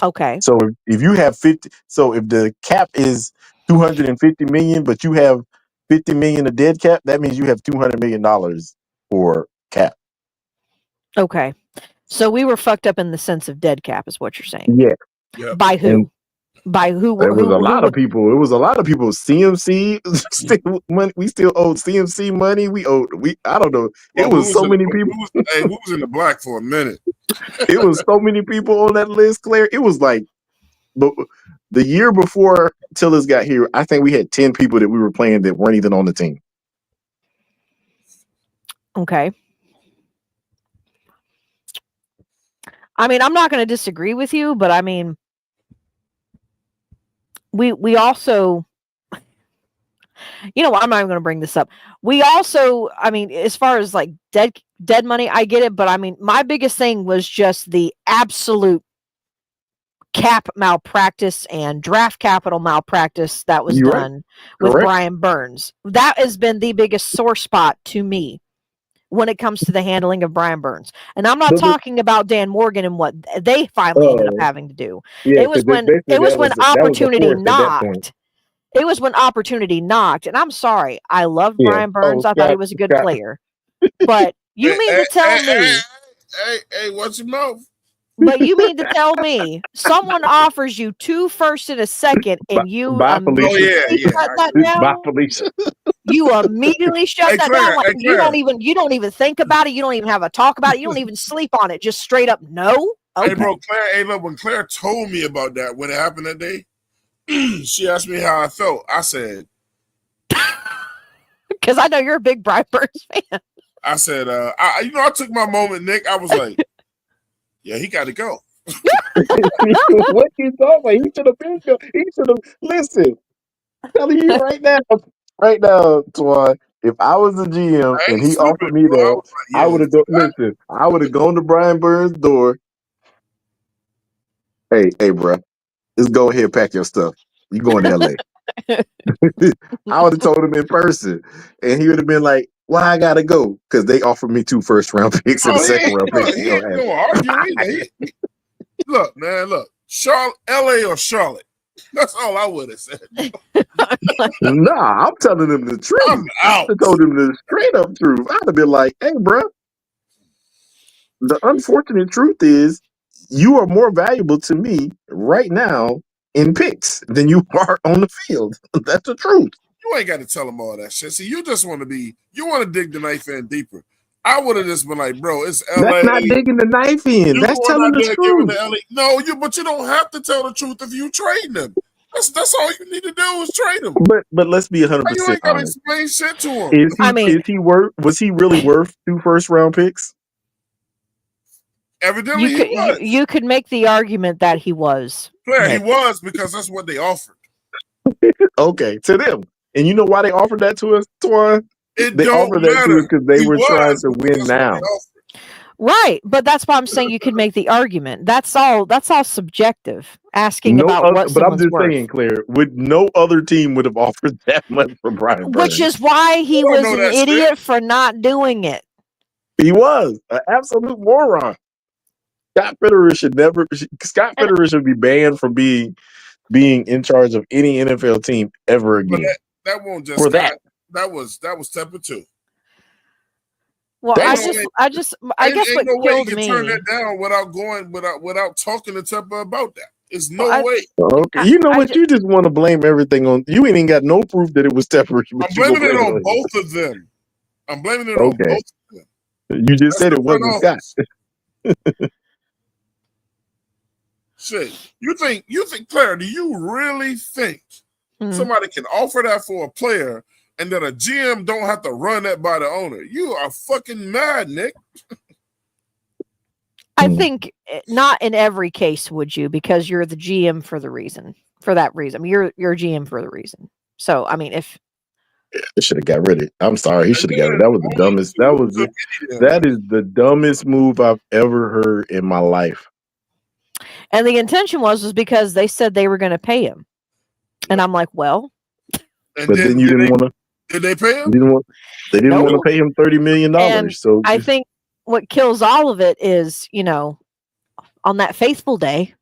Okay. So if you have 50, so if the cap is 250 million, but you have 50 million of dead cap, that means you have $200 million for cap. Okay. So we were fucked up in the sense of dead cap, is what you're saying. Yeah. Yep. By who? By who? There was a lot of people. It was a lot of people. CMC still money. We still owed CMC money. I don't know. It was so many people. We was in the black for a minute. It was so many people on that list, Claire. It was like, but the year before Tillis got here, I think we had 10 people that we were playing that weren't even on the team. Okay. I mean, I'm not going to disagree with you, but I mean, we also, you know what, I'm not even going to bring this up. We also, I mean, as far as like dead money, I get it, but I mean, my biggest thing was just the absolute cap malpractice and draft capital malpractice that was done with Brian Burns. That has been the biggest sore spot to me when it comes to the handling of Brian Burns. And I'm not talking about Dan Morgan and what they finally ended up having to do. Yeah, it was when opportunity knocked. It was when opportunity knocked. And I'm sorry. I love Brian Burns. I thought he was a good player. But you mean to tell me... Hey, watch your mouth. But you mean to tell me someone offers you 2 firsts and a second and you immediately shut that down? Bye, Felicia. You immediately shut that down. Like you don't even think about it. You don't even have a talk about it. You don't even sleep on it. Just straight up no. Okay. Hey, bro, Claire. Look, when Claire told me about that when it happened that day, she asked me how I felt. I said, because I know you're a big Brian Burns fan. I said, I took my moment, Nick. I was like, yeah, he got to go. What you thought? Like, he should have been. He should have. Listen, I'm telling you right now, Twan. if I was a GM I and ain't he stupid, offered me bro. I that, was like, I yeah, would have listen. I would have gone to Brian Burns' door. Hey, bro, just go ahead and pack your stuff. You going to LA? I would have told him in person, and he would have been like, "Why I gotta go? Because they offered me 2 first-round picks and a oh, he ain't, second-round pick." look, he ain't gonna argue either. Look, man, look, Charlotte, LA or Charlotte. That's all I would have said. Nah, I'm telling him the I'm truth. I out. would have told him the straight up truth. I'd have been like, "Hey, bro, the unfortunate truth is you are more valuable to me right now in picks than you are on the field. That's the truth." You ain't got to tell him all that shit. See, you just want to dig the knife in deeper. I would have just been like, bro, it's That's LA. not digging the knife in. You That's going telling out the there giving truth. the LA. No, but you don't have to tell the truth if you trade them. That's all you need to do is trade them. But let's be 100% You ain't got to honest. explain shit to him. Is he worth? Was he really worth 2 first-round picks? Evidently, he was. You could make the argument that he was. Claire, he was because that's what they offered. Okay, to them. And you know why they offered that to us, Twan? It They don't offered that to us matter. because they He were trying was to because win that's what now. they offered. Right, but that's why I'm saying you could make the argument. That's all subjective. Asking about what But I'm someone's just worth. saying, Claire, no other team would have offered that much for Brian Burns. Which is why he don't was know an that shit. idiot for not doing it. He was an absolute moron. Scott Fitterer should be banned from being in charge of any NFL team ever But again. that won't just For Scott. that. That was Tepper too. Well, That I was- guess what no way killed he can me. turn that down without talking to Tepper about that. It's no Well, way. Okay, you know what? You just want to blame everything on. You ain't even got no proof that it was Tepper. I'm blaming it on both of them. I'm blaming it on both of them. You just said it wasn't Scott. Shit. You think, Claire, do you really think somebody can offer that for a player and that a GM don't have to run that by the owner? You are fucking mad, Nick. I think not in every case would you, because you're the GM for that reason. You're GM for the reason. So, I mean, if He should have got rid of it. I'm sorry, he should have got rid of it. That was the dumbest. That is the dumbest move I've ever heard in my life. And the intention was because they said they were going to pay him. And I'm like, well. And but then you didn't want to. Did they pay him? They didn't want to pay him $30 million. So I think what kills all of it is, on that faithful day,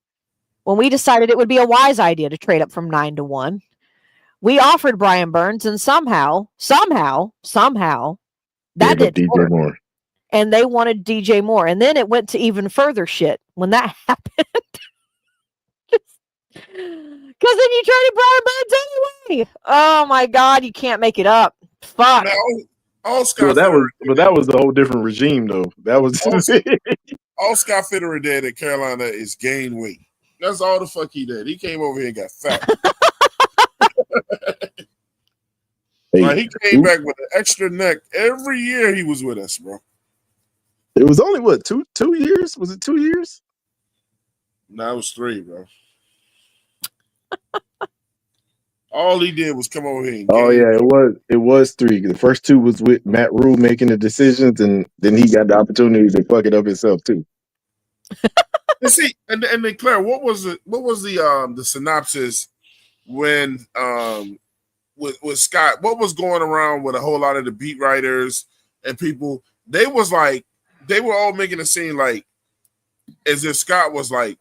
when we decided it would be a wise idea to trade up from 9-1, we offered Brian Burns, and somehow, that didn't work. Moore. And they wanted DJ Moore. And then it went to even further shit when that happened. Because then you traded Brian Burns anyway. Oh my God, you can't make it up. Fuck. All Scott that was the whole different regime, though. That was all Scott Fitterer did at Carolina is gain weight. That's all the fuck he did. He came over here and got fat. He came back with an extra neck every year he was with us, bro. It was only what, two years? Was it 2 years? No, it was 3, bro. All he did was come over here and it was 3. The first 2 was with Matt Rule making the decisions, and then he got the opportunity to fuck it up himself too. And see, and then Claire, what was the synopsis when with Scott? What was going around with a whole lot of the beat writers and people? They were all making it seem like as if Scott was like,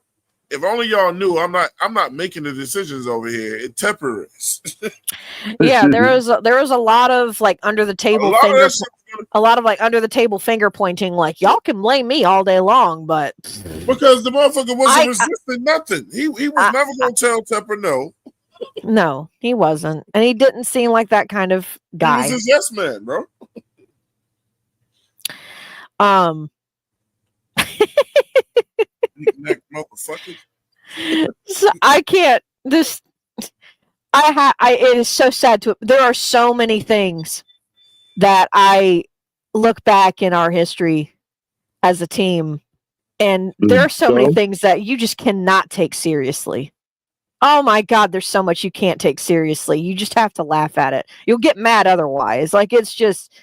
if only y'all knew, I'm not making the decisions over here. It Tepper is. Yeah, there was a lot of like under the table under the table finger pointing, like y'all can blame me all day long, but because the motherfucker wasn't resisting nothing. He was never gonna tell Tepper no. No, he wasn't, and he didn't seem like that kind of guy. He was his yes man, bro. Neck motherfucker. So I can't. This. It is so sad there are so many things that I look back in our history as a team, and there are so many things that you just cannot take seriously. Oh my God, there's so much you can't take seriously. You just have to laugh at it. You'll get mad otherwise. Like, it's just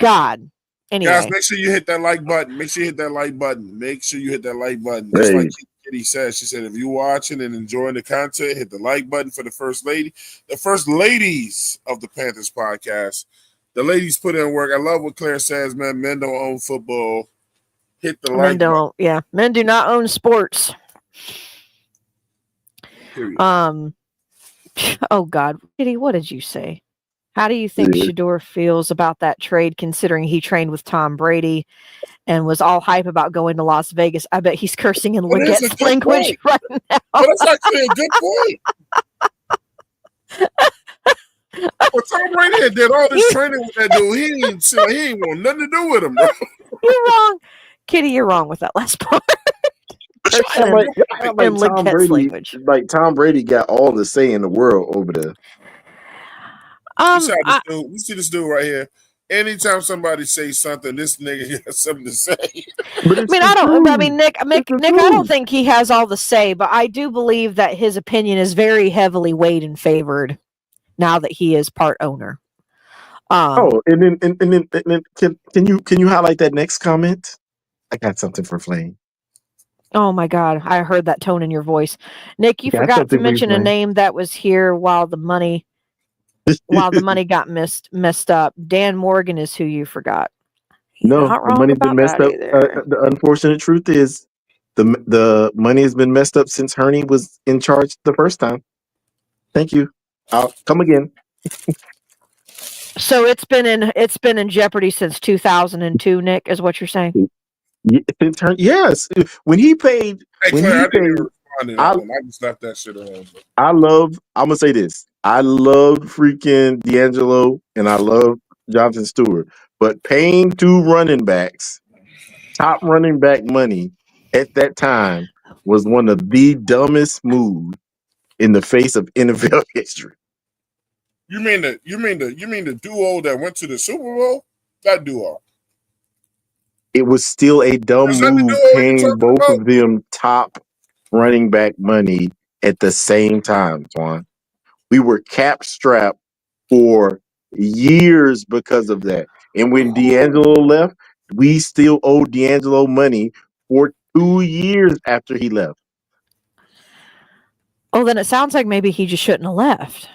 God. Anyway. Guys, make sure you hit that like button. Make sure you hit that like button. Make sure you hit that like button. Hey. Just like Kitty said, she said, if you're watching and enjoying the content, hit the like button for the first lady, the first ladies of the Panthers podcast. The ladies put in work. I love what Claire says, man. Men don't own football. Hit the like button. Yeah, men do not own sports. Period. Oh God, Kitty, what did you say? How do you think Shedeur feels about that trade, considering he trained with Tom Brady and was all hype about going to Las Vegas? I bet he's cursing in Legette's language right now. Well, that's actually a good point. Well, Tom Brady did all this training with that dude. He ain't want nothing to do with him, bro. You're wrong. Kitty, you're wrong with that last part. Like Tom Brady got all the say in the world over there. We see this dude right here. Anytime somebody says something, this nigga got something to say. Nick, I don't think he has all the say, but I do believe that his opinion is very heavily weighed and favored now that he is part owner. And then can you highlight that next comment? I got something for Flame. Oh my God, I heard that tone in your voice. Nick, you forgot to mention a name that was here while the money got messed up. Dan Morgan is who you forgot. No, the money's been messed up. The unfortunate truth is the money has been messed up since Hurney was in charge the first time. Thank you. I'll come again. So it's been in jeopardy since 2002, Nick, is what you're saying? Yes. When he paid, I just left that shit on. I'm gonna say this. I love freaking D'Angelo and I love Jonathan Stewart, but paying two running backs, top running back money at that time was one of the dumbest moves in the face of NFL history. You mean the duo that went to the Super Bowl? That duo. It was still a dumb move paying both of them top running back money at the same time, Twan. We were cap strapped for years because of that. And when D'Angelo left, we still owed D'Angelo money for 2 years after he left. Oh, then it sounds like maybe he just shouldn't have left.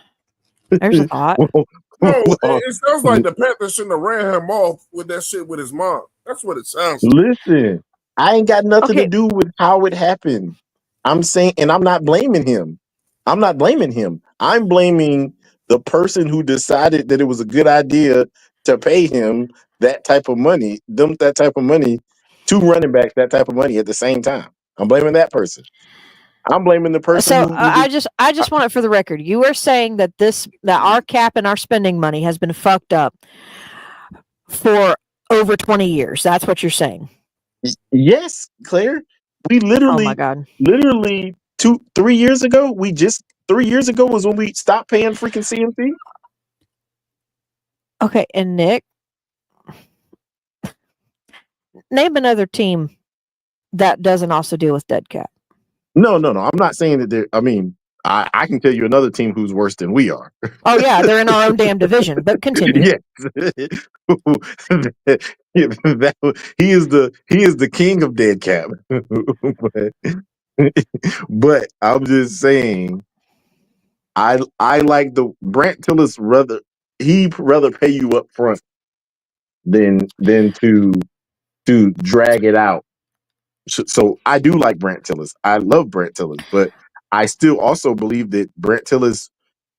There's a thought. It sounds like the Panthers shouldn't have ran him off with that shit with his mom. That's what it sounds like. Listen, I ain't got nothing to do with how it happened. I'm saying, and I'm not blaming him. I'm blaming the person who decided that it was a good idea to pay him that type of money, two running backs that type of money at the same time. I'm blaming that person. I'm blaming the person. So I just want it for the record. You are saying that our cap and our spending money has been fucked up for over 20 years. That's what you're saying. Yes, Claire. We literally, oh my God, literally 3 years ago. 3 years ago was when we stopped paying freaking CMC. Okay, and Nick, name another team that doesn't also deal with dead cap. No. I'm not saying that I can tell you another team who's worse than we are. Oh yeah, they're in our own damn division. But continue. Yes. He is the king of dead cap. but I'm just saying, I like the Brant Tillis rather pay you up front than to drag it out. So I do like Brant Tillis. I love Brant Tillis, but I still also believe that Brant Tillis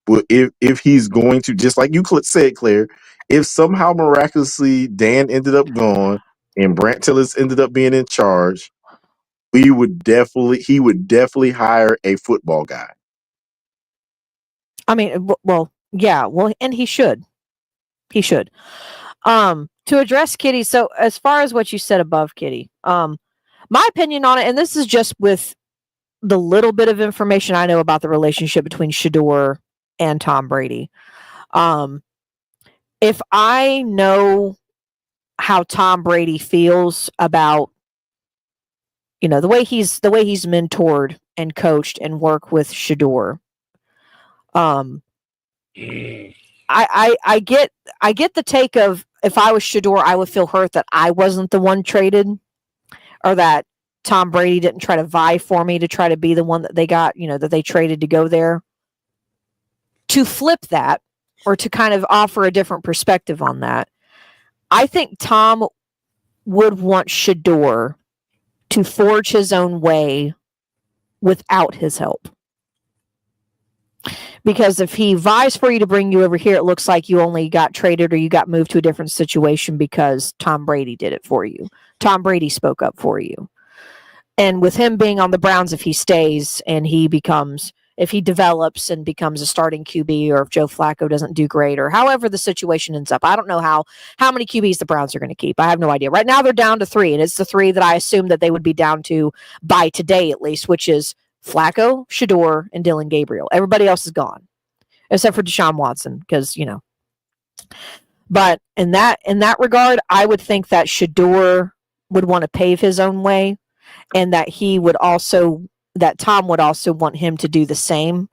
will, if he's going to, just like you said, Claire, if somehow miraculously Dan ended up gone and Brant Tillis ended up being in charge, he would definitely hire a football guy. I mean, yeah, and he should. He should. To address Kitty, so as far as what you said above, Kitty, my opinion on it, and this is just with the little bit of information I know about the relationship between Shedeur and Tom Brady. If I know how Tom Brady feels about, the way he's mentored and coached and work with Shador. I get the take of, if I was Shador, I would feel hurt that I wasn't the one traded, or that Tom Brady didn't try to vie for me to try to be the one that they got, that they traded to go there. To flip that, or to kind of offer a different perspective on that, I think Tom would want Shador to forge his own way without his help. Because if he vies for you to bring you over here, it looks like you only got traded or you got moved to a different situation because Tom Brady did it for you. Tom Brady spoke up for you. And with him being on the Browns, if he stays and if he develops and becomes a starting QB, or if Joe Flacco doesn't do great, or however the situation ends up, I don't know how many QBs the Browns are going to keep. I have no idea. Right now they're down to 3, and it's the 3 that I assume that they would be down to by today at least, which is Flacco, Shador, and Dylan Gabriel. Everybody else is gone, except for Deshaun Watson, because, But in that regard, I would think that Shador would want to pave his own way, and that Tom would also want him to do the same,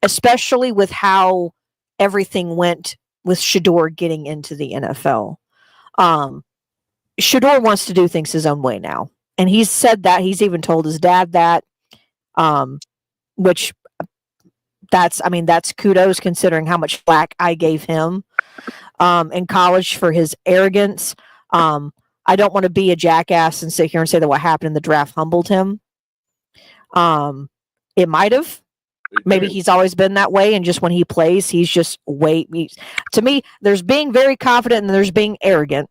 especially with how everything went with Shador getting into the NFL. Shador wants to do things his own way now, and he's said that. He's even told his dad that, which that's kudos, considering how much flack I gave him in college for his arrogance. I don't want to be a jackass and sit here and say that what happened in the draft humbled him. It might have. Maybe he's always been that way, and just when he plays, he's just to me, there's being very confident and there's being arrogant.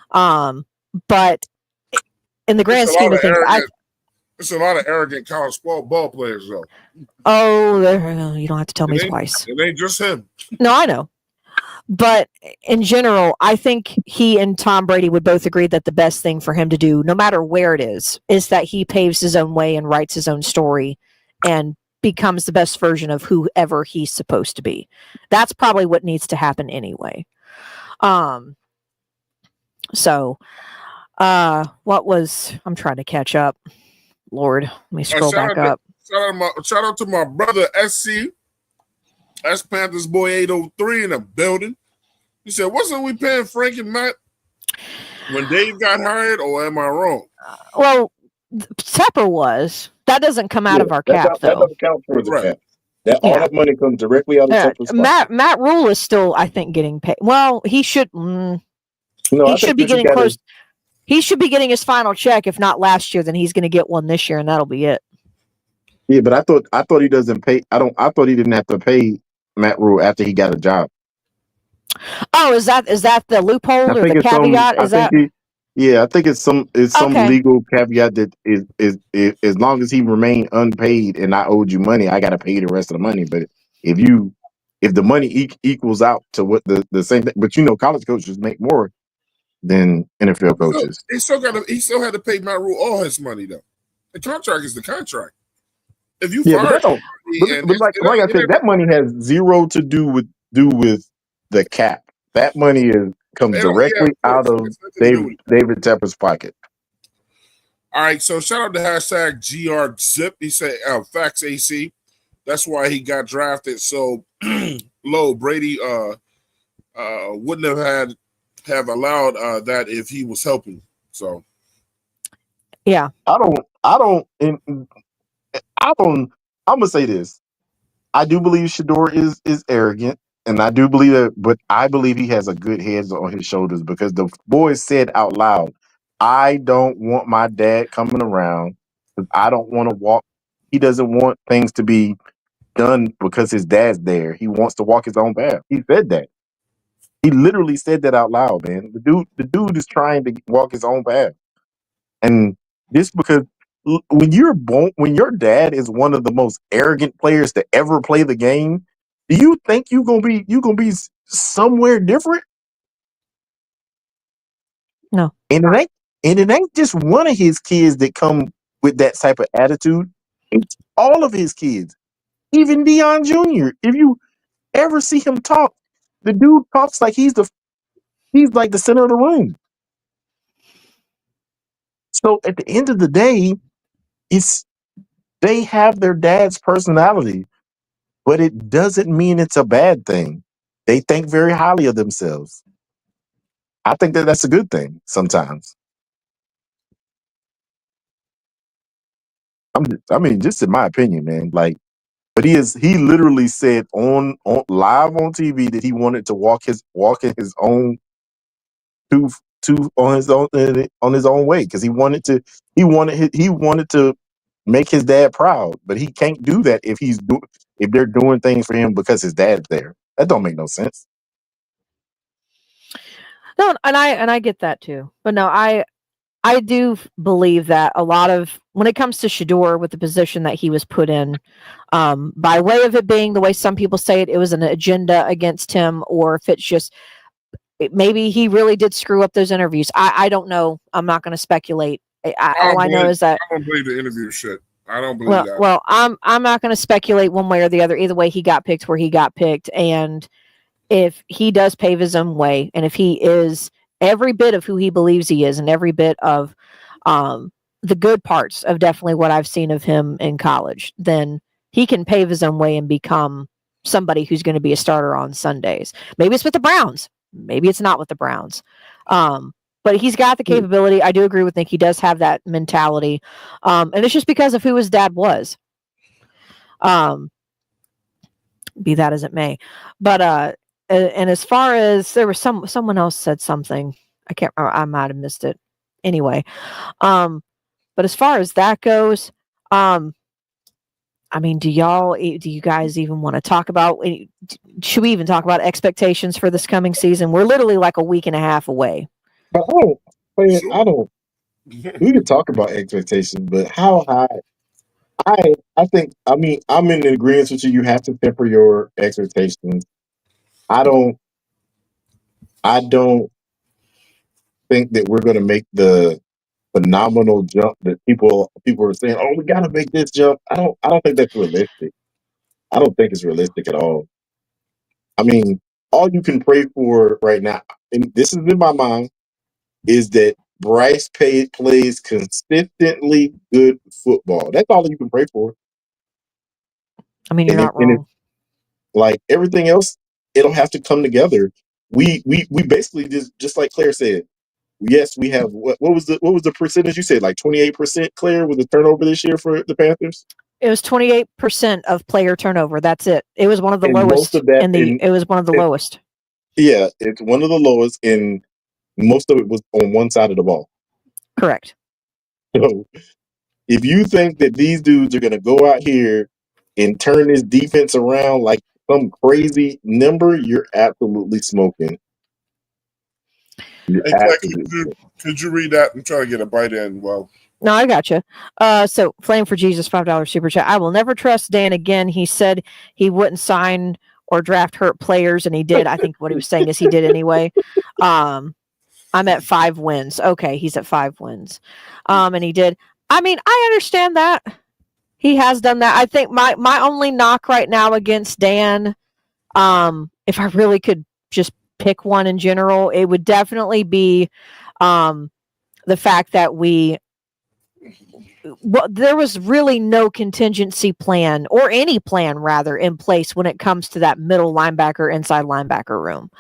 But in the grand scheme of things, it's a lot of arrogant college ball players, though. Oh, you don't have to tell me twice. It ain't just him. No, I know. But in general, I think he and Tom Brady would both agree that the best thing for him to do, no matter where it is that he paves his own way and writes his own story and becomes the best version of whoever he's supposed to be. That's probably what needs to happen anyway. I'm trying to catch up. Lord, let me scroll back up. Shout out to my brother SC. That's Panthers boy 803 in the building. He said, wasn't we paying Frank and Matt when Dave got hired, or am I wrong? Well, Tepper was. That doesn't come out of our cap, though. That doesn't count for the cap. All that money comes directly out of Tepper's pocket. Matt Rule is still, I think, getting paid. Well, he should. He should be getting close. He should be getting his final check. If not last year, then he's going to get one this year, and that'll be it. Yeah, but I thought he doesn't pay. I thought he didn't have to pay Matt Rule after he got a job. Oh, is that the loophole or the caveat? I think it's some legal caveat that is as long as he remained unpaid and I owed you money, I got to pay you the rest of the money. But if the money equals out to what the same thing, but college coaches make more than NFL coaches. He still had to pay Matt Rule all his money though. The contract is the contract. If you fire but like I said, that money has zero to do with the cap. That money comes directly out of David Tepper's pocket. All right, so shout out to #GRZip. He said facts AC. That's why he got drafted so low. Brady wouldn't have allowed that if he was helping. So yeah, I'm gonna say this. I do believe Shador is arrogant, and I do believe that, but I believe he has a good head on his shoulders because the boy said out loud, I don't want my dad coming around because I don't want to walk. He doesn't want things to be done because his dad's there. He wants to walk his own path. He said that. He literally said that out loud, man. The dude is trying to walk his own path. And this because when your dad is one of the most arrogant players to ever play the game, do you think you gonna be somewhere different? No. And it ain't just one of his kids that come with that type of attitude. It's all of his kids. Even Deion Jr. If you ever see him talk, the dude talks like he's like the center of the room. So at the end of the day, it's They have their dad's personality, but it doesn't mean it's a bad thing. They think very highly of themselves. I think that that's a good thing sometimes. I mean, just in my opinion, man. Like, but he literally said on live on TV that he wanted to walk in his own two on his own way because he wanted to make his dad proud, but he can't do that if they're doing things for him because his dad's there. That don't make no sense. No, and I get that too. But no, I do believe that a lot of when it comes to Shador with the position that he was put in, by way of it being the way some people say it, it was an agenda against him, or if it's just maybe he really did screw up those interviews. I don't know. I'm not going to speculate. All I know is that I don't believe the interview shit. I don't believe that. Well, I'm not going to speculate one way or the other. Either way, he got picked where he got picked, and if he does pave his own way, and if he is every bit of who he believes he is, and every bit of the good parts of definitely what I've seen of him in college, then he can pave his own way and become somebody who's going to be a starter on Sundays. Maybe it's with the Browns. Maybe it's not with the Browns. But he's got the capability. I do agree with Nick. He does have that mentality. And it's just because of who his dad was. Be that as it may. But and as far as there was someone else said something. I can't remember. I might have missed it. Anyway. But as far as that goes, I mean, do you guys even want to talk about? Should we even talk about expectations for this coming season? We're literally like a week and a half away. But I don't. We can talk about expectations, but how high? I think. I mean, I'm in agreement with you. You have to temper your expectations. I don't think that we're going to make the phenomenal jump that people are saying. Oh, we got to make this jump. I don't think that's realistic. I don't think it's realistic at all. I mean, all you can pray for right now, and this is in my mind, is that Bryce plays consistently good football. That's all you can pray for. I mean, you're not wrong. Like everything else, it'll have to come together. We basically just like Claire said. Yes, we have what was the percentage you said? Like 28%, Claire, was the turnover this year for the Panthers? It was 28% of player turnover. That's it. It was one of the lowest. It was one of the lowest. Yeah, it's one of the lowest, and most of it was on one side of the ball. Correct. So if you think that these dudes are going to go out here and turn this defense around like some crazy number, you're absolutely smoking. Hey, could you read that and try to get a bite in? Well, no, I got you. So Flame for Jesus, $5 super chat. I will never trust Dan again. He said he wouldn't sign or draft hurt players, and he did. I think what he was saying is he did anyway. I'm at 5 wins. Okay, he's at 5 wins. And he did. I mean, I understand that. He has done that. I think my only knock right now against Dan, if I really could just pick one in general, it would definitely be the fact that there was really no contingency plan, or any plan rather, in place when it comes to that middle linebacker, inside linebacker room.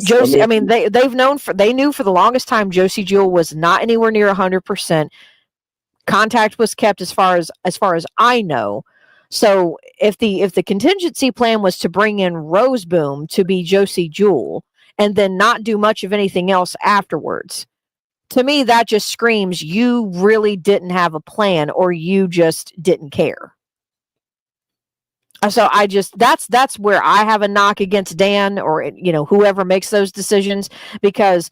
Josie, I mean, they knew for the longest time Josie Jewell was not anywhere near 100%. Contact was kept as far as I know. So if the contingency plan was to bring in Roseboom to be Josie Jewell and then not do much of anything else afterwards, to me that just screams you really didn't have a plan, or you just didn't care. So that's where I have a knock against Dan, or whoever makes those decisions, because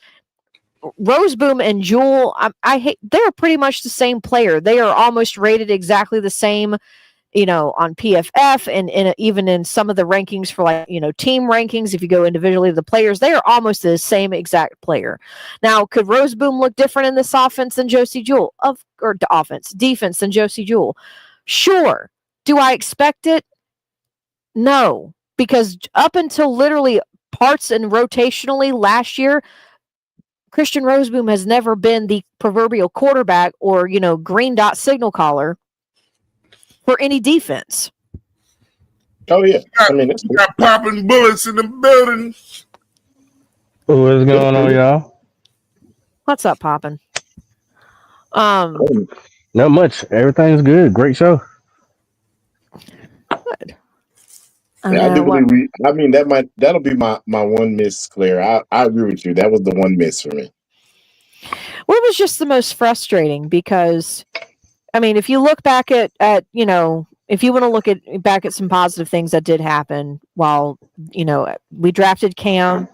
Roseboom and Jewell, I hate, they're pretty much the same player. They are almost rated exactly the same, on PFF and even in some of the rankings for team rankings. If you go individually to the players, they are almost the same exact player. Now, could Roseboom look different in this offense than Josie Jewell? Defense than Josie Jewell? Sure. Do I expect it? No, because up until literally parts and rotationally last year, Christian Roseboom has never been the proverbial quarterback or, green dot signal caller for any defense. Oh yeah, I mean that's got popping bullets in the building. What's going on, y'all? What's up, poppin'? Oh, Not much. Everything's good. Great show. Good. yeah, I do believe I mean that'll be my one miss, Claire. I agree with you. That was the one miss for me. Well, it was just the most frustrating because, I mean, if you look back at if you want to look back at some positive things that did happen while we drafted Cam,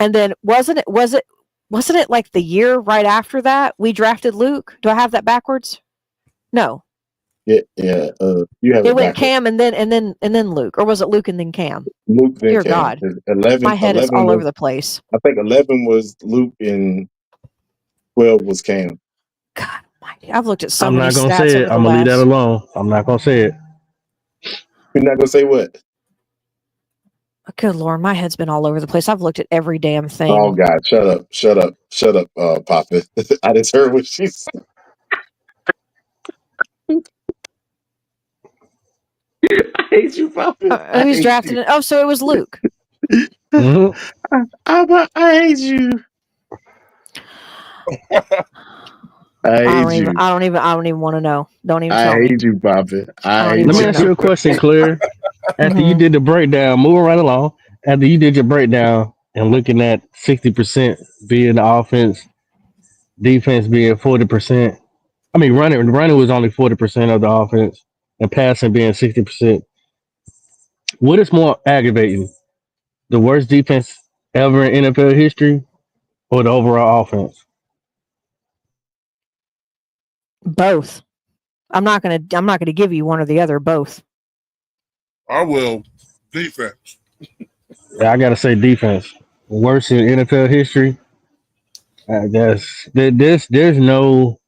and then wasn't it like the year right after that we drafted Luke? Do I have that backwards? No. Yeah. You have it went backwards. Cam and then Luke, or was it Luke and then Cam? Luke then Dear Cam. God, 11. my head 11 is all was, over the place. I think 11 was Luke and 12 was Cam. God almighty, I've looked at so I'm many not gonna stats say over it. the I'm gonna leave that last. alone. I'm not gonna say it. You're not gonna say what? Good Lord, my head's been all over the place. I've looked at every damn thing. Oh God, shut up, Papa. I just heard what she said. I hate you, Papa. Who's drafted it? Oh, so it was Luke. Mhm. I hate you. I don't even want to know. Don't even tell me. I hate you, Papa. I hate Let me you. ask you a question, Claire. After you Mhm. did the breakdown, moving right along. After you did your breakdown and looking at 60% being the offense, defense being 40%. I mean, running was only 40% of the offense, and passing being 60%. What is more aggravating, the worst defense ever in NFL history, or the overall offense? Both. I'm not gonna give you one or the other. Both. I will. Defense. I gotta say defense. Worst in NFL history. I guess there's no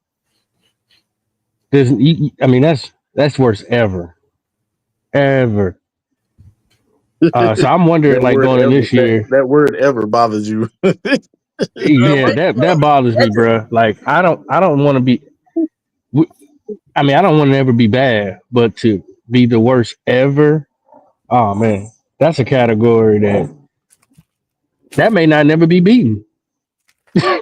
there's I mean that's worst ever. So I'm wondering, that like, word going in ever. this year. That word ever bothers you. Yeah, that bothers me, bro. Like I don't want to be. I mean, I don't want to ever be bad, but to be the worst ever. Oh man, that's a category that may not never be beaten. I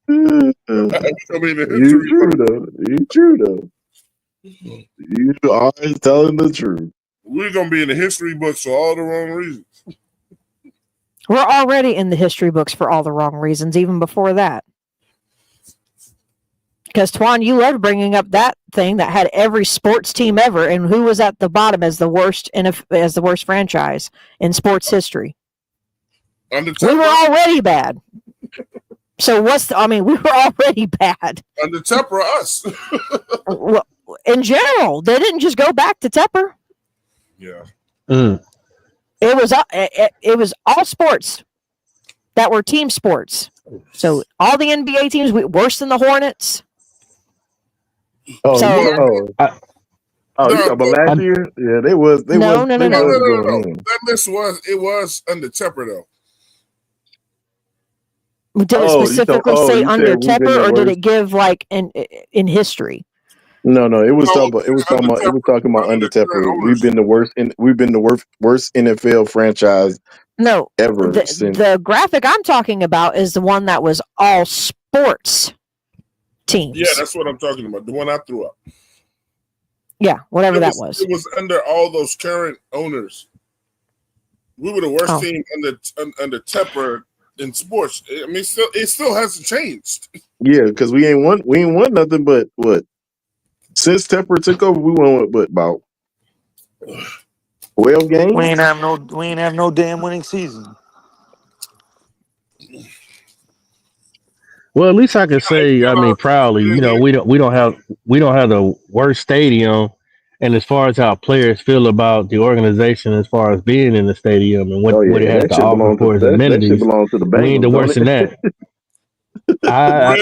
mean, the You history. true though. You true though. You always telling the truth. We're gonna be in the history books for all the wrong reasons. We're already in the history books for all the wrong reasons, even before that. Because Twan, you loved bringing up that thing that had every sports team ever, and who was at the bottom as the worst franchise in sports history. We were already bad. So we were already bad. Under Tepper, us. Well, in general, they didn't just go back to Tepper. Yeah. It was all sports that were team sports. So all the NBA teams worse than the Hornets. Oh, So, you talking about last year? Yeah, they was. No. That list was under Tepper though. Did it specifically say under Tepper, or did it give like in history? No. It was talking about under Tepper. We've been the worst NFL franchise. No, ever. The graphic I'm talking about is the one that was all sports teams. Yeah, that's what I'm talking about. The one I threw up. Yeah, whatever that was. It was under all those current owners. We were the worst team under Tepper in sports. I mean, it still hasn't changed. Yeah, because we ain't won nothing but what? Since Tepper took over, we won about 12 games. We ain't have no damn winning season. Well, at least I can say, I mean, proudly, we don't have the worst stadium, and as far as how players feel about the organization, as far as being in the stadium and what it has to offer for its amenities, that belongs to the Bengals, we ain't the worst in that.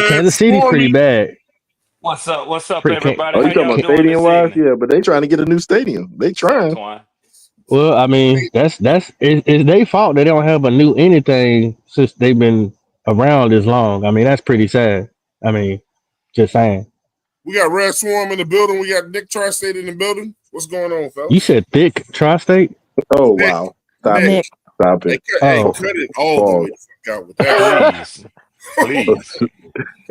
Kansas City's pretty bad. What's up, everybody? Oh, you talking about stadium wise? Yeah, but they trying to get a new stadium. They trying. Well, I mean, it's their fault they don't have a new anything since they've been around this long. I mean, that's pretty sad. I mean, just saying. We got Red Swarm in the building. We got Nick Tri-State in the building. What's going on, You fellas? said thick tri-state. Oh Nick, wow! Stop Nick. it! Nick. Stop it! Hey, Oh, cut it all the Pause. way the fuck out with that. Please, please.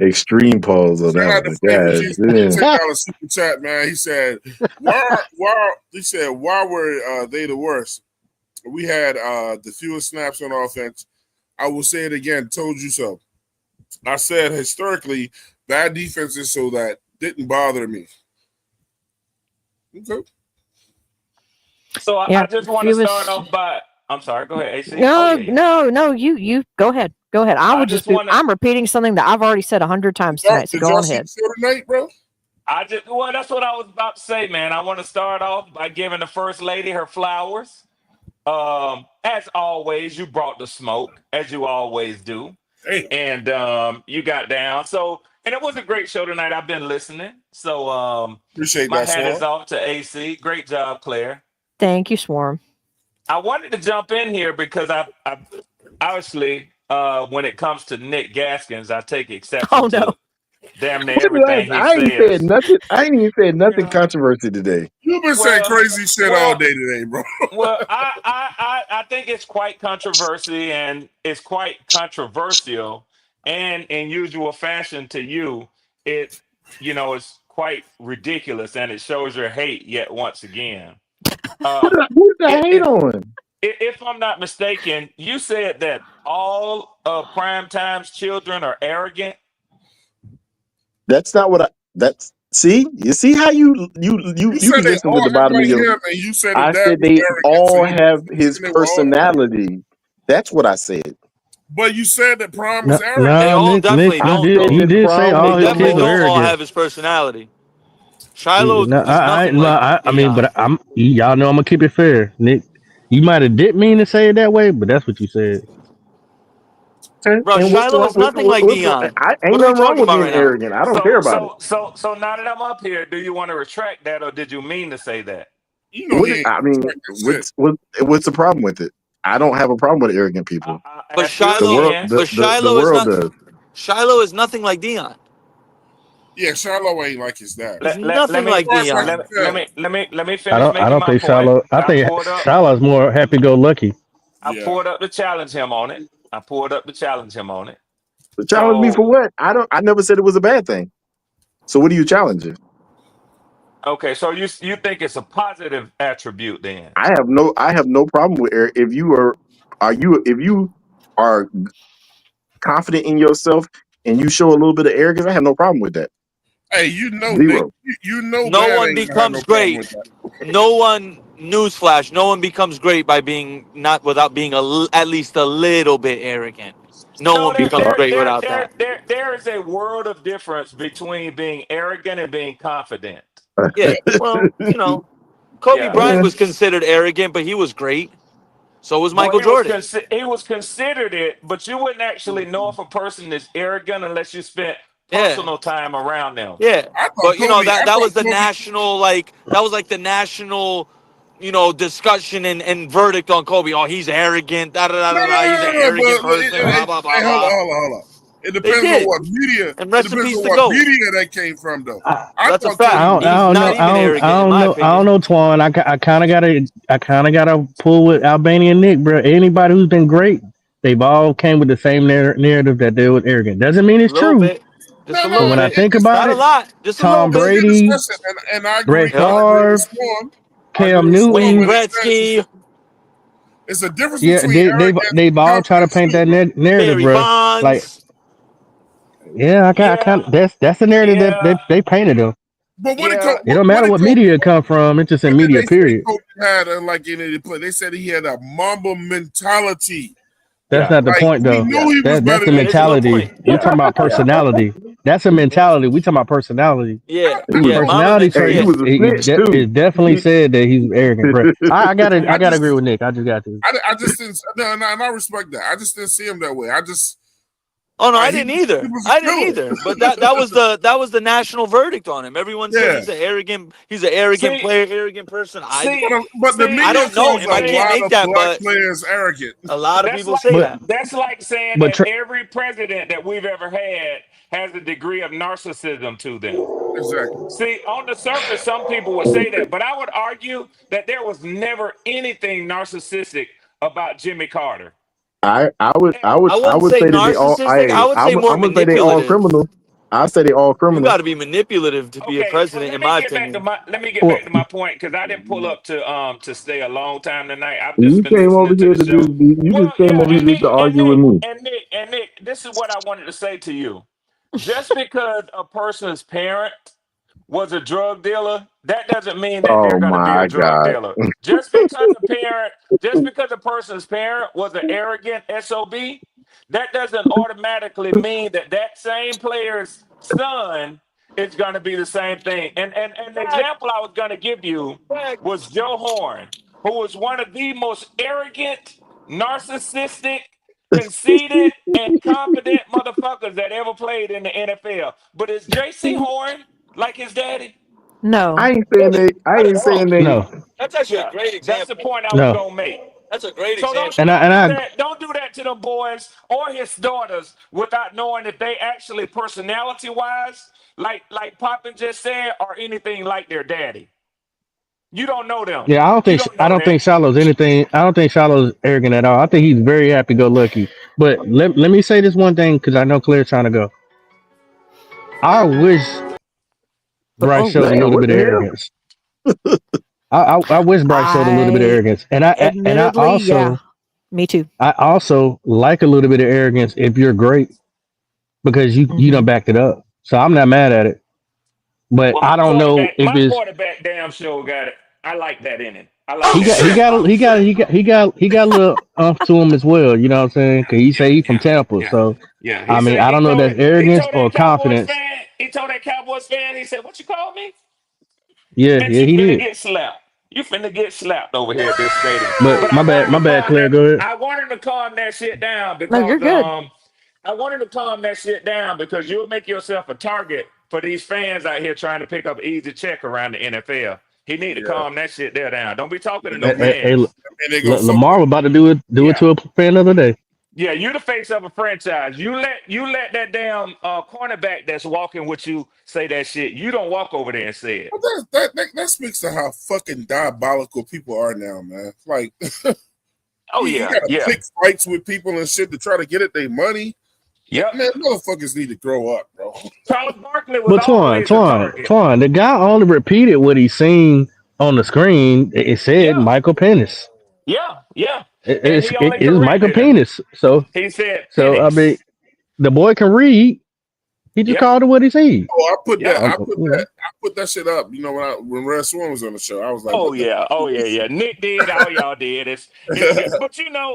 Extreme pause on Shout that out to one. Flavor God G for the damn. $10 super chat, man. He said, why were they the worst? We had the fewest snaps on offense. I will say it again, told you so. I said historically, bad defenses, so that didn't bother me. Okay. So Yeah, I just want to start fewest. off by. I'm sorry. Go ahead, AC. Oh No, yeah. no. You go ahead. Go ahead. I I would just just be. want to. I'm repeating something that I've already said 100 times tonight. So Did go y'all on see ahead. the show tonight, bro? Well, that's what I was about to say, man. I want to start off by giving the first lady her flowers. As always, you brought the smoke, as you always do, Hey, and you got down. So, and it was a great show tonight. I've been listening. So, appreciate my that, hat is Swan. off to AC. Great job, Claire. Thank you, Swarm. I wanted to jump in here because I obviously, when it comes to Nick Gaskins, I take exception Oh no. to damn near What did everything he I ain't said says. nothing. I ain't even said You nothing know, controversy today. You've been saying well, crazy shit all well, day today, bro. well, I think it's quite controversy and it's quite controversial, and in usual fashion to you, it it's quite ridiculous, and it shows your hate yet once again. Um, Who did I if hate if on? if I'm not mistaken, you said that all prime time's children are arrogant. That's not what I. That's see. You see how You you said can they listen to all the act bottom of like your. him, and you said the I dad said was they arrogant, so all you have his saying they were all arrogant. personality. That's what I said. But you said that Prime no, was arrogant. They no, all Nick, definitely I don't, said he though. that did say Prom They all was his the definitely kids were most. don't all arrogant. have his personality. Yeah, Shiloh no, is nothing like I mean, Dion. but y'all know I'm gonna keep it fair, Nick. You might have didn't mean to say it that way, but that's what you said. Bro, And what's Shiloh wrong? is nothing like Dion. I ain't What are we nothing wrong talking with about being right now? arrogant. I don't care So about it. so so so now that I'm up here, do you want to retract that, or did you mean to say that? You know What he ain't I mean, respect that shit. what's the problem with it? I don't have a problem with arrogant people. I But ask you The Shiloh, world, again. the the Shiloh is world not. does. Shiloh is nothing like Dion. Yeah, Shiloh ain't like his dad. He's Let nothing me like Parks like Dion. his dad. let me I finish don't I making don't my think point. Shiloh. I think Shiloh's more happy-go-lucky. I Yeah. pulled up to challenge him on it. I pulled up to challenge him on it. But challenge me for So what? I never said it was a bad thing. So what are you challenging? okay, so you think it's a positive attribute then? I have no problem with arrogant. If you are confident in yourself and you show a little bit of arrogance, I have no problem with that. Hey, you know, Nick, Zero. you know No Bad one ain't gonna have no becomes problem great. with that. No one, newsflash, no one becomes great by being not without being at least a little bit arrogant. No No, one becomes great without that. there is a world of difference between being arrogant and being confident. Yeah. Well, Kobe Yeah. Bryant Yeah. was considered arrogant, but he was great. So was Well, Michael Jordan. he was considered it, but you wouldn't actually know if a person is arrogant unless you spent Yeah. personal time around them. Yeah. But I that thought was the Kobe, national that was like the national discussion and verdict on Kobe. Oh, he's arrogant. Da da da no, da no, da. no, He's an no, no, arrogant person. Blah blah blah hey, hold on, blah. hold on, hold on. It They depends on did. what media. And It rest in depends peace on to what GOAT. media that came from, though. I That's a thought fact. Kobe was He's not even arrogant, in my I don't opinion. know, Twan. I kind of gotta pull with Albanian Nick, bro. Anybody who's been great, they've all came with the same narrative that they were arrogant. Doesn't mean A it's little true, bit. Just no, a but little when I bit. think it's about Not a it, lot. Just a little Tom bit. you Brady, discuss it, and I agree. Brett Yep. I agree with Favre, Swan. I agree Cam with Swan Wayne when Newton, he says Gretzky, it's a difference yeah, between arrogance they've and all tried to confidence, paint too, that bro. narrative, Barry bro. Like, Bonds. yeah, I kind Yeah, of that's the narrative that yeah, they painted them. But yeah. It don't matter what media it come from. It's just in what did media, they say period. Kobe had like in the play? They said he had a Mamba mentality. That's Yeah, not the Like point, we though. knew he was That's better the that than is a good Kobe. mentality. point. We Yeah, talking about yeah, personality. That's a mentality. We talking about personality. yeah, He was Yeah, yeah. Mama Personality mentioned. he trait. Yeah, was a snitch too. It definitely He- said that he's arrogant, bro. I I gotta agree just with Nick. I just got to. I just didn't. No, and I respect that. I just didn't see him that way. I just Oh no, I He didn't was either. a I didn't killer. either. But that was the national verdict on him. Everyone said Yeah. he's an arrogant See, player, arrogant person. see, But the see. I media don't That's know calls like him. I a can't saying. lot make of that, black but players arrogant. a lot of That's people like say But that. that's like saying but that every president that we've ever had has a degree of narcissism to them. Exactly. See, on the surface, some people would say that, but I would argue that there was never anything narcissistic about Jimmy Carter. Ever. I I wouldn't would say say that they all. narcissistic. I would say more I'm gonna say they all manipulative. criminals. I say they all You criminals. got to be manipulative to be a Okay, well president, in my opinion. let me get well, back to my point because I didn't pull up to stay a long time tonight. I've just You been came over listening to here the to show. you Well, just came yeah, over here just to argue with me. Nick, this is what I wanted to say to you. Just because a person's parent was a drug dealer, that doesn't mean that they're Oh going to be a my drug god. dealer. Just because a person's parent was an arrogant SOB, that doesn't automatically mean that that same player's son is going to be the same thing. And the Fact, example I was going to give you fact. was Joe Horn, who was one of the most arrogant, narcissistic, conceited, and confident motherfuckers that ever played in the NFL. But is J.C. Horn like his daddy? No. I ain't saying they. no, That's actually a Yeah, great that's the example. point I was no, gonna make. That's a great So example. and don't I do and I that. Don't do that to them boys or his daughters without knowing if they actually personality wise, like Poppin just said, or anything like their daddy. You don't know them. yeah, You don't I know don't that. think Shiloh's anything. I don't think Shiloh's arrogant at all. I think he's very happy go lucky. But let me say this one thing because I know Claire's trying to go. I wish Bryce Oh, showed a Damn, little what bit of the hell? arrogance. I wish Bryce showed a little bit of I arrogance, and admittedly, yeah, me too. I also like a little bit of arrogance if you're great because you Hmm. don't backed it up. So I'm not mad at it, but Well, I don't know if my it's quarterback, damn sure got it. I like that in him. I like he that got in him. he got a little to him as well. You know what I'm saying? Cause he say he from Yeah, Tampa, yeah, so yeah. I He mean said I don't know if that's he arrogance told or that Cowboys confidence. fan. He told that Cowboys fan. He said, "What you call me? Yeah, Bitch, yeah, you he finna did. get slapped. You finna get slapped over here at this stadium." But But I wanted my to bad, calm Claire. that. Go ahead. I wanted to calm that shit down No, you're because good. I wanted to calm that shit down because you'll make yourself a target for these fans out here trying to pick up an easy check around the NFL. He need to Yeah. calm that shit there down. Don't be talking to And no Hey, fans. they gonna fuck Lamar was about to do it Yeah. to a fan the other day. Yeah, you the face of a franchise. You let that damn cornerback that's walking with you say that shit. You don't walk over there and say it. But that speaks to how fucking diabolical people are now, man. Like Oh you yeah, gotta yeah, pick fights with people and shit to try to get at their money. yep. Man, motherfuckers need to grow up, bro. Charles Barkley was But always a target. Twan, the guy only repeated what he seen on the screen. It said Yeah, Michael Pennis. yeah, yeah. And he only It's Michael corrected him. Penis. He said I mean, Penix. the boy can read. He just Yep, called it what he see. Oh, yep. I put that shit up. You know, when Red Swan was on the show, I was like, Oh what the yeah, fuck oh is yeah, this? yeah. Nick did, all y'all did. It's good.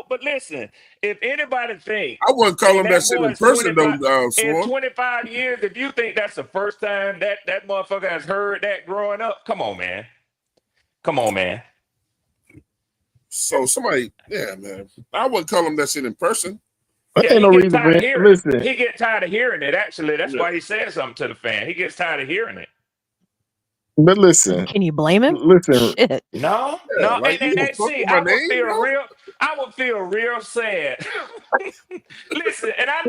But listen, if anybody think I wouldn't call in him that that shit in boy's person 25 though, in Swan. 25 years, if you think that's the first time that motherfucker has heard that growing up, come on, man. Come on, man. So somebody, yeah, man. I wouldn't call him that shit in person. That Yeah, ain't he no gets reason for tired of him. hearing it. Listen, He gets tired of hearing it. Actually, that's Yeah. why he said something to the fan. He gets tired of hearing it. but listen, Can you blame him? listen. Shit. No, Yeah, no, like you gonna and fuck see, with my name, bro? I would feel real sad. Listen, and I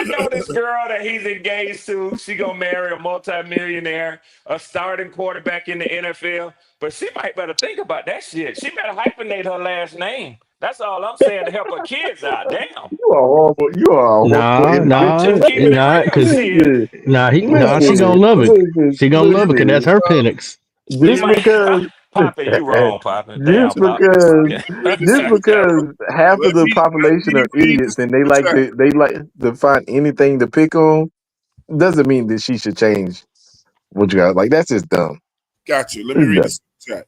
know this girl that he's engaged to. She gonna marry a multimillionaire, a starting quarterback in the NFL. But she might better think about that shit. She better hyphenate her last name. That's all I'm saying to help her kids out. Damn, You are horrible. You are a horrible I'm individual. just keeping it real. Cause Shit, she gonna Listen, love it. listen, She gonna love it because that's listen. her Penix. she Just might. because, Popping, you wrong, Popping. Damn, just Pop. because, Yeah. just because half of Let the me population are read this idiots and super chat. they like to find anything to pick on, doesn't mean that she should change what you got. Like that's just dumb. Got you. Let me It's read dumb. this super chat.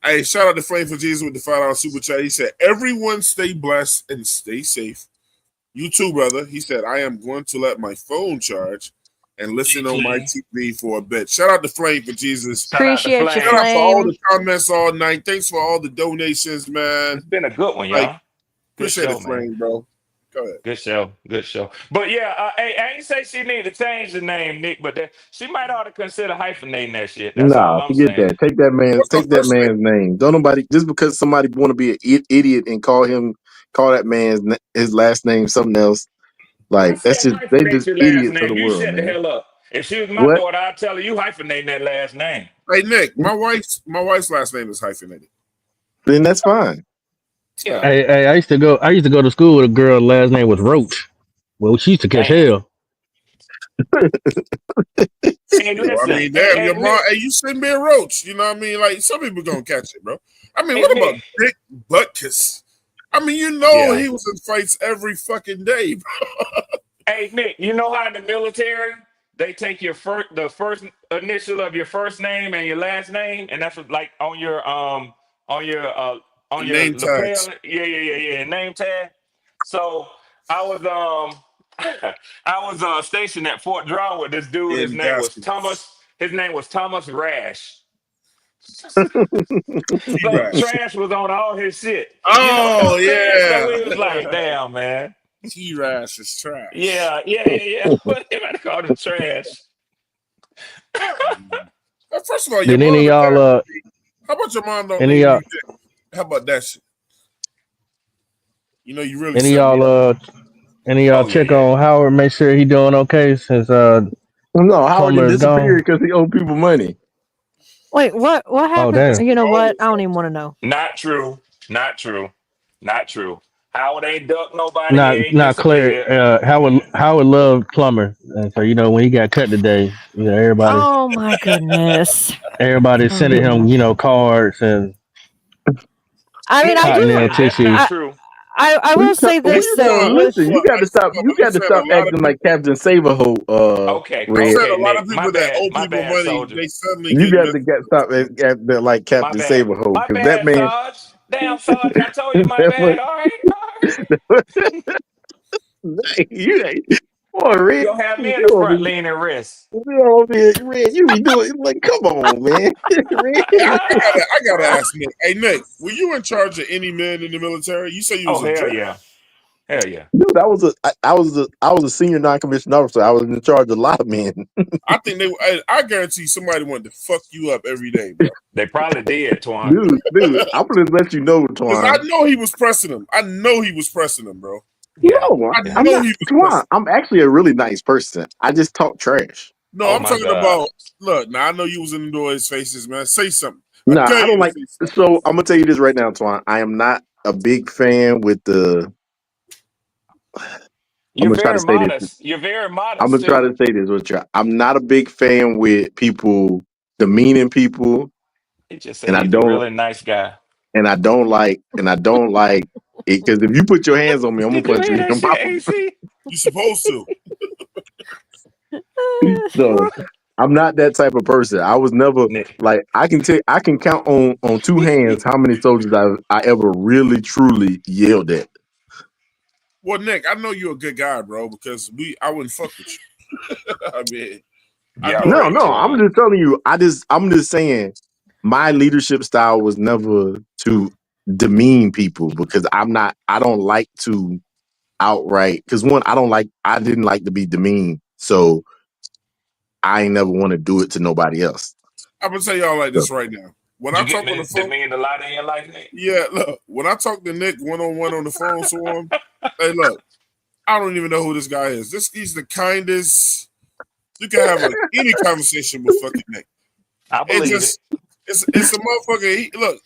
Hey, shout out to Flame for Jesus with the $5 super chat. He said, everyone stay blessed and stay safe. You too, brother. He said, I am going to let my phone charge and listen on my TV for a bit. Shout out to Flame for Jesus. Shout out to Appreciate you, Shout out Flame. for all Flame. the comments all night. Thanks for all the donations, man. It's been a good one, Like, y'all. Good appreciate show, it, man. Flame, bro. Go ahead. Good show, good show. But yeah, hey, I ain't say she need to change the name, Nick, but she might ought to consider hyphenating that shit. That's Nah, all I'm forget saying. that. Take that man. What's her Take that first name? man's name. Don't nobody just because somebody want to be an idiot and call that man's his last name something else. I Like said that's just they hyphenate just your last idiots of the name. You world, shut the man. hell up. If she was my What? daughter, I'd tell her you hyphenating that last name. Hey Nick, my wife's last name is hyphenated. Then that's fine. Yeah. Hey, I used to go to school with a girl. Last name was Roach. Well, she used to catch Damn. hell. Hey, Yo, I listen. mean, Hey, damn, hey, your mom. Nick. Hey, you shouldn't be a roach. You know what I mean? Like some people gonna catch it, bro. I mean, Hey, what about Nick. Dick Butkus? I mean, you know Yeah. he was in fights every fucking day, bro. Hey, Nick. You know how in the military they take the first initial of your first name and your last name, and that's what, like on your uh on your Name lapel. tags Yeah. Name tag. So I was I was stationed at Fort Drum with this dude. His in name was Gaskin. Thomas. His name was Thomas Rash. So T-Rash. trash was on all his shit. You know what Oh I'm saying? So we was yeah. like, damn, man. T-Rash is trash. Yeah. But they might have called him trash. First of all, your Did any mom of and y'all dad. How about your mom don't any name of you y'all Dick? How about that shit? You know, you really any of set me y'all up. any of y'all Oh yeah, check yeah. on Howard? Make sure he doing okay since No, Howard didn't Plumber is disappear gone. because he owed people money. Wait, what Oh happened? damn. You know Oh, what? I don't even want to know. Not true. Not true. Not true. Howard ain't ducked nobody. He Not ain't not Claire. disappeared. Howard loved Plumber, and so when he got cut today, Oh my goodness. everybody sending him Mm. cards and I mean, Nick, I you do. said that's not tissue. I, true. I will say Who hey, this you though. telling? son, With Listen, hold you up. got to Hey, stop. son, You you got to said a stop lot of acting like people. Captain Saberho. Okay, You Red. said okay, a lot of Nick. My people that bad. owe My people bad, money, soldier. they suddenly You get got to get missing. stop acting like My Captain bad. Saberho My because that bad, man. Sarge. Damn, Sarge. I told you my bad. All right, all right. You ain't. Boy, You Red, gonna have me in you the over, front leaning wrist. Red, you be doing like, come on, man, Red. Hey, I gotta ask Nick. Hey, Nick, were you in charge of any men in the military? You said you was Oh a hell general. yeah, hell yeah. Dude, I was a senior non-commissioned officer. I was in charge of a lot of men. I think I guarantee somebody wanted to fuck you up every day, bro. They probably did, Twan. Dude, I'm gonna let you know, Because I Twan. know he was pressing him. I know he was pressing him, bro. Yeah, No, I yeah. I'm know not. he was Twan, pressing him. I'm actually a really nice person. I just talk trash. No, Oh I'm my talking God. about. Look, now I know you was in the his faces, man. Say something. I Nah, dare I don't you to like. say something. So I'm gonna tell you this right now, Twan. I am not a big fan with the. I'm You're gonna try to very say this. modest. You're very I'm modest gonna try too. to say this with you. I'm not a big fan with people demeaning people, He just said and I he's a don't, really nice guy. and I don't like it because if you put your hands on me, I'm gonna Did you punch you hear in that your shit, mouth. AC? You supposed to. So I'm not that type of person. I was never Nick. like I can count on two hands how many soldiers I ever really truly yelled at. Well, Nick, I know you're a good guy, bro. Because I wouldn't fuck with you. I mean, I Yeah, know No, that. right, no, I'm Twan. just telling you. I'm just saying my leadership style was never to demean people because I don't like to outright because one, I didn't like to be demeaned. So I ain't never want to do it to nobody else. I'm gonna tell y'all like So, this right now. When Did I you get talk on the me the phone, mean a lot in your life, Nick? yeah, look. When I talk to Nick one on one on the phone, so on. Hey, look. I don't even know who this guy is. He's the kindest. You can have any conversation with fucking Nick. I It believe it. just it's a motherfucker. Look,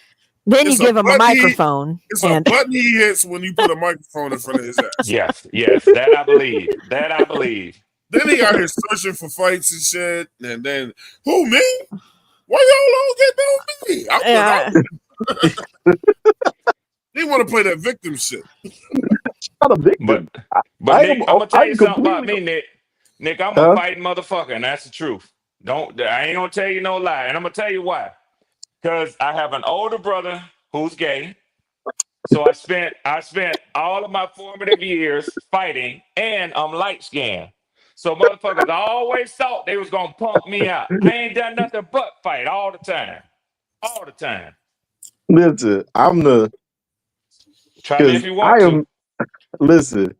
then you it's a give him a button he microphone it's a and button he hits when you put a microphone in front of his ass. Yes, yes, that I believe. That I believe. Then he out here searching for fights and shit. And then who me? Why y'all don't get no me? yeah. He want to play that victim shit. not a But victim. but Nick, I'm gonna tell you I'm something about completely. me, Nick. Nick, I'm a Huh? fighting motherfucker, and that's the truth. Don't I ain't gonna tell you no lie, and I'm gonna tell you why. Because I have an older brother who's gay. So I spent all of my formative years fighting, and I'm light skinned. So motherfuckers always thought they was gonna punk me out. I ain't done nothing but fight all the time. All the time. Listen, I'm the Try me if because you I want to. am. Listen.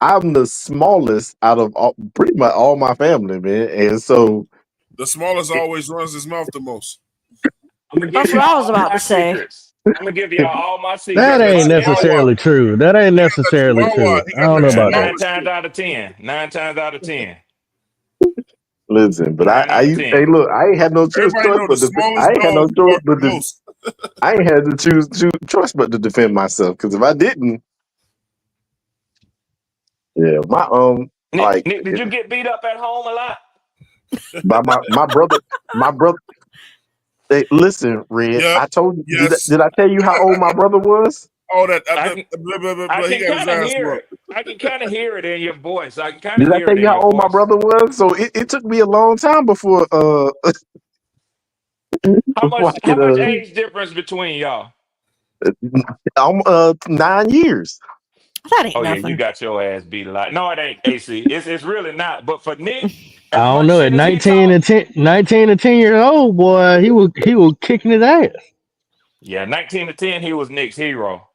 I'm the smallest out of pretty much all my family, man, and so the smallest always runs his mouth the most. I'm gonna give That's y'all what I was all about my to say. secrets. I'm gonna give y'all all my That secrets. If ain't I tell you, necessarily true. That ain't necessarily Chihuahua. true. He I got don't the know yeah, about nine that. smallest. times out of 10, 9 times out of 10, listen. But nine out of hey, 10. look, I ain't had no choice Everybody know the but to. I smallest ain't had no dog choice bark but the to. most. I ain't had to choose choice but to defend myself because if I didn't, yeah, Nick, like Nick, did you get beat up at home a lot? by my brother. Hey, listen, Red. Yep. I told you. Yes. Did I tell you how old my brother was? All that. I can, I He can got his kind of ass hear whooped. it. I can kind of hear it in your voice. I can kind of Did I hear tell it you in how your old my voice. brother was? So it took me a long time before How before much I how could much age difference between y'all? 9 years. That ain't Oh yeah, you nothing. got your ass beat a lot. No, it ain't AC. It's really not. But for Nick, I as don't much know. shit At as he 19 talk, and 10, 19 and 10 years old, boy, he was kicking his ass. yeah, 19 to 10, he was Nick's hero.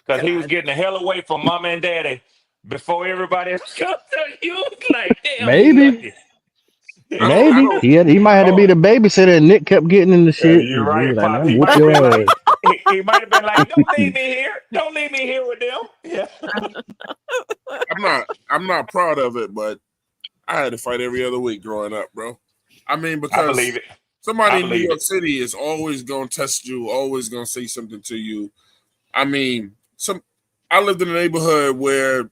Because he was God. getting the hell away from mama and daddy before everybody else come to you. Like, damn, he Maybe. lucky. I Maybe don't. he might have to be Oh, the babysitter, and Nick kept getting in the yeah, shit, you're and he was right, like, Pop. "I'm He whoop might have been your ass." like, he might have been like, don't leave me here. Don't leave me here with them. Yeah. I'm not proud of it, but I had to fight every other week growing up, bro. I mean, I believe because it. I somebody in New believe York it. City is always gonna test you, always gonna say something to you. I mean, I lived in a neighborhood where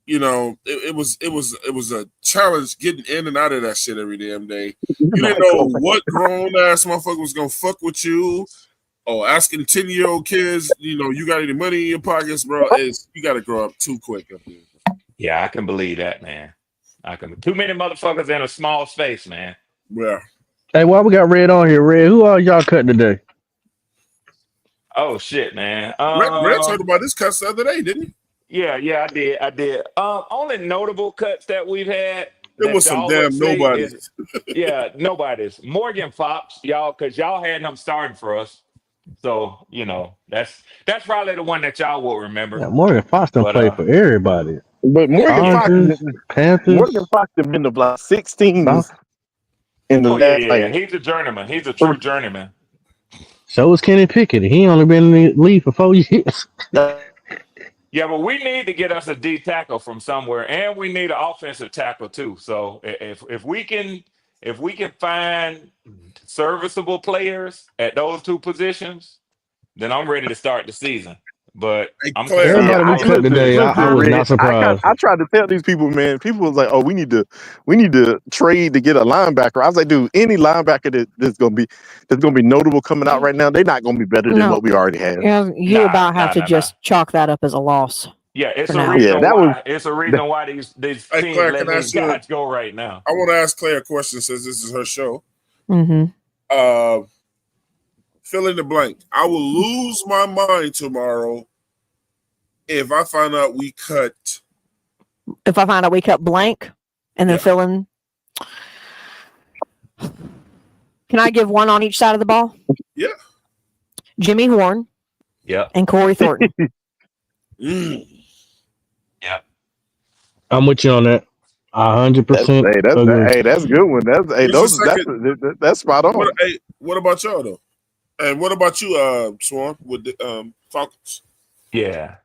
it was a challenge getting in and out of that shit every damn day. You didn't know what grown ass motherfucker was gonna fuck with you or asking 10-year-old kids, you got any money in your pockets, bro. You gotta grow up too quick up here. Yeah, I can believe that, man. I can. Too many motherfuckers in a small space, man. Yeah. Hey, why we got Red on here? Red, who are y'all cutting today? Oh shit, man. Red talked about this cuss the other day, didn't he? Yeah, I did. Only notable cuts that we've had It that was some y'all would damn say nobody. is, yeah, nobody's. Morgan Fox, y'all, because y'all had him starting for us. So, that's probably the one that y'all will remember. Yeah, Morgan Fox done But play for everybody. But Yeah, Chargers, Panthers, Morgan Fox have been to like 6 teams South. in the oh yeah, last yeah, yeah. like He's a journeyman. He's a true journeyman. So is Kenny Pickett. He only been in the league for 4 years. Yeah, but we need to get us a D tackle from somewhere, and we need an offensive tackle too. So if we can find serviceable players at those two positions, then I'm ready to start the season. But hey I'm Claire, yeah. concerned Everybody we I about cut listen, today, I listen, was Red. not surprised. I tried to tell these people, man. People was like, "Oh, we need to trade to get a linebacker." I was like, "Dude, any linebacker that's gonna be notable coming out right now, they're not gonna be better than No, what we already have." you nah, about have nah, to nah, nah. just chalk that up as a loss Yeah, for it's a now. Yeah, reason that was. why. It's a reason why these hey teams Claire, can letting I these ask you? guys go right now. I want to ask Claire a question since this is her show. Mm-hmm. Fill in the blank. I will lose my mind tomorrow if I find out we cut. If I find out we cut blank and then Yeah, fill in, can I give one on each side of the ball? yeah. Jimmy Horn Yep, and Corey Thornton. Mm. yep. I'm with you on that. That's 100% hey, that's agree. that's a good one. Who's the second? That's spot on. What about y'all though? And what about you, Swan, with the Falcons? Yeah.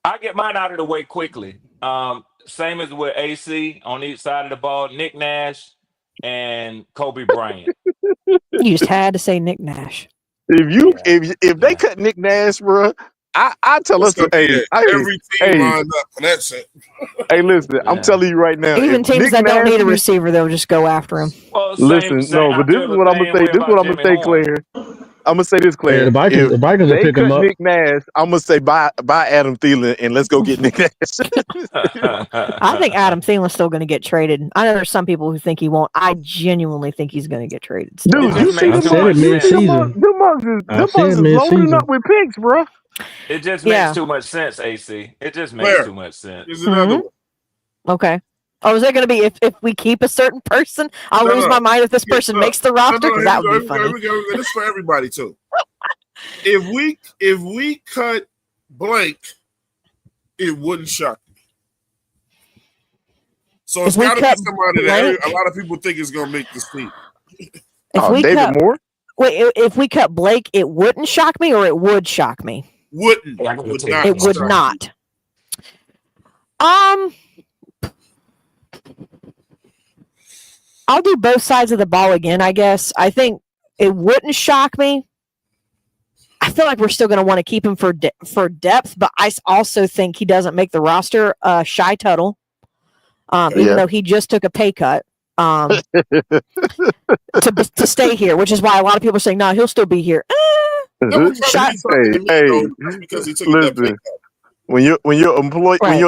I get mine out of the way quickly. Same as with AC on each side of the ball, Nick Nash and Kobe Bryant. You just had to say Nick Nash. If you Yeah, if they yeah. cut Nick Nash, bro, I tell It's us to gonna be every team hey, lined up, and that's it. listen, I'm Yeah. telling you right now, if Even teams Nick that don't Nash need a receiver, they'll just go after him. Well, same, listen, same. no, I but this feel is the what I'm gonna same say. way This is about what I'm gonna Jimmy say, Horn. Claire. I'm gonna say this, Yeah, Claire. If the Vikings will they pick him cut up. Nick Nash, I'm gonna say buy Adam Thielen and let's go get Nick Nash. I think Adam Thielen's still going to get traded. I know there's some people who think he won't. I genuinely think he's going to get traded still. It Dude, just you see makes I them too said it much mugs? You see them sense. mugs? mid-season. I Them said mugs is loading up mid-season. with picks, bro. It just makes Yeah. too much sense, AC. It just makes Claire, too much sense. here's another Hmm. one. Okay. Oh, is it going to be if we keep a certain person, I'll No, lose no, my mind if this yeah, person look. makes the No, roster? no, Because here that we would go. be Here we go. Here funny. we go. This is for everybody too. If we cut blank, it wouldn't shock me. So it's got to be somebody that a lot of people think is going to make this team. David Moore. Wait, if we cut Blake, it wouldn't shock me, or it would shock me. Wouldn't. Would not. It would not. I'll do both sides of the ball again, I guess. I think it wouldn't shock me. I feel like we're still going to want to keep him for depth, but I also think he doesn't make the roster. Shy Tuttle, even though he just took a pay cut to stay here, which is why a lot of people are saying, no, he'll still be here. Because he took a pay cut. When your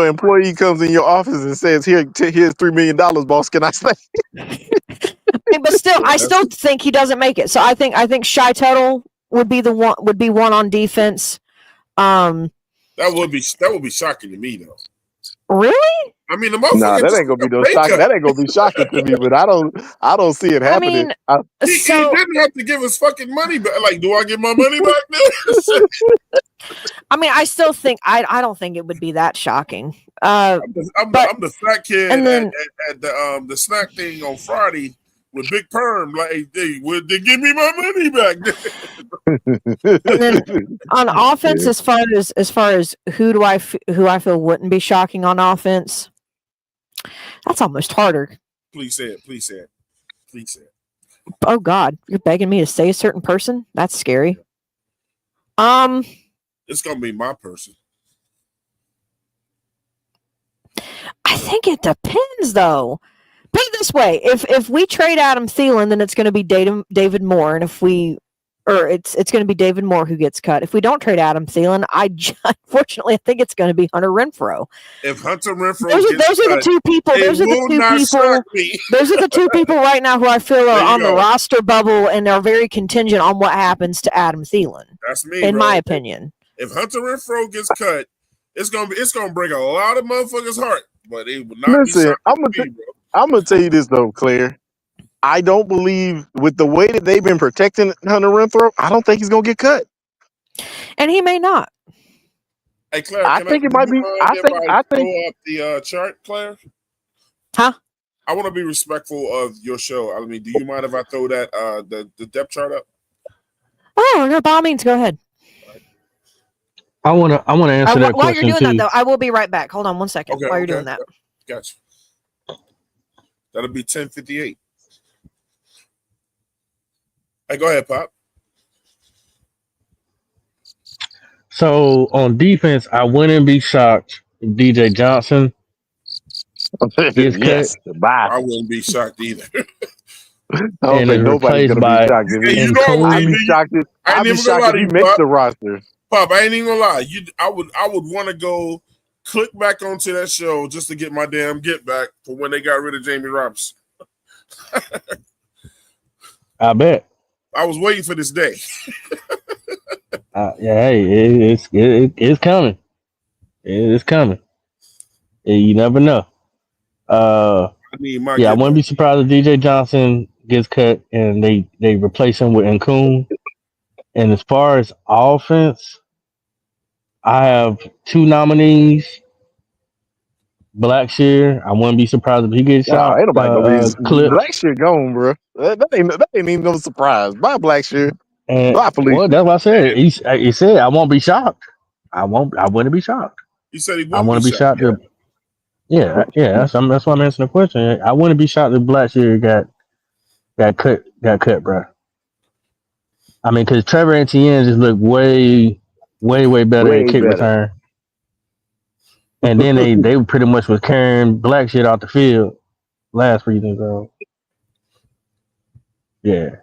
employee comes in your office and says, "Here's $3 million, boss, can I stay?" But still, I still think he doesn't make it. So I think Shy Tuttle would be one on defense. That would be shocking to me, though. Really? I mean, the motherfucker. Nah, that ain't gonna be no shocking. That ain't gonna be shocking to me. But I don't see it happening. I mean, he didn't have to give his fucking money back. Like, do I get my money back now? I mean, I still think I don't think it would be that shocking. I'm the fat kid at the snack thing on Friday with Big Perm. Like, hey, they give me my money back. And then on offense, as far as who I feel wouldn't be shocking on offense, that's almost harder. Please say it. Oh God, you're begging me to say a certain person? That's scary. It's gonna be my person. I think it depends, though. Put it this way: if we trade Adam Thielen, then it's going to be David Moore, and it's going to be David Moore who gets cut. If we don't trade Adam Thielen, unfortunately I think it's going to be Hunter Renfrow. If Hunter Renfrow, those are the two people. Those are the two people right now who I feel are on the roster bubble and are very contingent on what happens to Adam Thielen. That's me, in my opinion. If Hunter Renfrow gets cut, it's gonna break a lot of motherfuckers' heart. But it will not be. I'm gonna tell you this though, Claire. I don't believe with the way that they've been protecting Hunter Renfrow, I don't think he's gonna get cut. And he may not. Hey, Claire, I think it might be. I think throw up the chart, Claire. Huh? I want to be respectful of your show. I mean, do you mind if I throw that the depth chart up? Oh no, by all means, go ahead. I want to answer that question while you're doing too. that, though, I will be right back. Hold on one second. Okay, while you're doing that, gotcha. That'll be 10:58. Hey, go ahead, Pop. So on defense, I wouldn't be shocked if DJ Johnson gets cut. Bye. I wouldn't be shocked either. I don't think nobody's gonna be shocked. I'd be shocked if he makes the roster. Pop, I ain't even gonna lie. I would want to go click back onto that show just to get my damn get back for when they got rid of Jamie Robinson. I bet. I was waiting for this day. Hey, it's coming. It's coming. You never know. I wouldn't be surprised if DJ Johnson gets cut and they replace him with Nkun. And as far as offense, I have two nominees. Blackshear, I wouldn't be surprised if he gets shot. Ain't nobody gonna be Blackshear gone, bro. That ain't even no surprise. Bye, Blackshear. Bye, Felicia. Well, that's what I said. He said I won't be shocked. I wouldn't be shocked. He said he wouldn't. I want to be shocked. Yeah. That's why I'm answering the question. I wouldn't be shocked if Blackshear got cut, bro. I mean, because Trevor Etienne just looked way better at kick return. And then they pretty much was carrying black shit off the field last season. So yeah,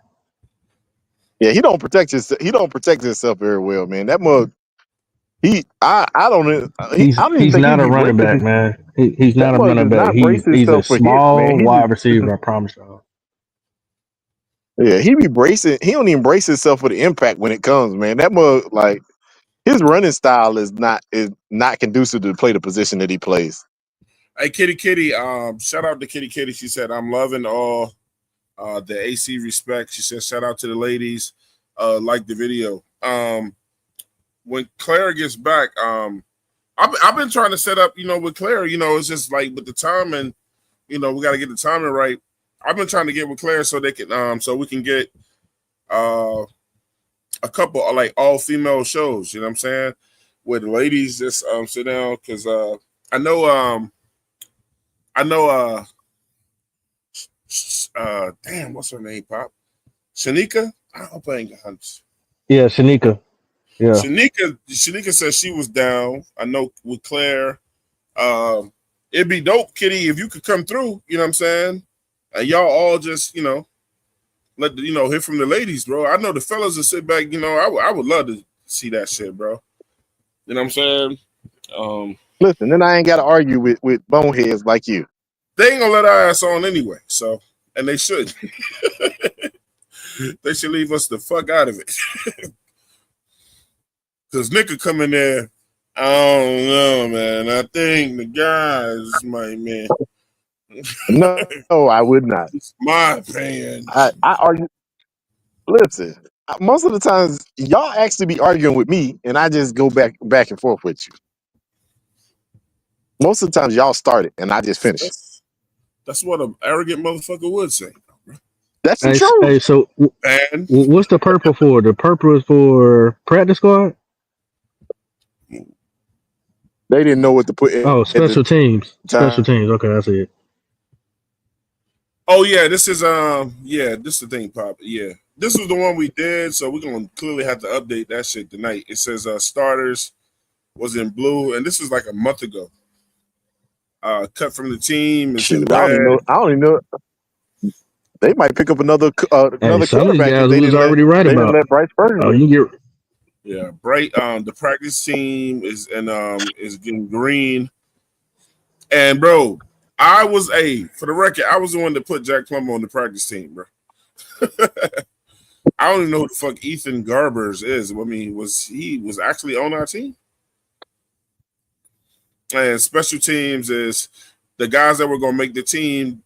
he don't protect himself very well, man. That mug. He's not a running back, man. He's not a running back. He's a small wide receiver. I promise y'all. Yeah, he don't even brace himself for the impact when it comes, man. That mug, like, his running style is not conducive to play the position that he plays. Hey, Kitty, shout out to Kitty. She said, I'm loving all the AC respect. She said, shout out to the ladies. Like the video. when Claire gets back, I've been trying to set up, with Claire, it's just like with the timing, we got to get the timing right. I've been trying to get with Claire so they can, so we can get a couple of like all female shows. You know what I'm saying? Where the ladies just sit down because I know damn, what's her name, Pop? Shanika? I hope I ain't got hunts. Yeah, Shanika. Yeah. Shanika said she was down. I know with Claire. It'd be dope, Kitty, if you could come through, you know what I'm saying? And y'all all just, let hear from the ladies, bro. I know the fellas will sit back, I would love to see that shit, bro. You know what I'm saying? Listen, then I ain't got to argue with boneheads like you. They ain't gonna let our ass on anyway, so, and they should. They should leave us the fuck out of it. Because Nick could come in there, I don't know, man. I think the guys might, man. No, I would not. It's my opinion. I argue. Listen, most of the times y'all actually be arguing with me, and I just go back and forth with you. Most of the times y'all start it, and I just finish it. That's what an arrogant motherfucker would say. That's the Hey, truth. hey, so Man, what's the purple for? The purple is for practice squad? They didn't know what to put Oh, at special the teams. Special time. teams. Okay, I see it. oh yeah, this is this is the thing, Pop. Yeah. This was the one we did, so we're gonna clearly have to update that shit tonight. It says starters was in blue, and this is like a month ago. Cut from the team is in Shoot, I don't even red. know. I don't even know. They might pick up another Hey, some of these quarterback guys if we they was didn't already right let about. Bryce Perkins Oh, leave. you get Yeah, bright. The practice team is getting green. And bro, for the record, I was the one that put Jack Plummer on the practice team, bro. I don't even know who the fuck Ethan Garbers is. I mean, was actually on our team? And special teams is the guys that were gonna make the team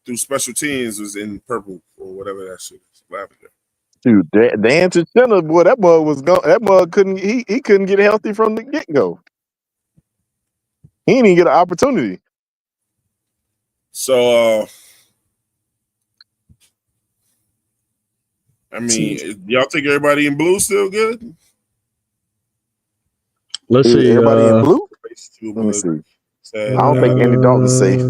through special teams was in purple or whatever that shit is. Lavender. Dude, Dan Chinchilla, boy, that mug was gone. That mug he couldn't get healthy from the get go. He didn't even get an opportunity. So I mean, y'all think everybody in blue still good? let's see. Everybody in blue. Let me see. I don't think Andy Dalton's safe.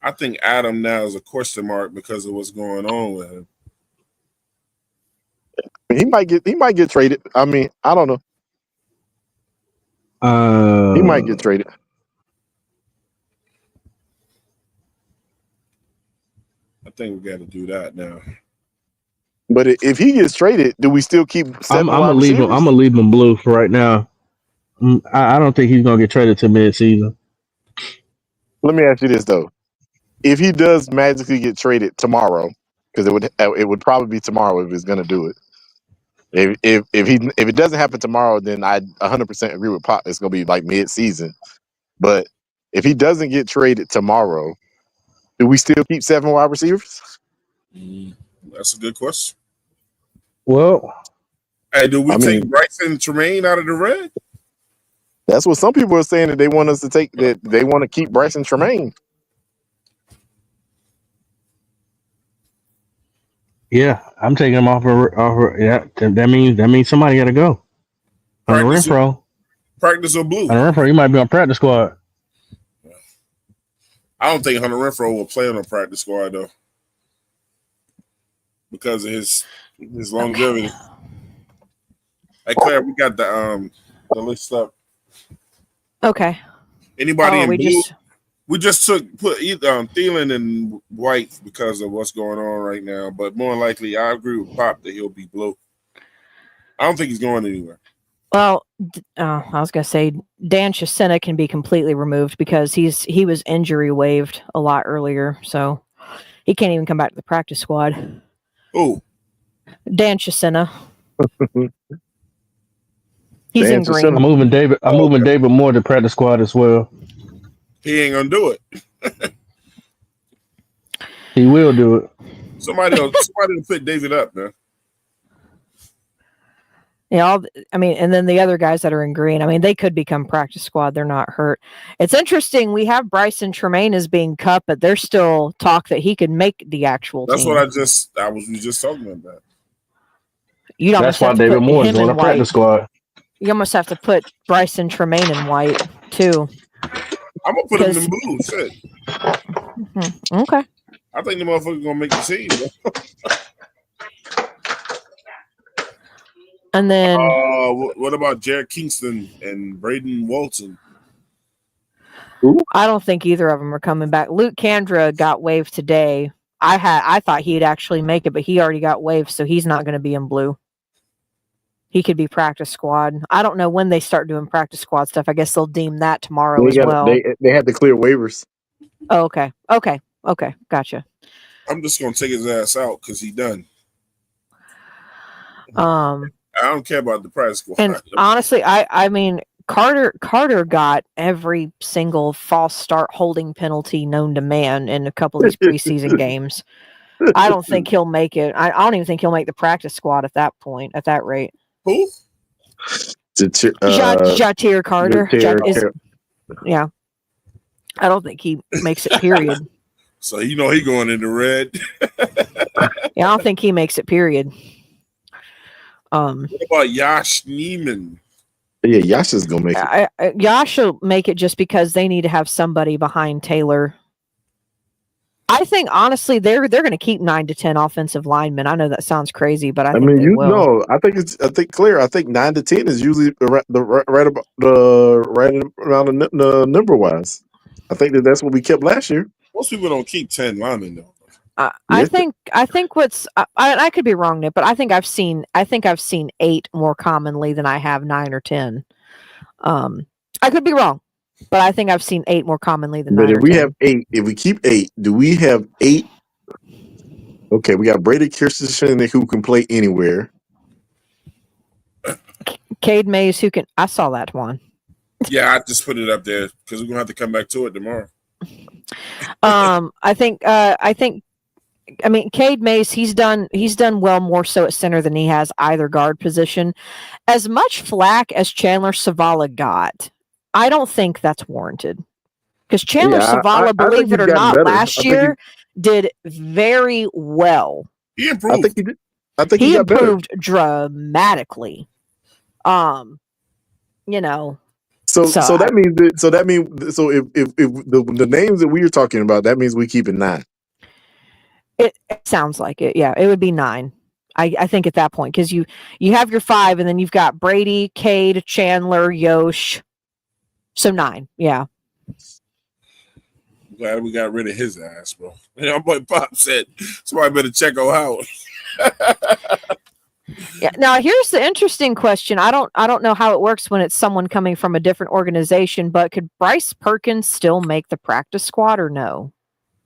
I think Adam now is a question mark because of what's going on with him. He might get traded. I mean, I don't know. He might get traded. I think we got to do that now. But if he gets traded, do we still keep I'm 7 gonna wide leave him. receivers? I'm gonna leave him blue for right now. I don't think he's gonna get traded to mid-season. Let me ask you this though: if he does magically get traded tomorrow, because it would probably be tomorrow if he's going to do it. If it doesn't happen tomorrow, then I 100% agree with Pop. It's going to be like mid-season. But if he doesn't get traded tomorrow, do we still keep 7 wide receivers? That's a good question. Well, hey, do we take Bryson Tremaine out of the red? That's what some people are saying, that they want us to take. That they want to keep Bryson Tremaine. yeah, I'm taking him off. Yeah, that means somebody got to go. Hunter Renfro. Practice or blue? Hunter Renfro, he might be on practice squad. I don't think Hunter Renfro will play on a practice squad though, because of his longevity. Hey Claire, we got the list up. Okay. Anybody in blue? We just put Thielen and White because of what's going on right now, but more likely, I agree with Pop that he'll be blue. I don't think he's going anywhere. Well, I was gonna say Dan Chisena can be completely removed because he was injury waived a lot earlier, so he can't even come back to the practice squad. Who? Dan Chisena. He's in green. I'm moving David Moore to practice squad as well. He ain't gonna do it. He will do it. Somebody will pick David up, man. And then the other guys that are in green, I mean, they could become practice squad. They're not hurt. It's interesting. We have Bryson Tremaine as being cut, but there's still talk that he could make the actual That's team. what we just talking about. You That's almost why have to David put Moore him joined in the practice white. squad. You almost have to put Bryson Tremaine in white too. I'm gonna put him in blue. Shit. Okay. I think the motherfucker's gonna make the team. Bro. And then what about Jared Kingston and Braden Walton? I don't think either of them are coming back. Luke Kandra got waived today. I thought he'd actually make it, but he already got waived, so he's not going to be in blue. He could be practice squad. I don't know when they start doing practice squad stuff. I guess they'll deem that tomorrow as well. They had to clear waivers. Oh, okay. Gotcha. I'm just gonna take his ass out because he done. I don't care about the practice squad. And honestly, I mean, Carter got every single false start holding penalty known to man in a couple of these preseason games. I don't think he'll make it. I don't even think he'll make the practice squad at that point, at that rate. Who? Jatir Carter. Yeah. I don't think he makes it, period. So he going into red. Yeah, I don't think he makes it, period. What about Yash Neiman? Yeah, Yash is gonna make it. Yash will make it just because they need to have somebody behind Taylor. I think honestly they're going to keep 9 to 10 offensive linemen. I know that sounds crazy, but I think they will. No, I think Claire. I think 9 to 10 is usually right around the number wise. I think that's what we kept last year. Most people don't keep 10 linemen though. I think what's I could be wrong, Nick, but I think I've seen 8 more commonly than I have 9 or 10. I could be wrong, but I think I've seen 8 more commonly than 9 or 10. But if we have 8, if we keep 8, do we have 8? Okay, we got Brady Kirsten who can play anywhere. Cade Mays who can. I saw that one. Yeah, I just put it up there because we're gonna have to come back to it tomorrow. I mean, Cade Mays, he's done well more so at center than he has either guard position. As much flack as Chandler Savala got, I don't think that's warranted. Because Chandler Savala, believe it or not, last year did very well. He improved. I think he did. I think he got improved better. dramatically. You know. So that means if the names that we are talking about, that means we keep it 9. It sounds like it. Yeah, it would be 9. I think at that point, because you have your 5, and then you've got Brady, Cade, Chandler, Yosh. So 9. Yeah. Glad we got rid of his ass, bro. And our boy Pop said somebody better check on Howard. Yeah. Now here's the interesting question. I don't know how it works when it's someone coming from a different organization, but could Bryce Perkins still make the practice squad or no?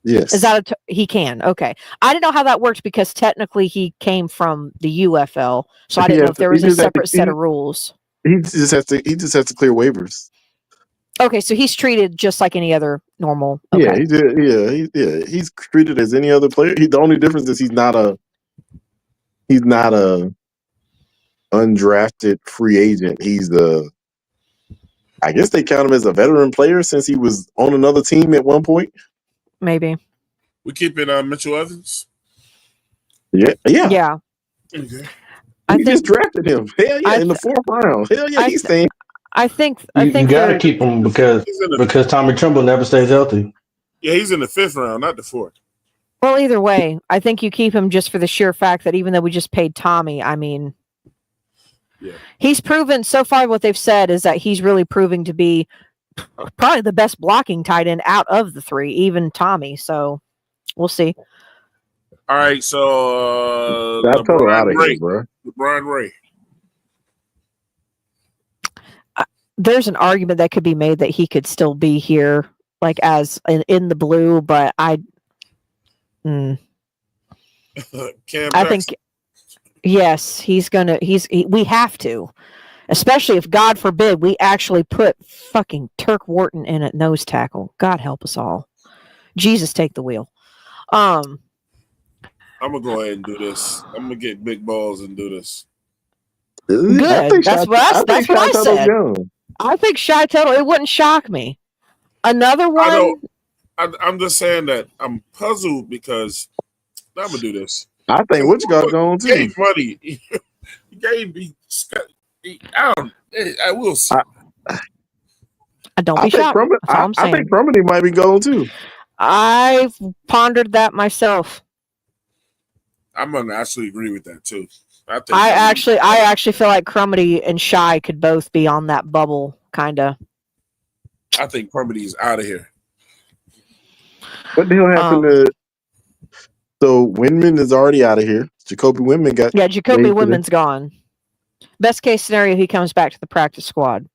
Yes. Is that he can? Okay. I didn't know how that worked because technically he came from the UFL, so I didn't know if there was a separate set of rules. He just has to clear waivers. Okay, so he's treated just like any other normal. Okay. Yeah, he's treated as any other player. The only difference is he's not a undrafted free agent. I guess they count him as a veteran player since he was on another team at one point. Maybe. We keeping Mitchell Evans? Yeah. Okay. We just drafted him. Hell yeah, in the 4th round. Hell yeah, he's staying. I think you got to keep him because Tommy Tremble never stays healthy. Yeah, he's in the 5th round, not the 4th. Well, either way, I think you keep him just for the sheer fact that even though we just paid Tommy, I mean, he's proven so far. What they've said is that he's really proving to be probably the best blocking tight end out of the 3, even Tommy. So we'll see. All right, so LeBron Ray. There's an argument that could be made that he could still be here, like as in the blue, but I think yes, we have to, especially if God forbid we actually put fucking Turk Wharton in at nose tackle. God help us all. Jesus, take the wheel. I'm gonna go ahead and do this. I'm gonna get big balls and do this. I Good. think That's what I said. young. I think Shy Tuttle. It wouldn't shock me. Another I don't. one. I'm just saying that I'm puzzled because I'm gonna do this. I think what you got going too. Gave money. He gave me. I don't. I will see. Don't be shocked. That's all I'm saying. I think Crumity might be going too. I've pondered that myself. I'm gonna actually agree with that too. I actually feel like Crumity and Shy could both be on that bubble, kind of. I think Crumity is out of here. What the hell happened to? So Windman is already out of here. Jacoby Windman got. Yeah, Jacoby Windman's gone. Best case scenario, he comes back to the practice squad.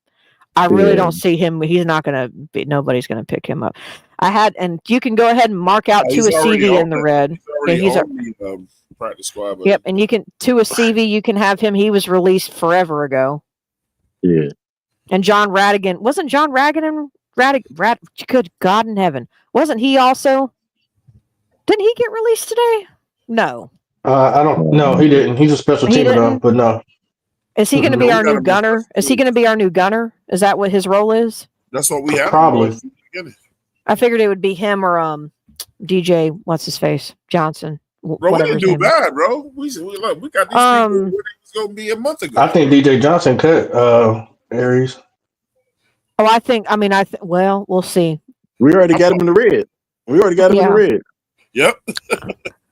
I really don't see him. He's not going to be. Nobody's going to pick him up. And you can go ahead and mark out Tua CV in the red. He's already on the practice squad. Yep, and you can Tua CV. You can have him. He was released forever ago. Yeah. And John Radigan wasn't John Radigan. Good God in heaven, wasn't he also? Didn't he get released today? No. I don't. No, he didn't. He's a special teamer though, but no. Is he going to be our new gunner? Is he going to be our new gunner? Is that what his role is? That's what we have. Probably. I figured it would be him or DJ. What's his face? Johnson. Bro, we didn't do bad, bro. We got these people where it was going to be a month ago. I think DJ Johnson cut Aries. Oh, I think. I mean, well, we'll see. We already got him in the red. In the red. Yep.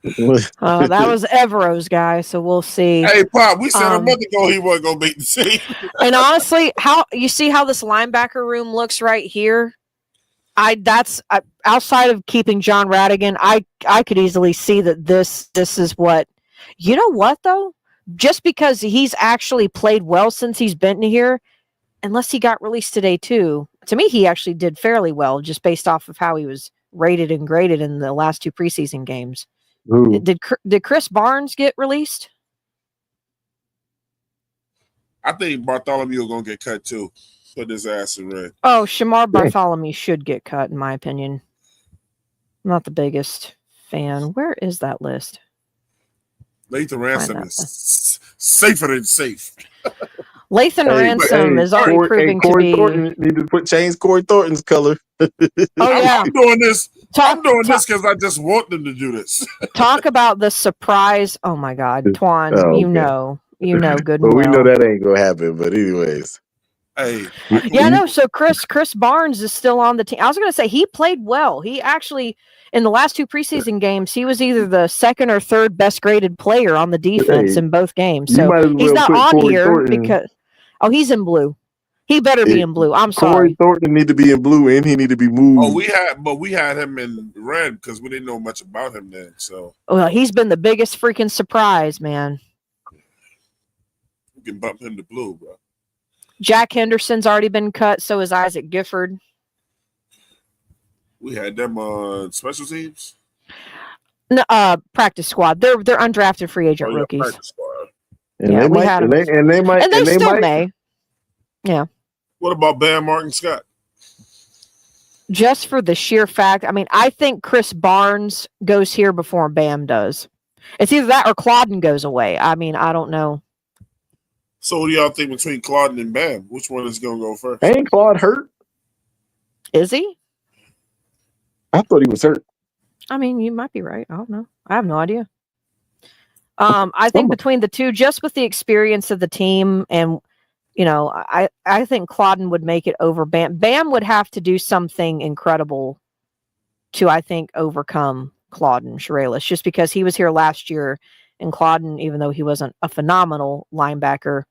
That was Evero's guy, so we'll see. Hey, Pop, we said a month ago he wasn't gonna make the team. And honestly, how you see how this linebacker room looks right here? That's outside of keeping John Radigan, I could easily see that this is what. You know what though? Just because he's actually played well since he's been here, unless he got released today too. To me, he actually did fairly well, just based off of how he was rated and graded in the last 2 preseason games. Ooh. Did Chris Barnes get released? I think Bartholomew gonna get cut too. Put his ass in red. Oh, Shamar Bartholomew should get cut, in my opinion. I'm not the biggest fan. Where is that list? Lathan Ransom is safer than safe. Lathan Ransom is already proving to be. Thornton need to change Corey Thornton's color. Oh yeah, I'm doing this. I'm doing this because I just want them to do this. Talk about the surprise! Oh my God, Twan, you know good. But we know that ain't gonna happen. But anyways, hey, yeah, no. So Chris Barnes is still on the team. I was gonna say he played well. He actually in the last 2 preseason games, he was either the second or third best graded player on the defense in both games. So he's not on Corey here Thornton. because he's in blue. He better be in blue. I'm sorry. Corey Thornton need to be in blue, and he need to be moved. Oh, we had him in red because we didn't know much about him then. So he's been the biggest freaking surprise, man. We can bump him to blue, bro. Jack Henderson's already been cut. So is Isaac Gifford. We had them on special teams. No, practice squad. They're undrafted free agent rookies. Practice squad. And they may. Yeah. What about Bam Martin Scott? Just for the sheer fact, I mean, I think Chris Barnes goes here before Bam does. It's either that or Claudin goes away. I mean, I don't know. So what do y'all think between Claudin and Bam? Which one is going to go first? Ain't Claude hurt? Is he? I thought he was hurt. I mean, you might be right. I don't know. I have no idea. I think between the two, just with the experience of the team and I think Claudin would make it over Bam. Bam would have to do something incredible to, I think, overcome Claudin Shirelis, just because he was here last year, and Claudin, even though he wasn't a phenomenal linebacker,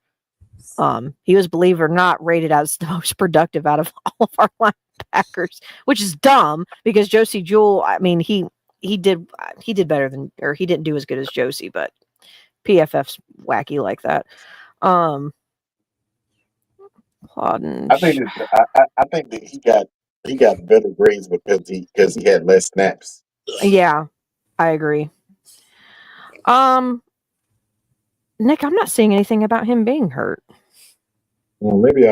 he was, believe it or not, rated as the most productive out of all of our linebackers, which is dumb because Josie Jewell, I mean, he did better than, or he didn't do as good as Josie, but PFF's wacky like that. Claudin. I think that he got better grades because he had less snaps. Yeah, I agree. Nick, I'm not seeing anything about him being hurt. Well, maybe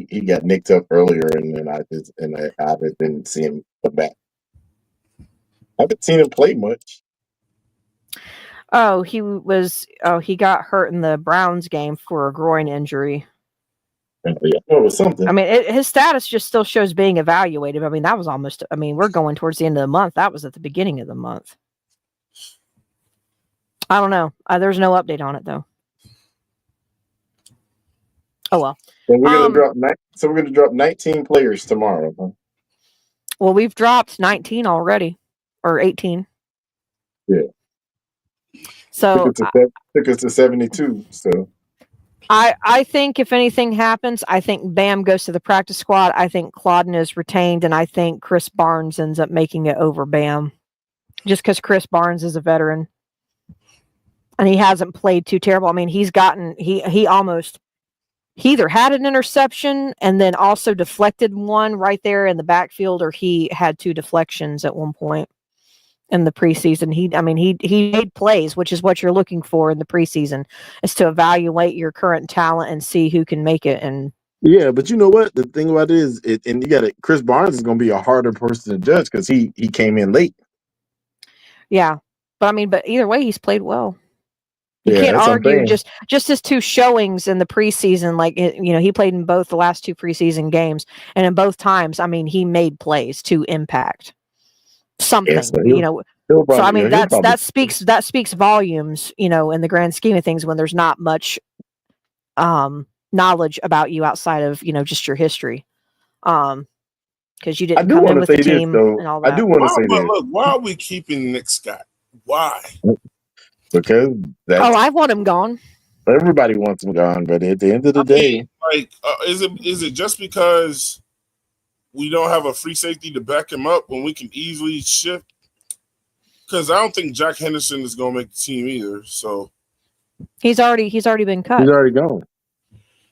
he got nicked up earlier, and then I just didn't see him come back. I haven't seen him play much. Oh, he got hurt in the Browns game for a groin injury. Yeah, it was something. I mean, his status just still shows being evaluated. I mean, that was almost. I mean, we're going towards the end of the month. That was at the beginning of the month. I don't know. There's no update on it though. Oh well. So we're gonna drop 19 players tomorrow. Huh? Well, we've dropped 19 already, or 18. Yeah. So took us to 72. So I think if anything happens, I think Bam goes to the practice squad. I think Claudin is retained, and I think Chris Barnes ends up making it over Bam, just because Chris Barnes is a veteran, and he hasn't played too terrible. I mean, he either had an interception and then also deflected one right there in the backfield, or he had 2 deflections at one point in the preseason. He made plays, which is what you're looking for in the preseason, is to evaluate your current talent and see who can make it. And yeah, but you know what? The thing about it is, and you got it. Chris Barnes is going to be a harder person to judge because he came in late. Yeah, but either way, he's played well. You can't argue just his 2 showings in the preseason. Like, he played in both the last 2 preseason games, and in both times, he made plays to impact something. Yeah, so that speaks volumes. In the grand scheme of things, when there's not much knowledge about you outside of just your history, because you didn't come in with the team and all that. I do want to say this. Look, why are we keeping Nick Scott? Why? Because I want him gone. Everybody wants him gone, but at the end of the day, is it just because we don't have a free safety to back him up when we can easily shift? Because I don't think Jack Henderson is going to make the team either. So he's already been cut. He's already gone.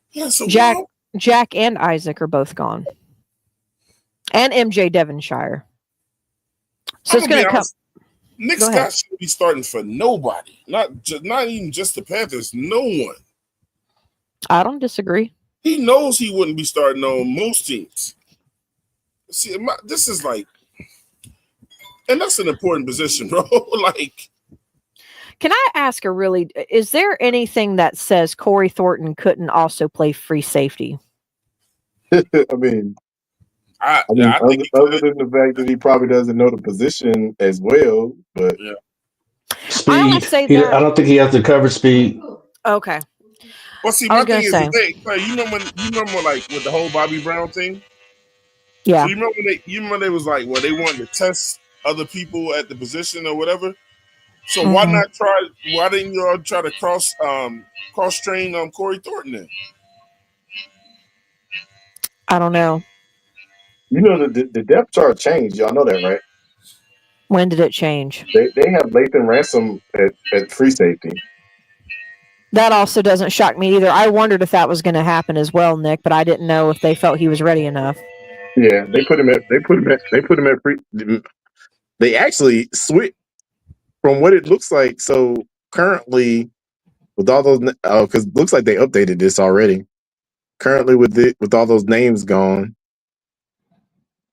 Yeah, so Jack and Isaac are both gone, and MJ Devonshire. So it's going to come. Nick Scott should be starting for nobody, not even just the Panthers. No one. I don't disagree. He knows he wouldn't be starting on most teams. See, this is and that's an important position, bro. Can I ask is there anything that says Corey Thornton couldn't also play free safety? I think other than the fact that he probably doesn't know the position as well, but yeah. Speed. I only say that. I don't think he has the coverage speed. Okay. Well, see, my thing is, you remember with the whole Bobby Brown thing? Yeah. So you remember they was they wanted to test other people at the position or whatever. So why didn't you all try to cross train Corey Thornton then? I don't know. You know the depth chart changed. Y'all know that, right? When did it change? They have Lathan Ransom at free safety. That also doesn't shock me either. I wondered if that was going to happen as well, Nick, but I didn't know if they felt he was ready enough. Yeah, they put him at free. They actually switched from what it looks like. So currently, with all those, because it looks like they updated this already. Currently, with all those names gone,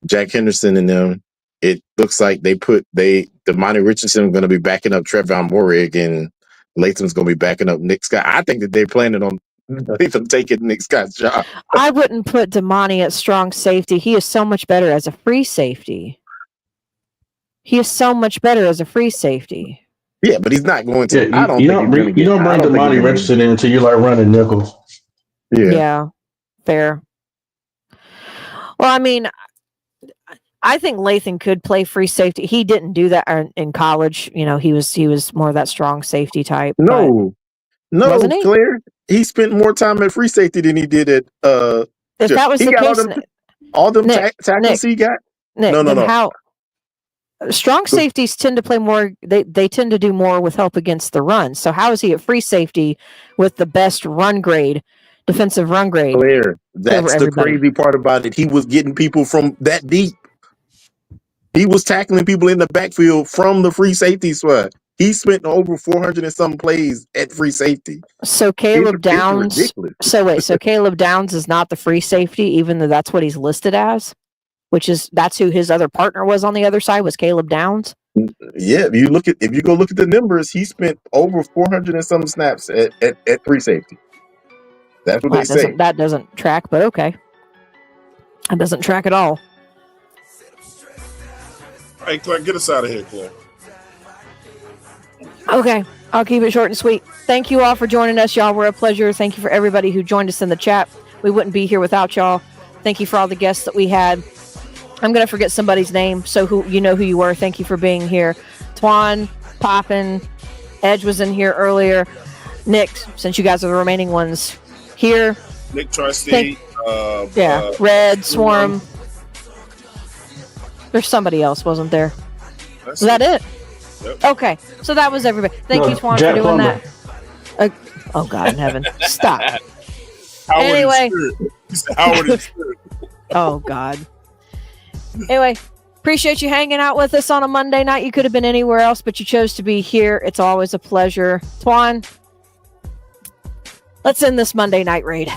Jack Henderson and them, it looks like Damani Richardson going to be backing up Trevon Morig, and Latham's going to be backing up Nick Scott. I think that they're planning on Latham taking Nick Scott's job. I wouldn't put Damani at strong safety. He is so much better as a free safety. Yeah, but he's not going to. Yeah, you don't bring Damani Richardson in until you running nickels. Yeah, fair. Well, I think Lathan could play free safety. He didn't do that in college. He was more of that strong safety type. No, Claire. He spent more time at free safety than he did at. If that was the case, all them tackles he got. Nick, no. How strong safeties tend to play more? They tend to do more with help against the run. So how is he at free safety with the best defensive run grade? Claire, that's the crazy part about it. He was getting people from that deep. He was tackling people in the backfield from the free safety spot. He spent over 400 and some plays at free safety. So Caleb Downs. So Caleb Downs is not the free safety, even though that's what he's listed as, that's who his other partner was on the other side, was Caleb Downs. Yeah, if you go look at the numbers, he spent over 400 and some snaps at free safety. That's what they say. That doesn't track, but okay. That doesn't track at all. Hey, Claire, get us out of here, Claire. Okay, I'll keep it short and sweet. Thank you all for joining us, y'all. We're a pleasure. Thank you for everybody who joined us in the chat. We wouldn't be here without y'all. Thank you for all the guests that we had. I'm gonna forget somebody's name, so who you were. Thank you for being here. Twan, Poppin, Edge was in here earlier. Nick, since you guys are the remaining ones here. Nick Tri-State. Red Swarm. There's somebody else, wasn't there? Was that it? Yep. Okay, so that was everybody. Thank you, Twan, Jack for doing Plummer. that. Oh God in heaven! Stop. Howard Anyway. He said Howard and Spirit. Oh God. Anyway, appreciate you hanging out with us on a Monday night. You could have been anywhere else, but you chose to be here. It's always a pleasure. Twan, let's end this Monday night raid.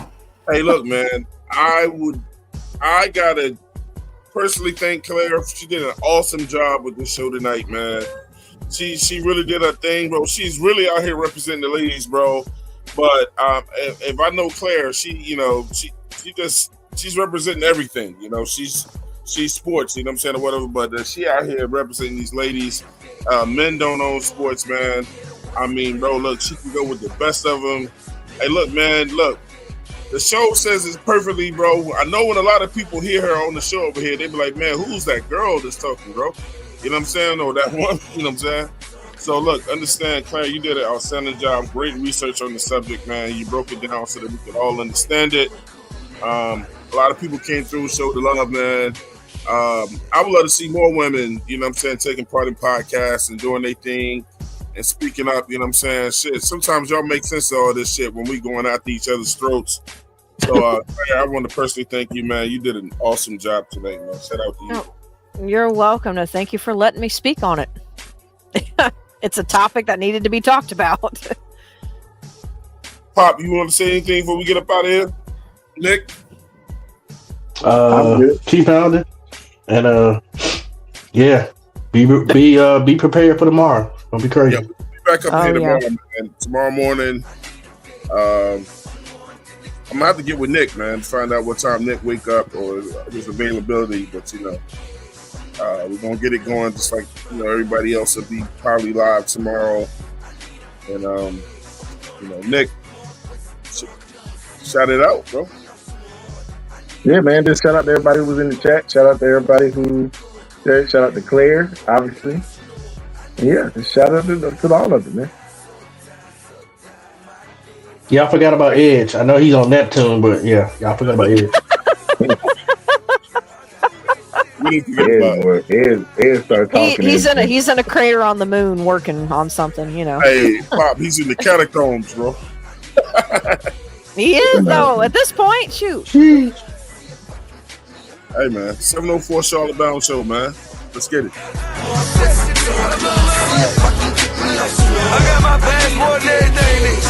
Hey, look, man. I gotta personally thank Claire. She did an awesome job with this show tonight, man. She really did her thing, bro. She's really out here representing the ladies, bro. But if I know Claire, she's representing everything. She's sports, you know what I'm saying, or whatever. But she out here representing these ladies. Men don't own sports, man. I mean, bro, look, she can go with the best of them. Hey, look, man, look. The show says it perfectly, bro. I know when a lot of people hear her on the show over here, they be like, man, who's that girl that's talking, bro? You know what I'm saying? Or that one, you know what I'm saying? So, look, understand, Claire, you did an outstanding job. Great research on the subject, man. You broke it down so that we could all understand it. A lot of people came through, showed the love, man. I would love to see more women, you know what I'm saying, taking part in podcasts and doing their thing and speaking up, you know what I'm saying? Shit, sometimes y'all make sense of all this shit when we going after each other's throats. So, I want to personally thank you, man. You did an awesome job tonight, man. Shout out to you. Oh, you're welcome. No, thank you for letting me speak on it. It's a topic that needed to be talked about. Pop, you want to say anything before we get up out of here? Nick? Keep pounding. And yeah, be prepared for tomorrow. Don't be crazy. Yeah, we'll be back up here tomorrow, man. Tomorrow morning. I'm gonna have to get with Nick, man, to find out what time Nick wake up or his availability. But we're gonna get it going just like everybody else will be probably live tomorrow. And Nick, shout it out, bro. Yeah, man. Just shout out to everybody who was in the chat. Shout out to everybody who said. Shout out to Claire, obviously. Yeah, just shout out to all of them, man. Y'all forgot about Edge. I know he's on Neptune, but yeah, y'all forgot about Edge. Ed started talking. He's in a crater on the moon working on something, Hey, Pop, he's in the catacombs, bro. He is though. At this point, shoot. Hey, man, 704 Charlotte Bound Show, man. Let's get it. I got my passport and everything.